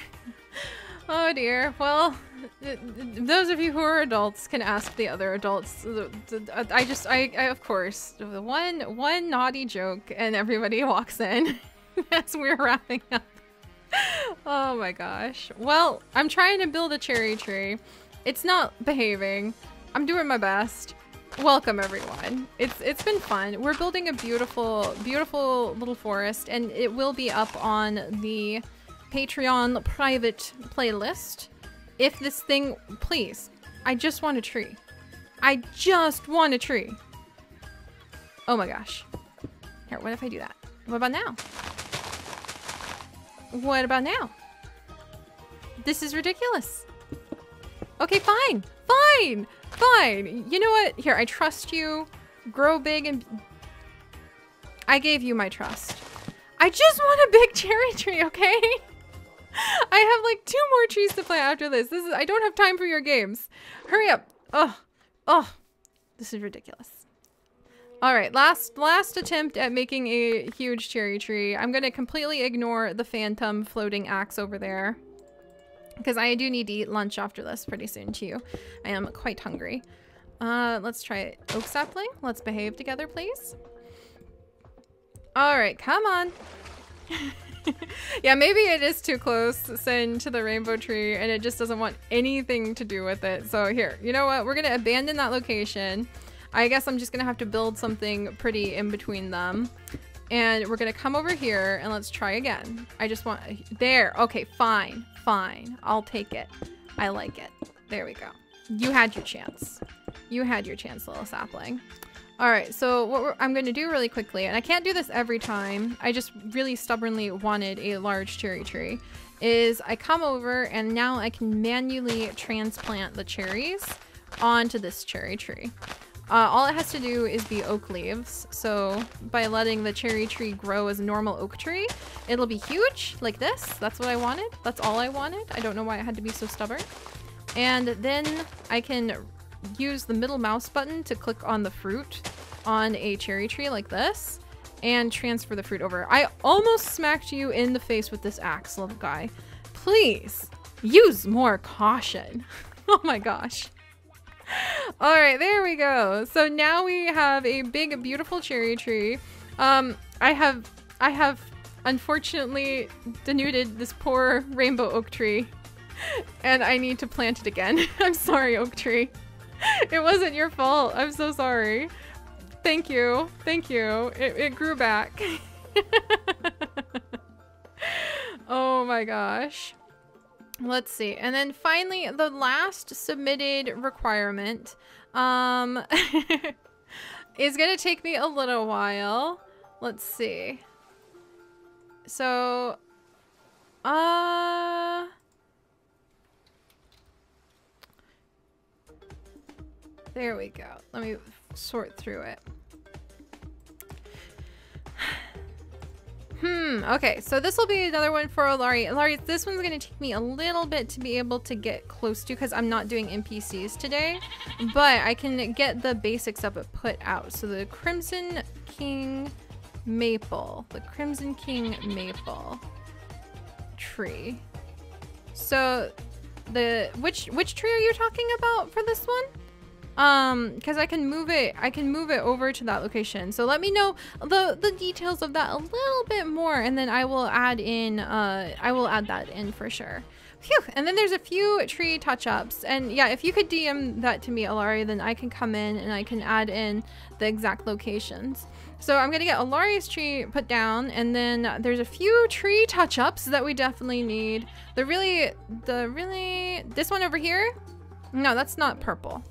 [SPEAKER 1] Oh dear. Well, those of you who are adults can ask the other adults. I of course, one naughty joke and everybody walks in as we're wrapping up. Oh my gosh. Well, I'm trying to build a cherry tree. It's not behaving. I'm doing my best. Welcome everyone. It's been fun. We're building a beautiful, beautiful little forest, and it will be up on the Patreon private playlist. If this thing, please, I just want a tree. I just want a tree. Oh my gosh. Here, what if I do that? What about now? What about now? This is ridiculous. Okay, fine. Fine. Fine. You know what? Here, I trust you. Grow big and... I gave you my trust. I just want a big cherry tree, okay? I have like 2 more trees to plant after this. I don't have time for your games. Hurry up. Oh, this is ridiculous. All right, last attempt at making a huge cherry tree. I'm gonna completely ignore the phantom floating axe over there, because I do need to eat lunch after this pretty soon too. I am quite hungry. Let's try it. Oak sapling. Let's behave together, please. All right, come on. Yeah, maybe it is too close, Sin, to the rainbow tree, and it just doesn't want anything to do with it. So here, you know what? We're gonna abandon that location. I guess I'm just gonna have to build something pretty in between them. And we're gonna come over here and let's try again. I just want, there, okay, fine, fine. I'll take it. I like it. There we go. You had your chance. You had your chance, little sapling. All right, so what I'm gonna do really quickly, and I can't do this every time, I just really stubbornly wanted a large cherry tree, is I come over and now I can manually transplant the cherries onto this cherry tree. All it has to do is be oak leaves. So by letting the cherry tree grow as a normal oak tree, it'll be huge like this. That's what I wanted. That's all I wanted. I don't know why it had to be so stubborn. And then I can use the middle mouse button to click on the fruit on a cherry tree like this and transfer the fruit over. I almost smacked you in the face with this axe, little guy. Please use more caution. Oh my gosh. All right, there we go. So now we have a big, beautiful cherry tree. I have unfortunately denuded this poor rainbow oak tree, and I need to plant it again. I'm sorry, oak tree. It wasn't your fault. I'm so sorry. Thank you. Thank you. It grew back. Oh my gosh. Let's see. And then finally, the last submitted requirement is going to take me a little while. Let's see. So, there we go. Let me sort through it. Okay, so this will be another one for Olari. Olari, this one's gonna take me a little bit to be able to get close to because I'm not doing NPCs today, but I can get the basics of it put out. So the Crimson King Maple, the Crimson King Maple tree. So which tree are you talking about for this one? Because I can move it over to that location. So let me know the details of that a little bit more, and then I will add that in for sure. Phew. And then there's a few tree touch-ups, and yeah, if you could DM that to me, Olari, then I can come in and I can add in the exact locations. So I'm gonna get Olari's tree put down, and then there's a few tree touch-ups that we definitely need. This one over here? No, that's not purple.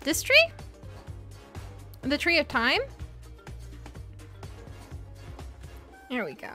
[SPEAKER 1] This tree? The tree of time? There we go.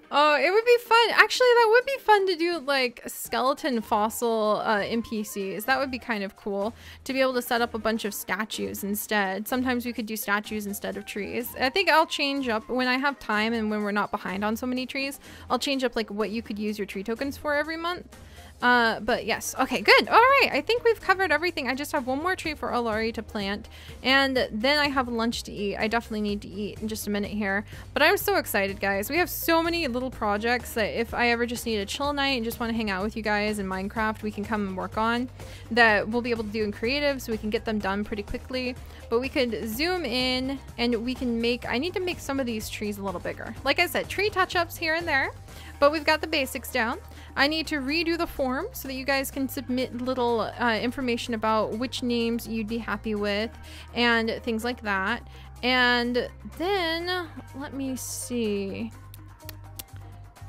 [SPEAKER 1] Oh, it would be fun. Actually, that would be fun to do like skeleton fossil NPCs. That would be kind of cool to be able to set up a bunch of statues instead. Sometimes we could do statues instead of trees. I think I'll change up when I have time and when we're not behind on so many trees. I'll change up like what you could use your tree tokens for every month. But yes, okay, good. All right, I think we've covered everything. I just have one more tree for Olari to plant, and then I have lunch to eat. I definitely need to eat in just a minute here, but I'm so excited, guys. We have so many little projects that if I ever just need a chill night and just want to hang out with you guys in Minecraft, we can come and work on, that we'll be able to do in creative, so we can get them done pretty quickly. But we could zoom in and we can I need to make some of these trees a little bigger. Like I said, tree touch-ups here and there, but we've got the basics down. I need to redo the form so that you guys can submit little information about which names you'd be happy with and things like that. And then, let me see.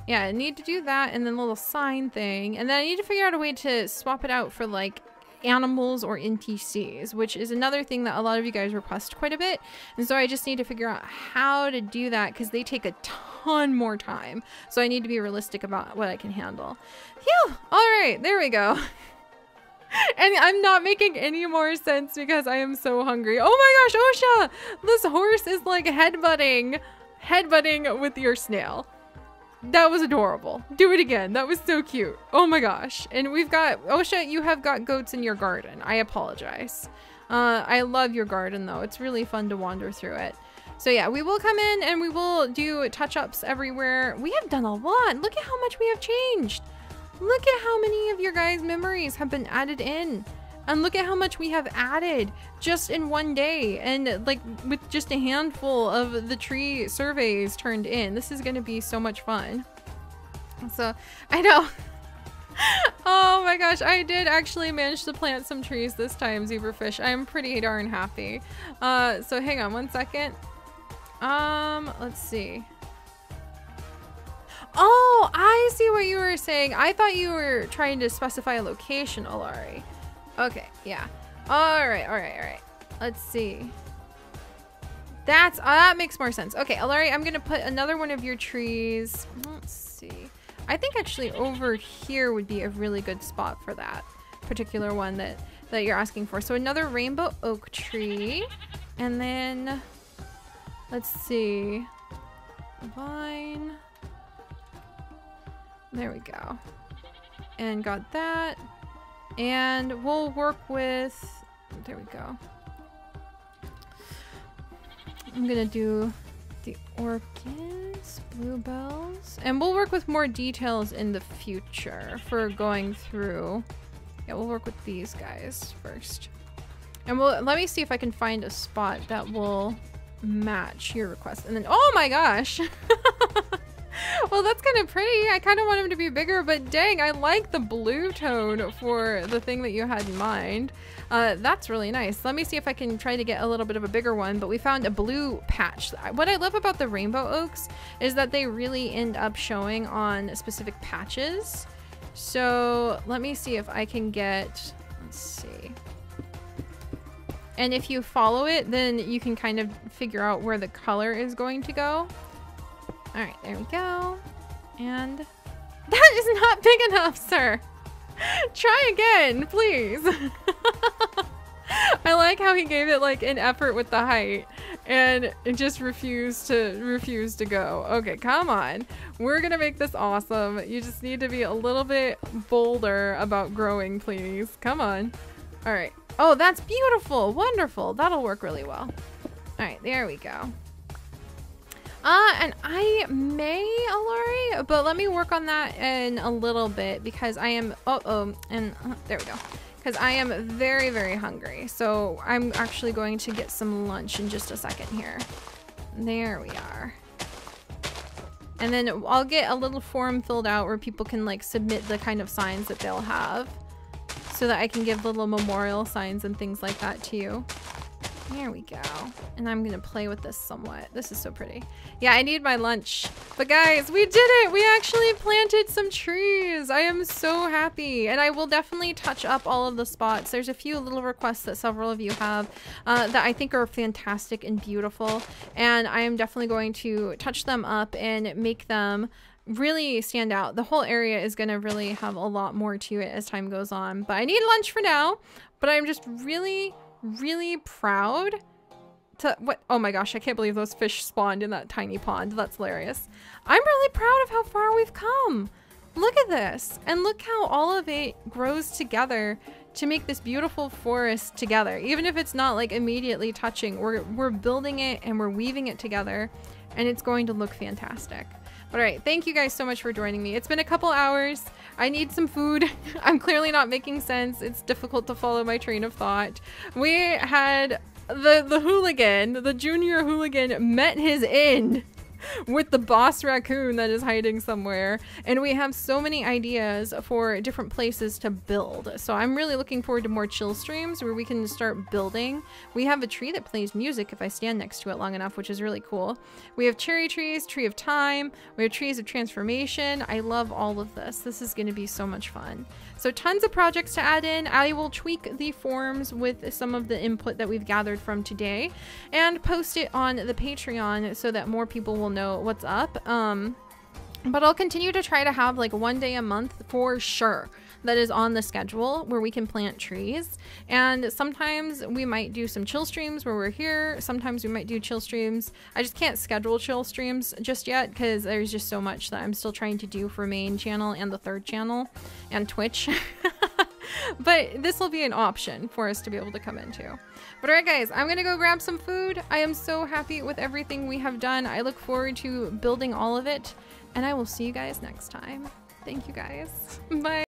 [SPEAKER 1] Yeah, I need to do that, and then a little sign thing. And then I need to figure out a way to swap it out for like animals or NPCs, which is another thing that a lot of you guys request quite a bit. And so I just need to figure out how to do that because they take a ton more time. So I need to be realistic about what I can handle. Phew! All right, there we go. And I'm not making any more sense because I am so hungry. Oh my gosh, Osha! This horse is like headbutting with your snail. That was adorable. Do it again. That was so cute. Oh my gosh. And we've got, Osha, you have got goats in your garden. I apologize. I love your garden though. It's really fun to wander through it. So yeah, we will come in and we will do touch-ups everywhere. We have done a lot. Look at how much we have changed. Look at how many of your guys' memories have been added in. And look at how much we have added just in one day, and like with just a handful of the tree surveys turned in. This is gonna be so much fun. So I know. Oh my gosh, I did actually manage to plant some trees this time, zebrafish. I'm pretty darn happy. So hang on one second. Let's see. Oh, I see what you were saying. I thought you were trying to specify a location, Olari. Okay, yeah. All right. Let's see. That makes more sense. Okay, Olari, I'm gonna put another one of your trees. Let's see. I think actually over here would be a really good spot for that particular one that you're asking for. So another rainbow oak tree, and then let's see, vine. There we go. And got that. And we'll work with, there we go. I'm gonna do the orchids, bluebells, and we'll work with more details in the future for going through. Yeah, we'll work with these guys first. And let me see if I can find a spot that will match your request. And then, oh my gosh. Well, that's kind of pretty. I kind of want him to be bigger, but dang, I like the blue tone for the thing that you had in mind. That's really nice. Let me see if I can try to get a little bit of a bigger one, but we found a blue patch. What I love about the rainbow oaks is that they really end up showing on specific patches. So let me see if I can get, let's see. And if you follow it, then you can kind of figure out where the color is going to go. All right, there we go. And That is not big enough, sir. Try again, please. I like how he gave it like an effort with the height and it just refused to go. Okay, come on. We're gonna make this awesome. You just need to be a little bit bolder about growing, please. Come on. All right. Oh, that's beautiful. Wonderful. That'll work really well. All right, there we go. And I may, Alari, but let me work on that in a little bit because I am, there we go. Because I am very, very hungry. So I'm actually going to get some lunch in just a second here. There we are. And then I'll get a little form filled out where people can like submit the kind of signs that they'll have so that I can give little memorial signs and things like that to you. There we go. And I'm gonna play with this somewhat. This is so pretty. Yeah, I need my lunch. But guys, we did it! We actually planted some trees! I am so happy. And I will definitely touch up all of the spots. There's a few little requests that several of you have that I think are fantastic and beautiful. And I am definitely going to touch them up and make them really stand out. The whole area is gonna really have a lot more to it as time goes on. But I need lunch for now. But I'm just really proud to oh my gosh, I can't believe those fish spawned in that tiny pond. That's hilarious. I'm really proud of how far we've come. Look at this, and look how all of it grows together to make this beautiful forest together. Even if it's not like immediately touching, we're building it and we're weaving it together, and it's going to look fantastic. All right, thank you guys so much for joining me. It's been a couple hours. I need some food. I'm clearly not making sense. It's difficult to follow my train of thought. We had the hooligan, the junior hooligan, met his end with the boss raccoon that is hiding somewhere, and we have so many ideas for different places to build. So I'm really looking forward to more chill streams where we can start building. We have a tree that plays music if I stand next to it long enough, which is really cool. We have cherry trees, tree of time, we have trees of transformation. I love all of this. This is going to be so much fun. So tons of projects to add in. I will tweak the forms with some of the input that we've gathered from today and post it on the Patreon so that more people will know what's up. But I'll continue to try to have like one day a month for sure that is on the schedule where we can plant trees. And sometimes we might do some chill streams where we're here. Sometimes we might do chill streams. I just can't schedule chill streams just yet because there's just so much that I'm still trying to do for main channel and the third channel and Twitch. But this will be an option for us to be able to come into. But alright guys, I'm gonna go grab some food. I am so happy with everything we have done. I look forward to building all of it, and I will see you guys next time. Thank you guys. Bye.